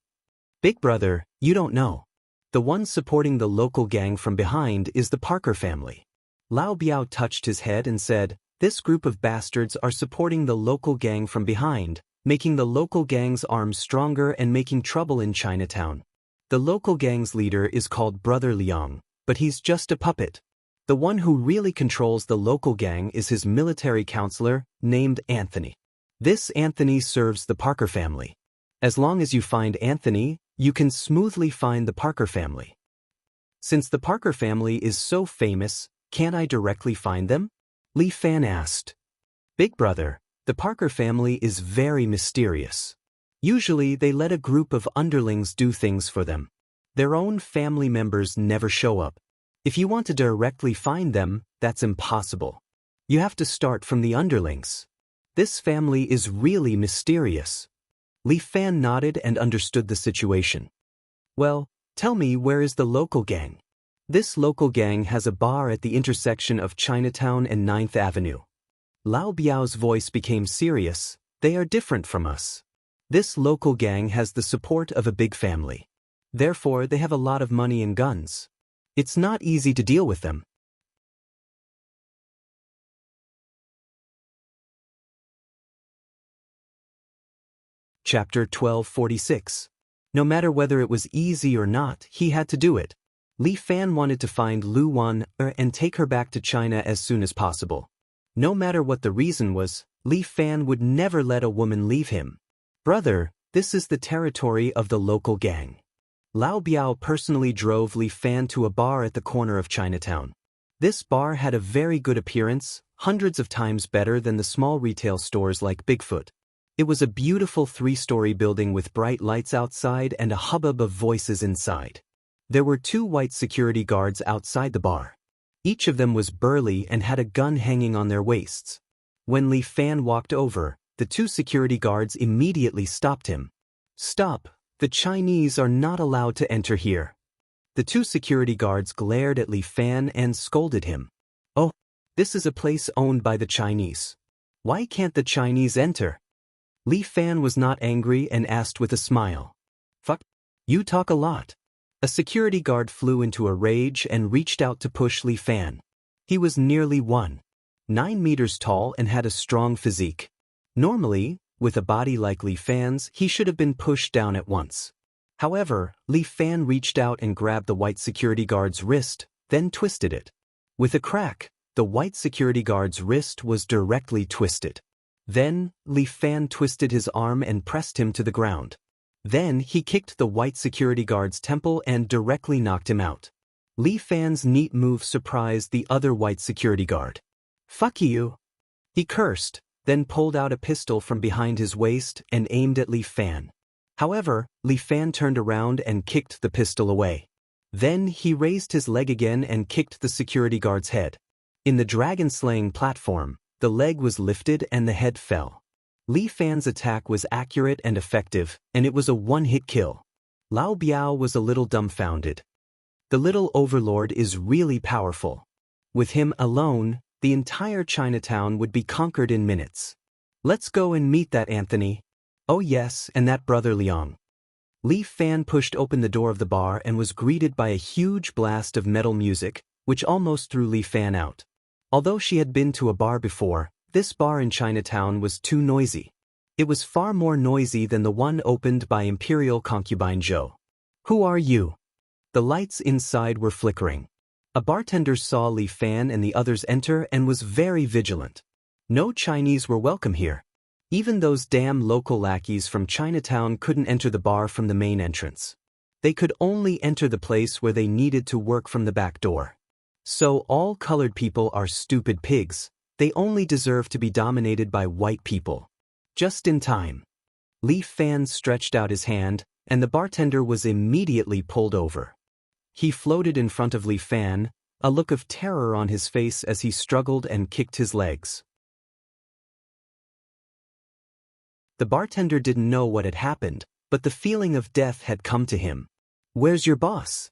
Big brother, you don't know. The one supporting the local gang from behind is the Parker family. Lao Biao touched his head and said, this group of bastards are supporting the local gang from behind, making the local gang's arms stronger and making trouble in Chinatown. The local gang's leader is called Brother Liang, but he's just a puppet. The one who really controls the local gang is his military counselor, named Anthony. This Anthony serves the Parker family. As long as you find Anthony, you can smoothly find the Parker family. Since the Parker family is so famous, can't I directly find them? Li Fan asked. Big brother, the Parker family is very mysterious. Usually they let a group of underlings do things for them. Their own family members never show up. If you want to directly find them, that's impossible. You have to start from the underlings. This family is really mysterious. Li Fan nodded and understood the situation. Well, tell me, where is the local gang? This local gang has a bar at the intersection of Chinatown and 9th Avenue. Lao Biao's voice became serious. They are different from us. This local gang has the support of a big family. Therefore, they have a lot of money and guns. It's not easy to deal with them. Chapter 1246. No matter whether it was easy or not, he had to do it. Li Fan wanted to find Lu Wan and take her back to China as soon as possible. No matter what the reason was, Li Fan would never let a woman leave him. Brother, this is the territory of the local gang. Lao Biao personally drove Li Fan to a bar at the corner of Chinatown. This bar had a very good appearance, hundreds of times better than the small retail stores like Bigfoot. It was a beautiful 3-story building with bright lights outside and a hubbub of voices inside. There were 2 white security guards outside the bar. Each of them was burly and had a gun hanging on their waists. When Li Fan walked over, the 2 security guards immediately stopped him. Stop, the Chinese are not allowed to enter here. The 2 security guards glared at Li Fan and scolded him. Oh, this is a place owned by the Chinese. Why can't the Chinese enter? Li Fan was not angry and asked with a smile. Fuck, you talk a lot. A security guard flew into a rage and reached out to push Li Fan. He was nearly 1.9 meters tall and had a strong physique. Normally, with a body like Li Fan's, he should have been pushed down at once. However, Li Fan reached out and grabbed the white security guard's wrist, then twisted it. With a crack, the white security guard's wrist was directly twisted. Then, Li Fan twisted his arm and pressed him to the ground. Then he kicked the white security guard's temple and directly knocked him out. Li Fan's neat move surprised the other white security guard. Fuck you. He cursed, then pulled out a pistol from behind his waist and aimed at Li Fan. However, Li Fan turned around and kicked the pistol away. Then he raised his leg again and kicked the security guard's head. In the dragon-slaying platform, the leg was lifted and the head fell. Li Fan's attack was accurate and effective, and it was a one-hit kill. Lao Biao was a little dumbfounded. The little overlord is really powerful. With him alone, the entire Chinatown would be conquered in minutes. Let's go and meet that Anthony. Oh yes, and that brother Liang. Li Fan pushed open the door of the bar and was greeted by a huge blast of metal music, which almost threw Li Fan out. Although she had been to a bar before, this bar in Chinatown was too noisy. It was far more noisy than the one opened by Imperial concubine Zhou. Who are you? The lights inside were flickering. A bartender saw Li Fan and the others enter and was very vigilant. No Chinese were welcome here. Even those damn local lackeys from Chinatown couldn't enter the bar from the main entrance. They could only enter the place where they needed to work from the back door. So all colored people are stupid pigs. They only deserve to be dominated by white people. Just in time. Li Fan stretched out his hand, and the bartender was immediately pulled over. He floated in front of Li Fan, a look of terror on his face as he struggled and kicked his legs. The bartender didn't know what had happened, but the feeling of death had come to him. Where's your boss?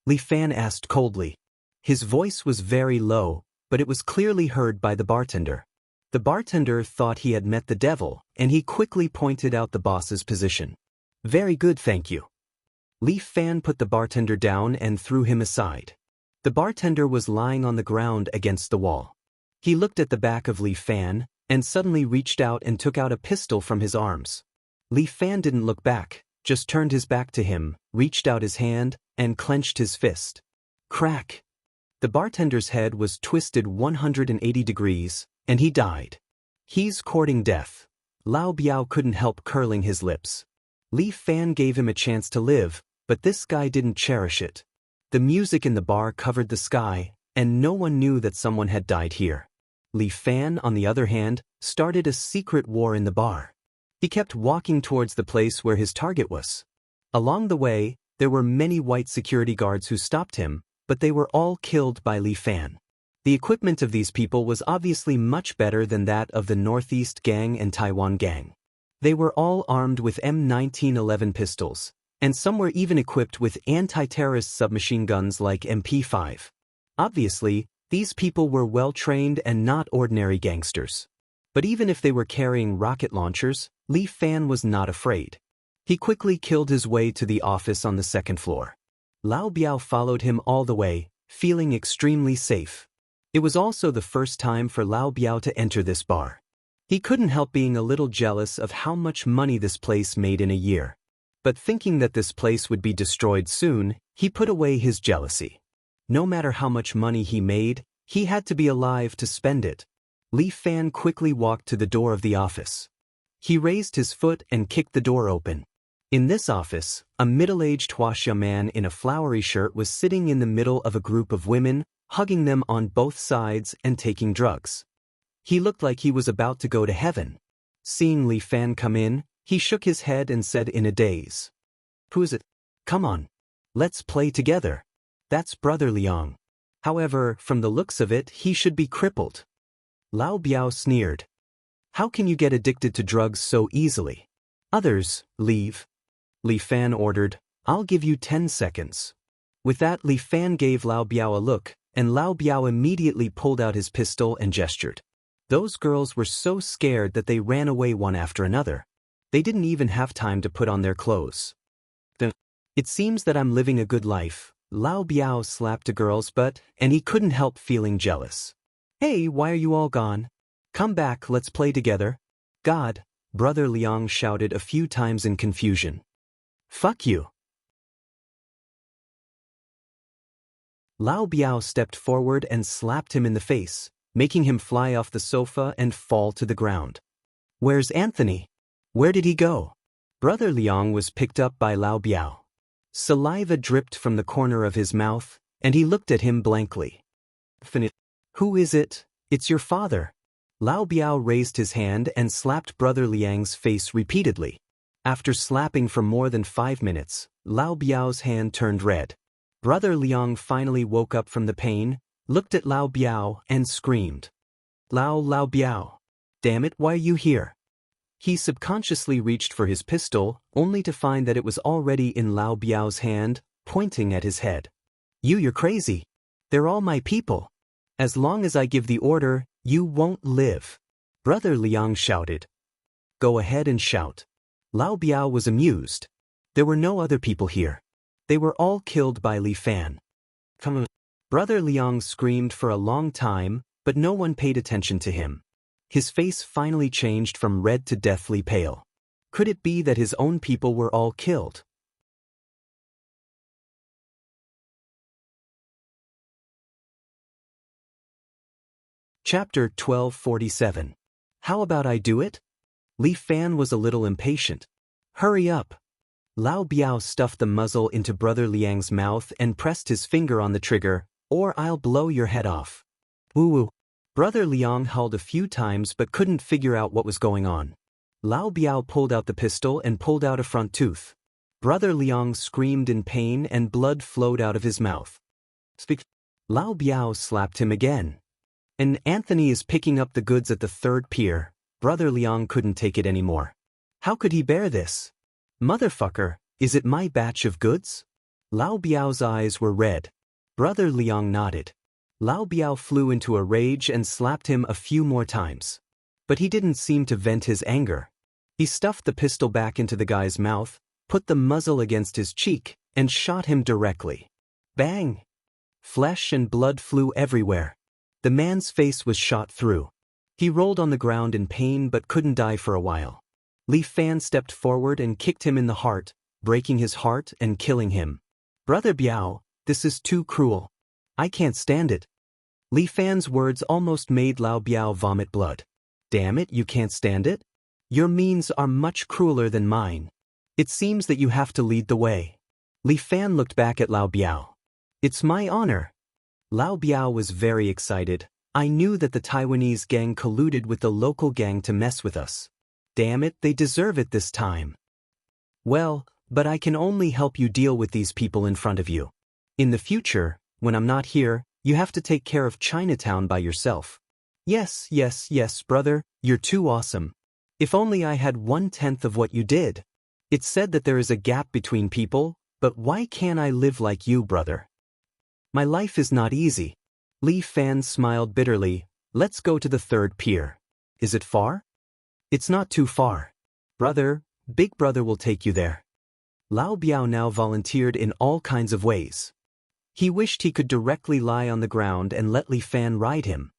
Li Fan asked coldly. His voice was very low, but it was clearly heard by the bartender. The bartender thought he had met the devil, and he quickly pointed out the boss's position. Very good, thank you. Li Fan put the bartender down and threw him aside. The bartender was lying on the ground against the wall. He looked at the back of Li Fan, and suddenly reached out and took out a pistol from his arms. Li Fan didn't look back, just turned his back to him, reached out his hand, and clenched his fist. Crack! The bartender's head was twisted 180 degrees, and he died. He's courting death. Lao Biao couldn't help curling his lips. Li Fan gave him a chance to live, but this guy didn't cherish it. The music in the bar covered the sky, and no one knew that someone had died here. Li Fan, on the other hand, started a secret war in the bar. He kept walking towards the place where his target was. Along the way, there were many white security guards who stopped him, but they were all killed by Li Fan. The equipment of these people was obviously much better than that of the Northeast Gang and Taiwan Gang. They were all armed with M1911 pistols, and some were even equipped with anti-terrorist submachine guns like MP5. Obviously, these people were well-trained and not ordinary gangsters. But even if they were carrying rocket launchers, Li Fan was not afraid. He quickly killed his way to the office on the second floor. Lao Biao followed him all the way, feeling extremely safe. It was also the first time for Lao Biao to enter this bar. He couldn't help being a little jealous of how much money this place made in a year. But thinking that this place would be destroyed soon, he put away his jealousy. No matter how much money he made, he had to be alive to spend it. Li Fan quickly walked to the door of the office. He raised his foot and kicked the door open. In this office, a middle-aged Huaxia man in a flowery shirt was sitting in the middle of a group of women, hugging them on both sides and taking drugs. He looked like he was about to go to heaven. Seeing Li Fan come in, he shook his head and said in a daze, "Who is it? Come on. Let's play together. That's Brother Liang. However, from the looks of it, he should be crippled." Lao Biao sneered. "How can you get addicted to drugs so easily? Others, leave." Li Fan ordered, "I'll give you 10 seconds. With that, Li Fan gave Lao Biao a look, and Lao Biao immediately pulled out his pistol and gestured. Those girls were so scared that they ran away one after another. They didn't even have time to put on their clothes. It seems that I'm living a good life." Lao Biao slapped a girl's butt, and he couldn't help feeling jealous. "Hey, why are you all gone? Come back, let's play together." "God," Brother Liang shouted a few times in confusion. "Fuck you." Lao Biao stepped forward and slapped him in the face, making him fly off the sofa and fall to the ground. "Where's Anthony? Where did he go?" Brother Liang was picked up by Lao Biao. Saliva dripped from the corner of his mouth, and he looked at him blankly. "Who is it? It's your father." Lao Biao raised his hand and slapped Brother Liang's face repeatedly. After slapping for more than 5 minutes, Lao Biao's hand turned red. Brother Liang finally woke up from the pain, looked at Lao Biao, and screamed. Lao Biao. Damn it, why are you here? He subconsciously reached for his pistol, only to find that it was already in Lao Biao's hand, pointing at his head. You're crazy. They're all my people. As long as I give the order, you won't live. Brother Liang shouted. Go ahead and shout. Lao Biao was amused. There were no other people here. They were all killed by Li Fan. Come on. Brother Liang screamed for a long time, but no one paid attention to him. His face finally changed from red to deathly pale. Could it be that his own people were all killed? Chapter 1247. How about I do it? Li Fan was a little impatient. Hurry up. Lao Biao stuffed the muzzle into Brother Liang's mouth and pressed his finger on the trigger, or I'll blow your head off. Woo-woo. Brother Liang howled a few times but couldn't figure out what was going on. Lao Biao pulled out the pistol and pulled out a front tooth. Brother Liang screamed in pain and blood flowed out of his mouth. Speak. Lao Biao slapped him again. And Anthony is picking up the goods at the 3rd pier. Brother Liang couldn't take it anymore. How could he bear this? Motherfucker, is it my batch of goods? Lao Biao's eyes were red. Brother Liang nodded. Lao Biao flew into a rage and slapped him a few more times. But he didn't seem to vent his anger. He stuffed the pistol back into the guy's mouth, put the muzzle against his cheek, and shot him directly. Bang! Flesh and blood flew everywhere. The man's face was shot through. He rolled on the ground in pain but couldn't die for a while. Li Fan stepped forward and kicked him in the heart, breaking his heart and killing him. Brother Biao, this is too cruel. I can't stand it. Li Fan's words almost made Lao Biao vomit blood. Damn it, you can't stand it? Your means are much crueler than mine. It seems that you have to lead the way. Li Fan looked back at Lao Biao. It's my honor. Lao Biao was very excited. I knew that the Taiwanese gang colluded with the local gang to mess with us. Damn it, they deserve it this time. Well, but I can only help you deal with these people in front of you. In the future, when I'm not here, you have to take care of Chinatown by yourself. Yes, brother, you're too awesome. If only I had 1/10 of what you did. It's said that there is a gap between people, but why can't I live like you, brother? My life is not easy. Li Fan smiled bitterly. Let's go to the 3rd pier. Is it far? It's not too far. Brother, Big Brother will take you there. Lao Biao now volunteered in all kinds of ways. He wished he could directly lie on the ground and let Li Fan ride him.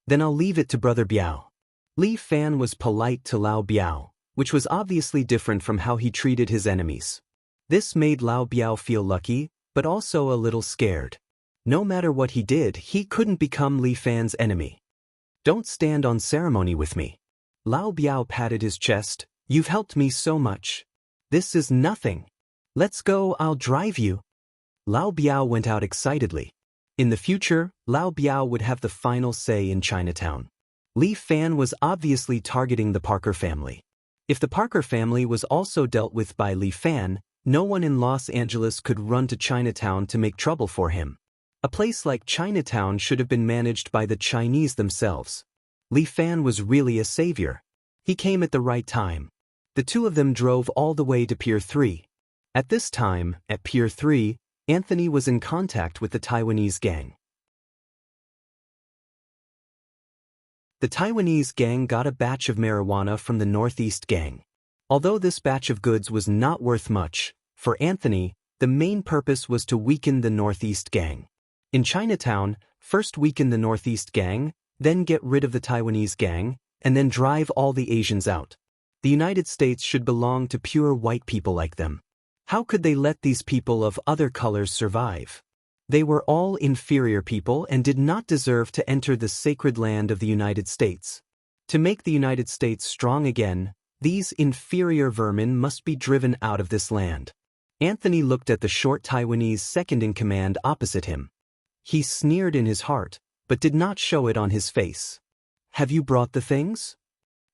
Then I'll leave it to Brother Biao. Li Fan was polite to Lao Biao, which was obviously different from how he treated his enemies. This made Lao Biao feel lucky, but also a little scared. No matter what he did, he couldn't become Li Fan's enemy. Don't stand on ceremony with me. Lao Biao patted his chest. You've helped me so much. This is nothing. Let's go, I'll drive you. Lao Biao went out excitedly. In the future, Lao Biao would have the final say in Chinatown. Li Fan was obviously targeting the Parker family. If the Parker family was also dealt with by Li Fan, no one in Los Angeles could run to Chinatown to make trouble for him. A place like Chinatown should have been managed by the Chinese themselves. Li Fan was really a savior. He came at the right time. The two of them drove all the way to Pier 3. At this time, at Pier 3, Anthony was in contact with the Taiwanese gang. The Taiwanese gang got a batch of marijuana from the Northeast gang. Although this batch of goods was not worth much, for Anthony, the main purpose was to weaken the Northeast gang. In Chinatown, first weaken the Northeast gang, then get rid of the Taiwanese gang, and then drive all the Asians out. The United States should belong to pure white people like them. How could they let these people of other colors survive? They were all inferior people and did not deserve to enter the sacred land of the United States. To make the United States strong again, these inferior vermin must be driven out of this land. Anthony looked at the short Taiwanese second-in-command opposite him. He sneered in his heart, but did not show it on his face. Have you brought the things?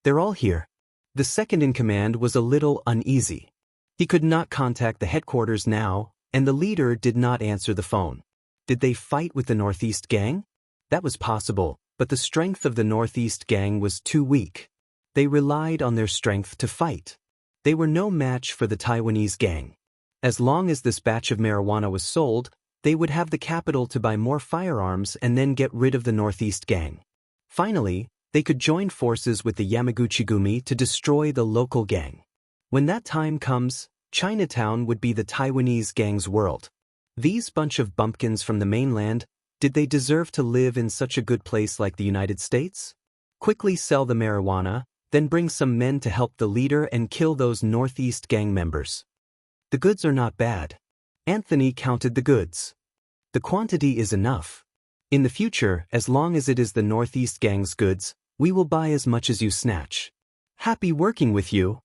They're all here. The second-in-command was a little uneasy. He could not contact the headquarters now, and the leader did not answer the phone. Did they fight with the Northeast Gang? That was possible, but the strength of the Northeast Gang was too weak. They relied on their strength to fight. They were no match for the Taiwanese gang. As long as this batch of marijuana was sold, they would have the capital to buy more firearms and then get rid of the Northeast Gang. Finally, they could join forces with the Yamaguchi-gumi to destroy the local gang. When that time comes, Chinatown would be the Taiwanese gang's world. These bunch of bumpkins from the mainland, did they deserve to live in such a good place like the United States? Quickly sell the marijuana, then bring some men to help the leader and kill those Northeast gang members. The goods are not bad. Anthony counted the goods. The quantity is enough. In the future, as long as it is the Northeast gang's goods, we will buy as much as you snatch. Happy working with you.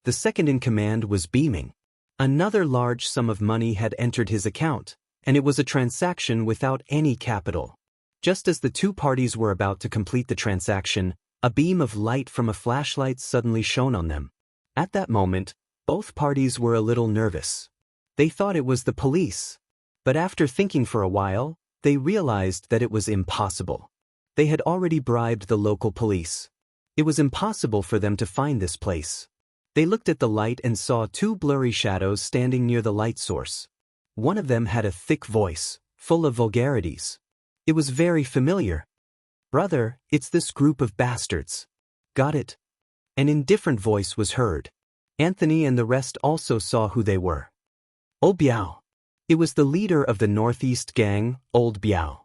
The second-in-command was beaming. Another large sum of money had entered his account, and it was a transaction without any capital. Just as the two parties were about to complete the transaction, a beam of light from a flashlight suddenly shone on them. At that moment, both parties were a little nervous. They thought it was the police. But after thinking for a while, they realized that it was impossible. They had already bribed the local police. It was impossible for them to find this place. They looked at the light and saw two blurry shadows standing near the light source. One of them had a thick voice, full of vulgarities. It was very familiar. Brother, it's this group of bastards. Got it? An indifferent voice was heard. Anthony and the rest also saw who they were. Old Biao. It was the leader of the Northeast Gang, Old Biao.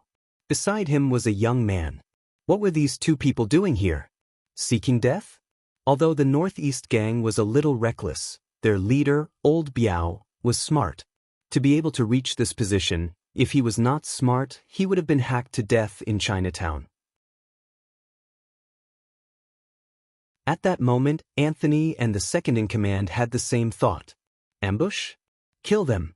Beside him was a young man. What were these two people doing here? Seeking death? Although the Northeast Gang was a little reckless, their leader, Old Biao, was smart. To be able to reach this position, if he was not smart, he would have been hacked to death in Chinatown. At that moment, Anthony and the second-in-command had the same thought. Ambush? Kill them.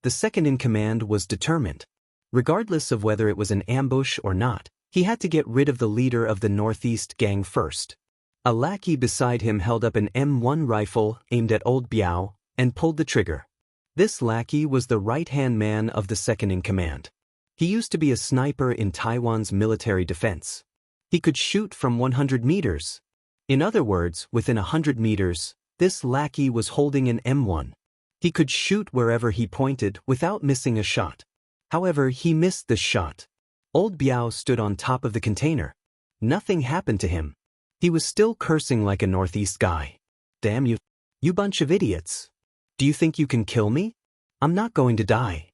The second-in-command was determined. Regardless of whether it was an ambush or not, he had to get rid of the leader of the Northeast Gang first. A lackey beside him held up an M1 rifle aimed at Old Biao and pulled the trigger. This lackey was the right-hand man of the second-in-command. He used to be a sniper in Taiwan's military defense. He could shoot from 100 meters. In other words, within 100 meters, this lackey was holding an M1. He could shoot wherever he pointed without missing a shot. However, he missed the shot. Old Biao stood on top of the container. Nothing happened to him. He was still cursing like a Northeast guy. Damn you. You bunch of idiots. Do you think you can kill me? I'm not going to die.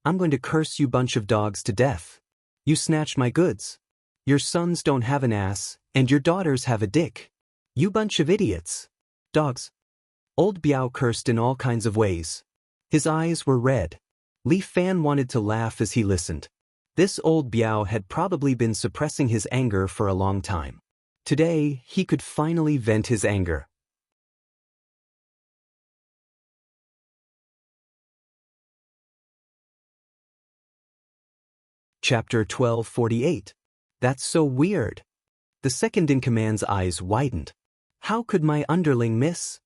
I'm going to curse you bunch of dogs to death. You snatched my goods. Your sons don't have an ass, and your daughters have a dick. You bunch of idiots. Dogs. Old Biao cursed in all kinds of ways. His eyes were red. Li Fan wanted to laugh as he listened. This Old Biao had probably been suppressing his anger for a long time. Today, he could finally vent his anger. Chapter 1248. That's so weird. The second-in-command's eyes widened. How could my underling miss?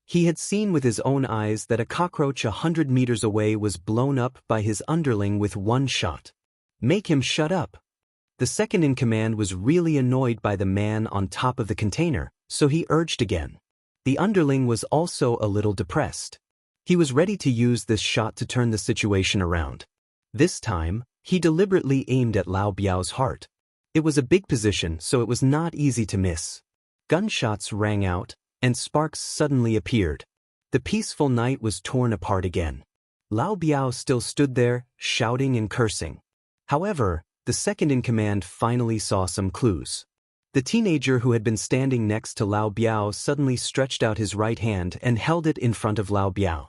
He had seen with his own eyes that a cockroach 100 meters away was blown up by his underling with one shot. Make him shut up. The second-in-command was really annoyed by the man on top of the container, so he urged again. The underling was also a little depressed. He was ready to use this shot to turn the situation around. This time, he deliberately aimed at Lao Biao's heart. It was a big position, so it was not easy to miss. Gunshots rang out, and sparks suddenly appeared. The peaceful night was torn apart again. Lao Biao still stood there, shouting and cursing. However, the second-in-command finally saw some clues. The teenager who had been standing next to Lao Biao suddenly stretched out his right hand and held it in front of Lao Biao.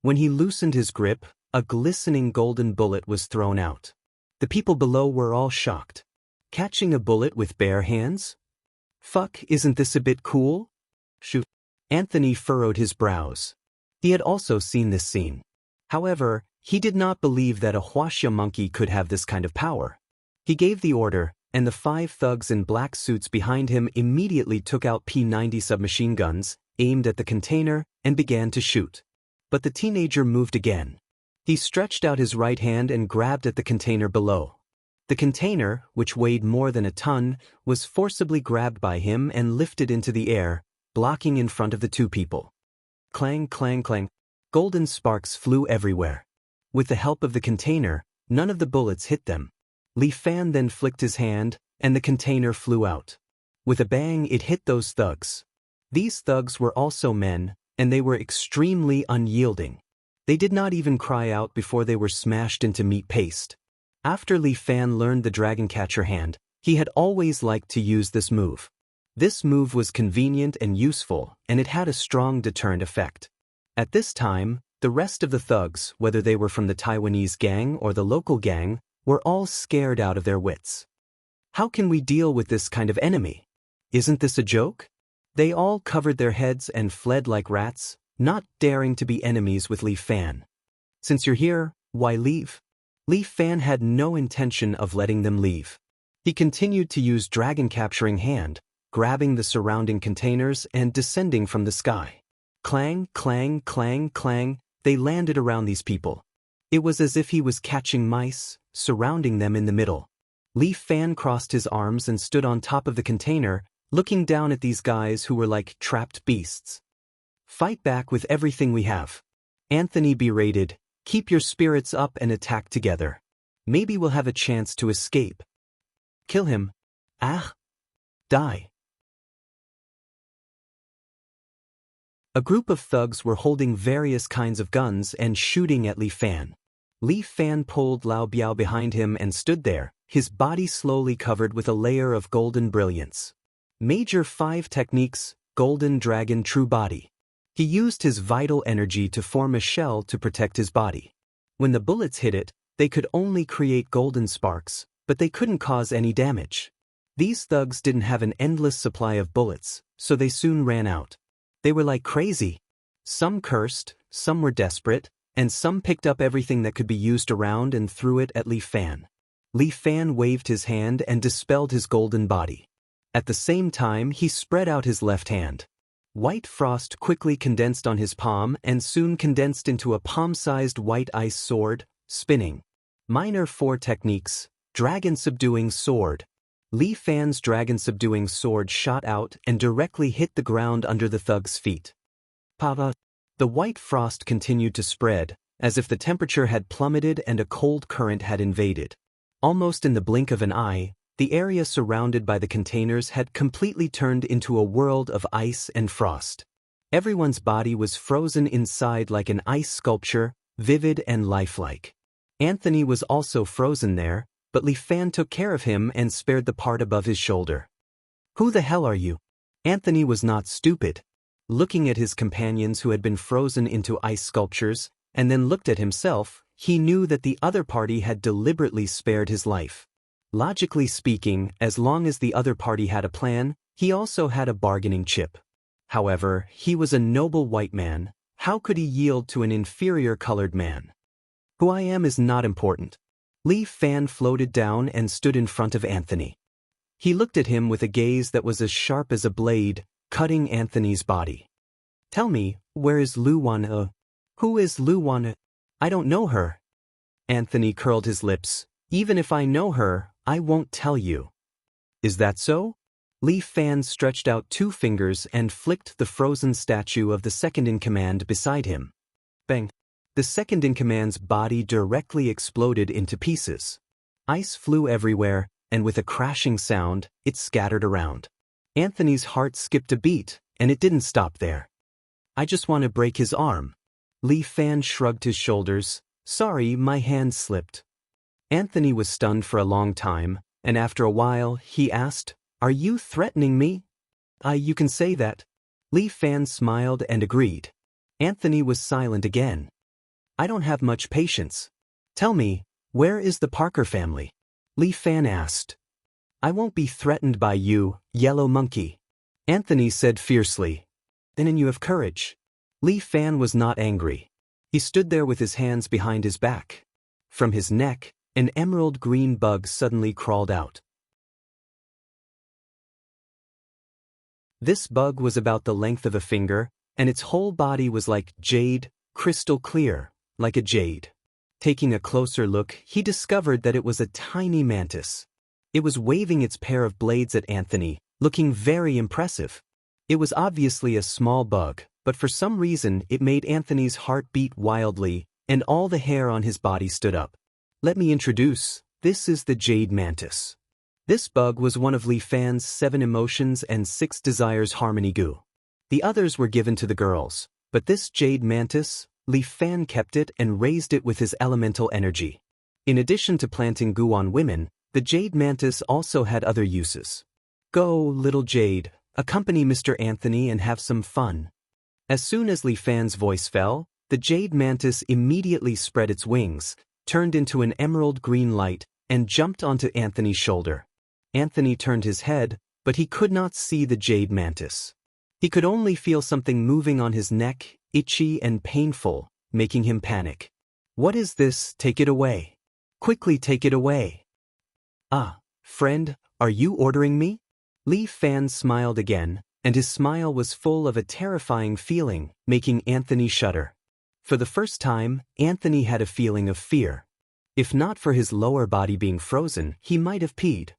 When he loosened his grip, a glistening golden bullet was thrown out. The people below were all shocked. Catching a bullet with bare hands? Fuck, isn't this a bit cool? Shoot. Anthony furrowed his brows. He had also seen this scene. However, he did not believe that a huaxia monkey could have this kind of power. He gave the order, and the 5 thugs in black suits behind him immediately took out P-90 submachine guns, aimed at the container, and began to shoot. But the teenager moved again. He stretched out his right hand and grabbed at the container below. The container, which weighed more than a ton, was forcibly grabbed by him and lifted into the air, blocking in front of the 2 people. Clang, clang, clang. Golden sparks flew everywhere. With the help of the container, none of the bullets hit them. Li Fan then flicked his hand, and the container flew out. With a bang, it hit those thugs. These thugs were also men, and they were extremely unyielding. They did not even cry out before they were smashed into meat paste. After Li Fan learned the dragon catcher hand, he had always liked to use this move. This move was convenient and useful, and it had a strong deterrent effect. At this time, the rest of the thugs, whether they were from the Taiwanese gang or the local gang, were all scared out of their wits. How can we deal with this kind of enemy? Isn't this a joke? They all covered their heads and fled like rats, not daring to be enemies with Li Fan. Since you're here, why leave? Li Fan had no intention of letting them leave. He continued to use dragon capturing hand, grabbing the surrounding containers and descending from the sky. Clang, clang, clang, clang, they landed around these people. It was as if he was catching mice, surrounding them in the middle. Li Fan crossed his arms and stood on top of the container, looking down at these guys who were like trapped beasts. Fight back with everything we have. Anthony berated, keep your spirits up and attack together. Maybe we'll have a chance to escape. Kill him. Ah. Die. A group of thugs were holding various kinds of guns and shooting at Li Fan. Li Fan pulled Lao Biao behind him and stood there, his body slowly covered with a layer of golden brilliance. Major 5 techniques, Golden Dragon True Body. He used his vital energy to form a shell to protect his body. When the bullets hit it, they could only create golden sparks, but they couldn't cause any damage. These thugs didn't have an endless supply of bullets, so they soon ran out. They were like crazy. Some cursed, some were desperate, and some picked up everything that could be used around and threw it at Li Fan. Li Fan waved his hand and dispelled his golden body. At the same time, he spread out his left hand. White frost quickly condensed on his palm and soon condensed into a palm-sized white ice sword, spinning. Minor 4 techniques, Dragon Subduing Sword. Li Fan's dragon subduing sword shot out and directly hit the ground under the thug's feet. Pava. The white frost continued to spread, as if the temperature had plummeted and a cold current had invaded. Almost in the blink of an eye, the area surrounded by the containers had completely turned into a world of ice and frost. Everyone's body was frozen inside like an ice sculpture, vivid and lifelike. Anthony was also frozen there, but Li Fan took care of him and spared the part above his shoulder. Who the hell are you? Anthony was not stupid. Looking at his companions who had been frozen into ice sculptures, and then looked at himself, he knew that the other party had deliberately spared his life. Logically speaking, as long as the other party had a plan, he also had a bargaining chip. However, he was a noble white man. How could he yield to an inferior colored man? Who I am is not important. Li Fan floated down and stood in front of Anthony. He looked at him with a gaze that was as sharp as a blade, cutting Anthony's body. Tell me, where is Lu Wan? Who is Lu Wan? I don't know her. Anthony curled his lips. Even if I know her, I won't tell you. Is that so? Li Fan stretched out 2 fingers and flicked the frozen statue of the second-in-command beside him. Bang! The second-in-command's body directly exploded into pieces. Ice flew everywhere, and with a crashing sound, it scattered around. Anthony's heart skipped a beat, and it didn't stop there. I just want to break his arm. Li Fan shrugged his shoulders. Sorry, my hand slipped. Anthony was stunned for a long time, and after a while, he asked, Are you threatening me? You can say that. Li Fan smiled and agreed. Anthony was silent again. I don't have much patience. Tell me, where is the Parker family? Li Fan asked. I won't be threatened by you, yellow monkey. Anthony said fiercely. Then you have courage. Li Fan was not angry. He stood there with his hands behind his back. From his neck, an emerald green bug suddenly crawled out. This bug was about the length of a finger, and its whole body was like jade, crystal clear, like a jade. Taking a closer look, he discovered that it was a tiny mantis. It was waving its pair of blades at Anthony, looking very impressive. It was obviously a small bug, but for some reason it made Anthony's heart beat wildly, and all the hair on his body stood up. Let me introduce, this is the jade mantis. This bug was one of Li Fan's 7 emotions and 6 desires harmony goo. The others were given to the girls, but this jade mantis, Li Fan kept it and raised it with his elemental energy. In addition to planting goo on women, the jade mantis also had other uses. Go, little jade, accompany Mr. Anthony and have some fun. As soon as Li Fan's voice fell, the jade mantis immediately spread its wings, turned into an emerald green light, and jumped onto Anthony's shoulder. Anthony turned his head, but he could not see the jade mantis. He could only feel something moving on his neck, itchy and painful, making him panic. What is this? Take it away. Quickly take it away. Ah, friend, are you ordering me? Li Fan smiled again, and his smile was full of a terrifying feeling, making Anthony shudder. For the first time, Anthony had a feeling of fear. If not for his lower body being frozen, he might have peed.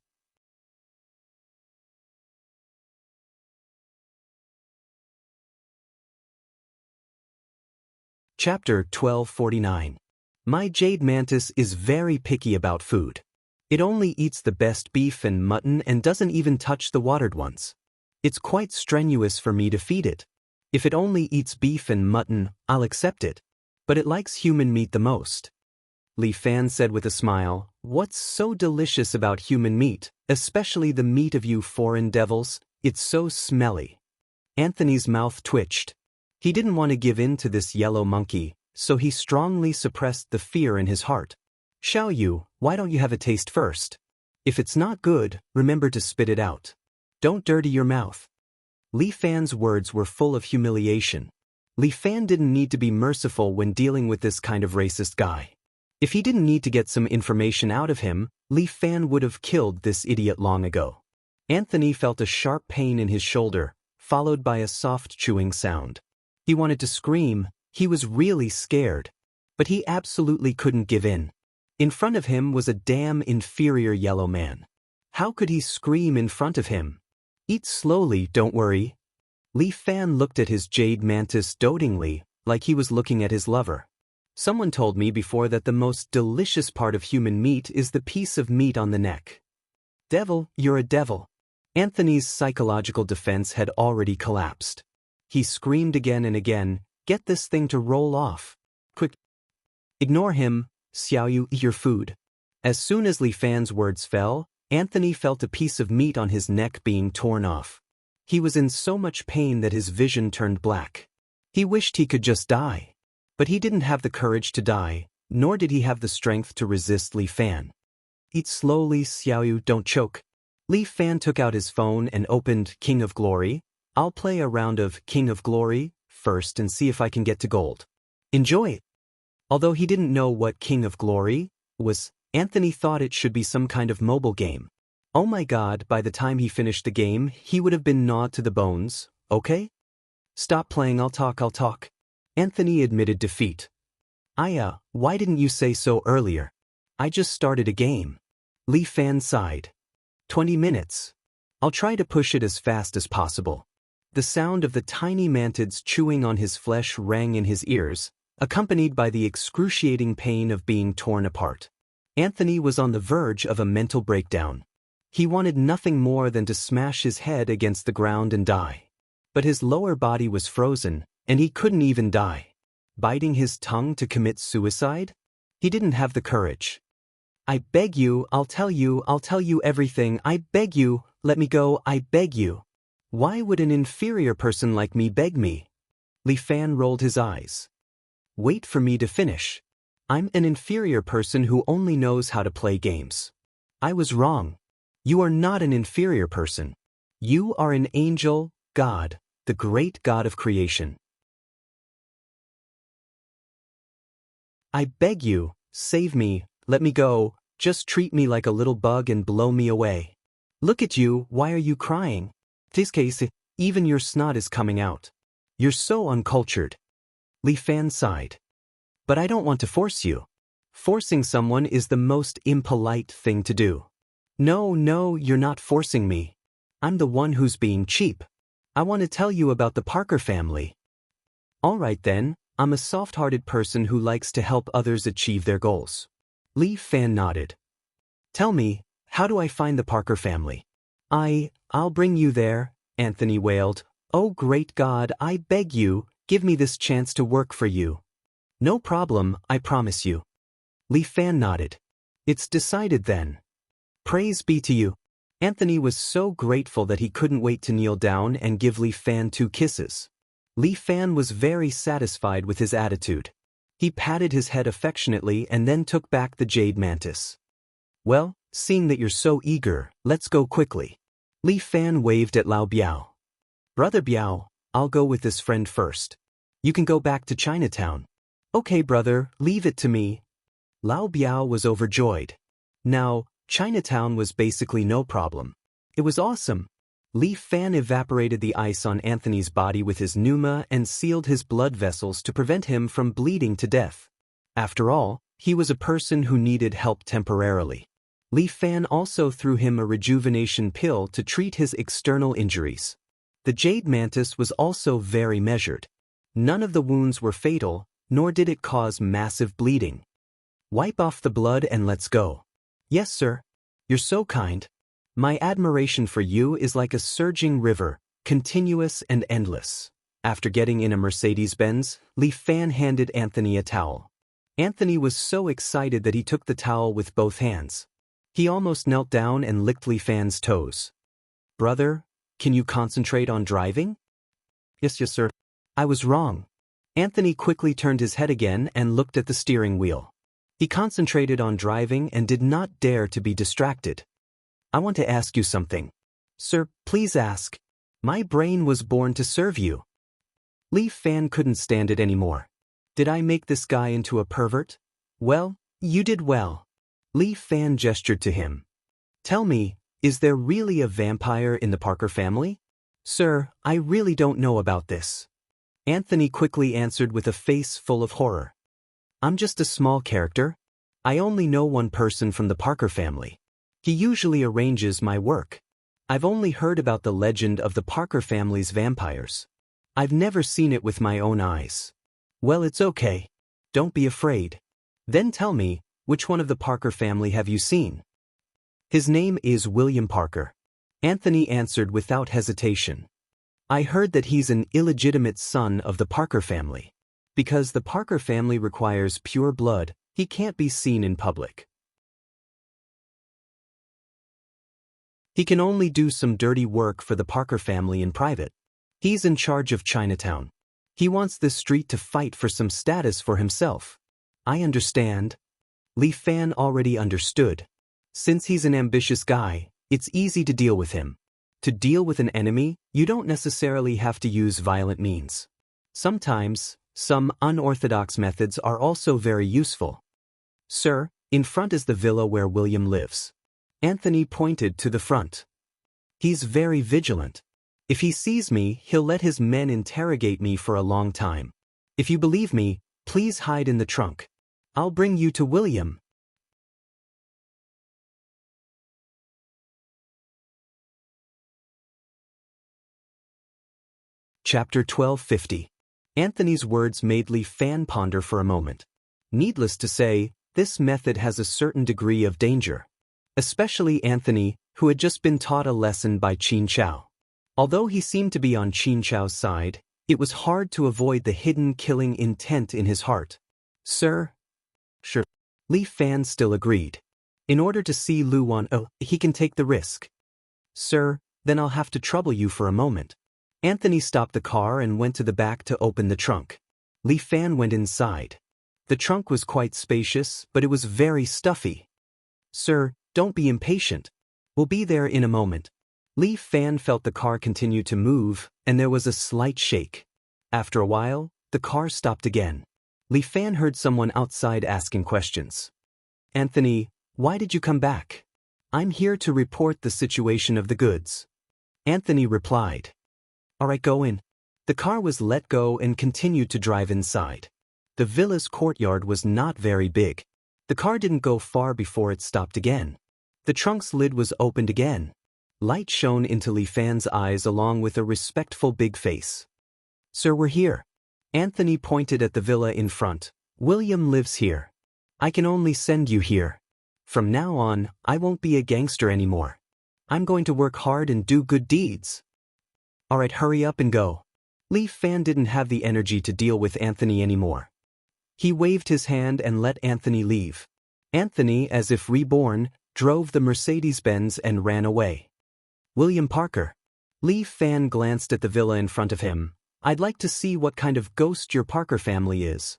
Chapter 1249. My jade mantis is very picky about food. It only eats the best beef and mutton and doesn't even touch the watered ones. It's quite strenuous for me to feed it. If it only eats beef and mutton, I'll accept it. But it likes human meat the most. Li Fan said with a smile, what's so delicious about human meat, especially the meat of you foreign devils? It's so smelly. Anthony's mouth twitched. He didn't want to give in to this yellow monkey, so he strongly suppressed the fear in his heart. Xiao Yu, why don't you have a taste first? If it's not good, remember to spit it out. Don't dirty your mouth. Li Fan's words were full of humiliation. Li Fan didn't need to be merciful when dealing with this kind of racist guy. If he didn't need to get some information out of him, Li Fan would have killed this idiot long ago. Anthony felt a sharp pain in his shoulder, followed by a soft chewing sound. He wanted to scream, he was really scared. But he absolutely couldn't give in. In front of him was a damn inferior yellow man. How could he scream in front of him? Eat slowly, don't worry. Li Fan looked at his jade mantis dotingly, like he was looking at his lover. Someone told me before that the most delicious part of human meat is the piece of meat on the neck. Devil, you're a devil. Anthony's psychological defense had already collapsed. He screamed again and again, get this thing to roll off. Quick. Ignore him, Xiao Yu, eat your food. As soon as Li Fan's words fell, Anthony felt a piece of meat on his neck being torn off. He was in so much pain that his vision turned black. He wished he could just die. But he didn't have the courage to die, nor did he have the strength to resist Li Fan. Eat slowly, Xiao Yu, don't choke. Li Fan took out his phone and opened King of Glory. I'll play a round of King of Glory first and see if I can get to gold. Enjoy it. Although he didn't know what King of Glory was, Anthony thought it should be some kind of mobile game. Oh my god, by the time he finished the game, he would have been gnawed to the bones, okay? Stop playing, I'll talk. Anthony admitted defeat. Why didn't you say so earlier? I just started a game. Li Fan sighed. 20 minutes. I'll try to push it as fast as possible. The sound of the tiny mantids chewing on his flesh rang in his ears, accompanied by the excruciating pain of being torn apart. Anthony was on the verge of a mental breakdown. He wanted nothing more than to smash his head against the ground and die. But his lower body was frozen, and he couldn't even die. Biting his tongue to commit suicide? He didn't have the courage. I beg you, I'll tell you everything, I beg you, let me go, I beg you. Why would an inferior person like me beg me? Li Fan rolled his eyes. Wait for me to finish. I'm an inferior person who only knows how to play games. I was wrong. You are not an inferior person. You are an angel, God, the great God of creation. I beg you, save me, let me go, just treat me like a little bug and blow me away. Look at you, why are you crying? This case, Even your snot is coming out. You're so uncultured. Li Fan sighed. But I don't want to force you. Forcing someone is the most impolite thing to do. No, you're not forcing me. I'm the one who's being cheap. I want to tell you about the Parker family. All right then, I'm a soft-hearted person who likes to help others achieve their goals. Li Fan nodded. Tell me, how do I find the Parker family? I'll bring you there, Anthony wailed. Oh great God, I beg you, give me this chance to work for you. No problem, I promise you. Li Fan nodded. It's decided then. Praise be to you. Anthony was so grateful that he couldn't wait to kneel down and give Li Fan 2 kisses. Li Fan was very satisfied with his attitude. He patted his head affectionately and then took back the jade mantis. Well, seeing that you're so eager, let's go quickly. Li Fan waved at Lao Biao. Brother Biao, I'll go with this friend first. You can go back to Chinatown. Okay brother, leave it to me. Lao Biao was overjoyed. Now, Chinatown was basically no problem. It was awesome. Li Fan evaporated the ice on Anthony's body with his pneuma and sealed his blood vessels to prevent him from bleeding to death. After all, he was a person who needed help temporarily. Li Fan also threw him a rejuvenation pill to treat his external injuries. The jade mantis was also very measured. None of the wounds were fatal, nor did it cause massive bleeding. Wipe off the blood and let's go. Yes, sir. You're so kind. My admiration for you is like a surging river, continuous and endless. After getting in a Mercedes-Benz, Li Fan handed Anthony a towel. Anthony was so excited that he took the towel with both hands. He almost knelt down and licked Li Fan's toes. Brother, can you concentrate on driving? Yes, sir. I was wrong. Anthony quickly turned his head again and looked at the steering wheel. He concentrated on driving and did not dare to be distracted. I want to ask you something. Sir, please ask. My brain was born to serve you. Li Fan couldn't stand it anymore. Did I make this guy into a pervert? Well, you did well. Li Fan gestured to him. Tell me, is there really a vampire in the Parker family? Sir, I really don't know about this. Anthony quickly answered with a face full of horror. I'm just a small character. I only know one person from the Parker family. He usually arranges my work. I've only heard about the legend of the Parker family's vampires. I've never seen it with my own eyes. Well, it's okay. Don't be afraid. Then tell me, which one of the Parker family have you seen? His name is William Parker. Anthony answered without hesitation. I heard that he's an illegitimate son of the Parker family. Because the Parker family requires pure blood, he can't be seen in public. He can only do some dirty work for the Parker family in private. He's in charge of Chinatown. He wants this street to fight for some status for himself. I understand. Li Fan already understood. Since he's an ambitious guy, it's easy to deal with him. To deal with an enemy, you don't necessarily have to use violent means. Sometimes, some unorthodox methods are also very useful. Sir, in front is the villa where William lives. Anthony pointed to the front. He's very vigilant. If he sees me, he'll let his men interrogate me for a long time. If you believe me, please hide in the trunk. I'll bring you to William. Chapter 1250. Anthony's words made Li Fan ponder for a moment. Needless to say, this method has a certain degree of danger. Especially Anthony, who had just been taught a lesson by Qin Chao. Although he seemed to be on Qin Chao's side, it was hard to avoid the hidden killing intent in his heart. Sir? Sure. Li Fan still agreed. In order to see Lu Wan, he can take the risk. Sir, then I'll have to trouble you for a moment. Anthony stopped the car and went to the back to open the trunk. Li Fan went inside. The trunk was quite spacious, but it was very stuffy. Sir, don't be impatient. We'll be there in a moment. Li Fan felt the car continue to move, and there was a slight shake. After a while, the car stopped again. Li Fan heard someone outside asking questions. Anthony, why did you come back? I'm here to report the situation of the goods. Anthony replied. Alright, go in. The car was let go and continued to drive inside. The villa's courtyard was not very big. The car didn't go far before it stopped again. The trunk's lid was opened again. Light shone into Li Fan's eyes along with a respectful big face. Sir, we're here. Anthony pointed at the villa in front. William lives here. I can only send you here. From now on, I won't be a gangster anymore. I'm going to work hard and do good deeds. Alright, hurry up and go. Li Fan didn't have the energy to deal with Anthony anymore. He waved his hand and let Anthony leave. Anthony, as if reborn, drove the Mercedes-Benz and ran away. William Parker. Li Fan glanced at the villa in front of him. I'd like to see what kind of ghost your Parker family is.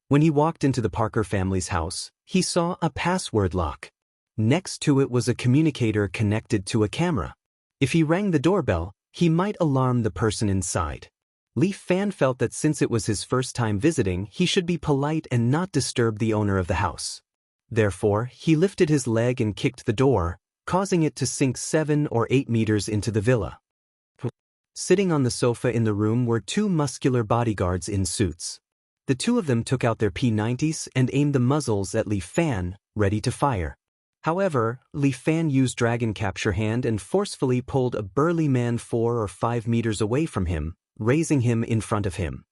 When he walked into the Parker family's house, he saw a password lock. Next to it was a communicator connected to a camera. If he rang the doorbell, he might alarm the person inside. Li Fan felt that since it was his first time visiting, he should be polite and not disturb the owner of the house. Therefore, he lifted his leg and kicked the door, causing it to sink 7 or 8 meters into the villa. Sitting on the sofa in the room were 2 muscular bodyguards in suits. The 2 of them took out their P90s and aimed the muzzles at Li Fan, ready to fire. However, Li Fan used Dragon Capture Hand and forcefully pulled a burly man 4 or 5 meters away from him, raising him in front of him.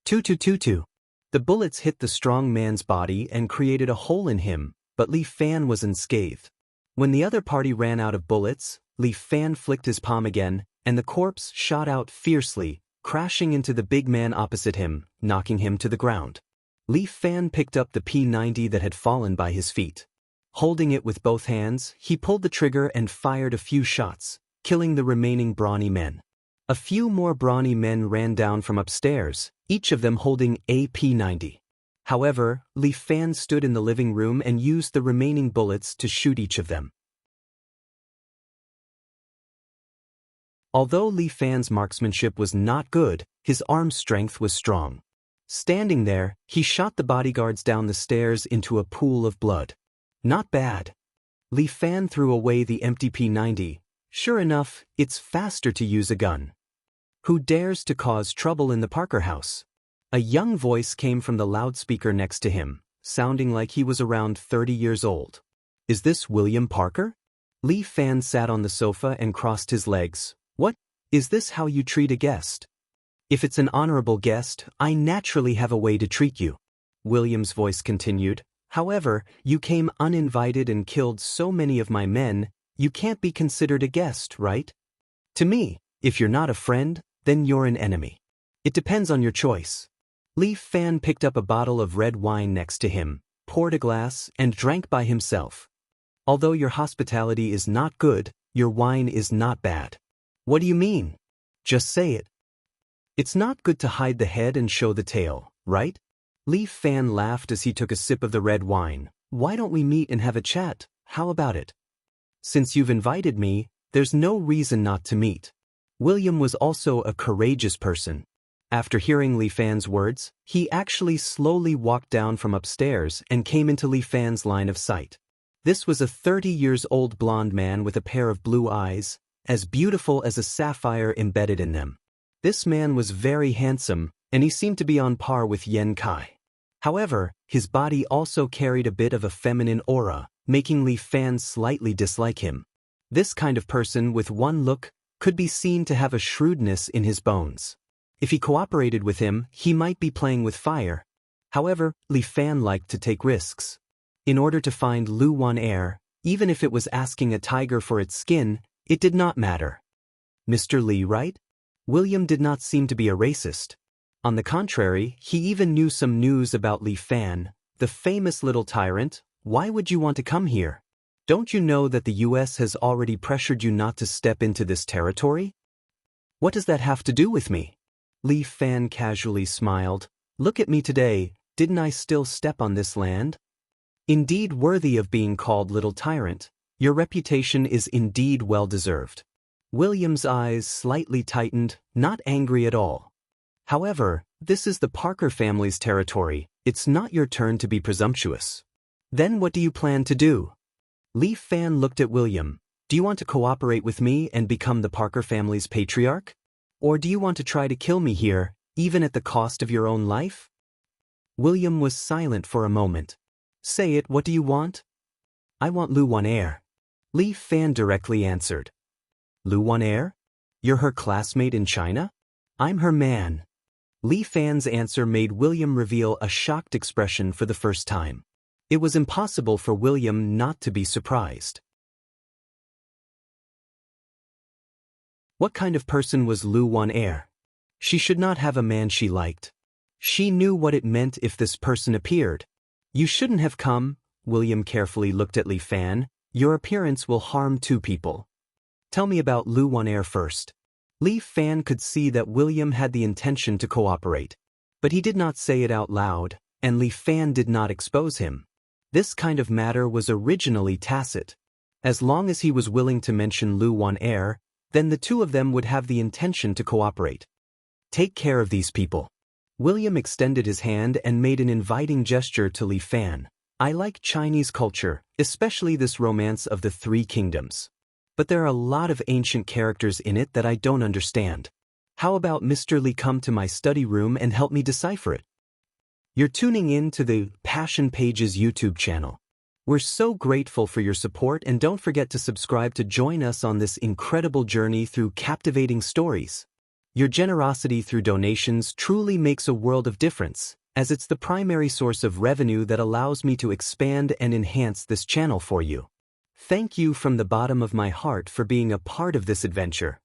2-2-2-2. The bullets hit the strong man's body and created a hole in him, but Li Fan was unscathed. When the other party ran out of bullets, Li Fan flicked his palm again, and the corpse shot out fiercely, crashing into the big man opposite him, knocking him to the ground. Li Fan picked up the P90 that had fallen by his feet. Holding it with both hands, he pulled the trigger and fired a few shots, killing the remaining brawny men. A few more brawny men ran down from upstairs, each of them holding a P90. However, Li Fan stood in the living room and used the remaining bullets to shoot each of them. Although Li Fan's marksmanship was not good, his arm strength was strong. Standing there, he shot the bodyguards down the stairs into a pool of blood. Not bad. Li Fan threw away the empty P90. Sure enough, it's faster to use a gun. Who dares to cause trouble in the Parker house? A young voice came from the loudspeaker next to him, sounding like he was around 30 years old. Is this William Parker? Li Fan sat on the sofa and crossed his legs. What? Is this how you treat a guest? If it's an honorable guest, I naturally have a way to treat you. William's voice continued. However, you came uninvited and killed so many of my men, you can't be considered a guest, right? To me, if you're not a friend, then you're an enemy. It depends on your choice. Li Fan picked up a bottle of red wine next to him, poured a glass, and drank by himself. Although your hospitality is not good, your wine is not bad. What do you mean? Just say it. It's not good to hide the head and show the tail, right? Li Fan laughed as he took a sip of the red wine. Why don't we meet and have a chat? How about it? Since you've invited me, there's no reason not to meet. William was also a courageous person. After hearing Li Fan's words, he actually slowly walked down from upstairs and came into Li Fan's line of sight. This was a 30-year-old blonde man with a pair of blue eyes, as beautiful as a sapphire embedded in them. This man was very handsome, and he seemed to be on par with Yen Kai. However, his body also carried a bit of a feminine aura, making Li Fan slightly dislike him. This kind of person with one look could be seen to have a shrewdness in his bones. If he cooperated with him, he might be playing with fire. However, Li Fan liked to take risks. In order to find Lu Wan Air, even if it was asking a tiger for its skin, it did not matter. Mr. Li, right? William did not seem to be a racist. On the contrary, he even knew some news about Li Fan, the famous little tyrant. Why would you want to come here? Don't you know that the US has already pressured you not to step into this territory? What does that have to do with me? Li Fan casually smiled. Look at me today, didn't I still step on this land? Indeed worthy of being called little tyrant, your reputation is indeed well-deserved. William's eyes slightly tightened, not angry at all. However, this is the Parker family's territory, it's not your turn to be presumptuous. Then what do you plan to do? Li Fan looked at William. Do you want to cooperate with me and become the Parker family's patriarch? Or do you want to try to kill me here, even at the cost of your own life? William was silent for a moment. Say it, what do you want? I want Lu Wanair. Li Fan directly answered. Lu Wanair? You're her classmate in China? I'm her man. Li Fan's answer made William reveal a shocked expression for the first time. It was impossible for William not to be surprised. What kind of person was Lu Wanair? She should not have a man she liked. She knew what it meant if this person appeared. You shouldn't have come. William carefully looked at Li Fan. Your appearance will harm two people. Tell me about Lu Wanair first. Li Fan could see that William had the intention to cooperate. But he did not say it out loud, and Li Fan did not expose him. This kind of matter was originally tacit. As long as he was willing to mention Lu Wanair, then the two of them would have the intention to cooperate. Take care of these people. William extended his hand and made an inviting gesture to Li Fan. I like Chinese culture, especially this romance of the three kingdoms. But there are a lot of ancient characters in it that I don't understand. How about Mr. Li come to my study room and help me decipher it? You're tuning in to the Passion Pages YouTube channel. We're so grateful for your support, and don't forget to subscribe to join us on this incredible journey through captivating stories. Your generosity through donations truly makes a world of difference, as it's the primary source of revenue that allows me to expand and enhance this channel for you. Thank you from the bottom of my heart for being a part of this adventure.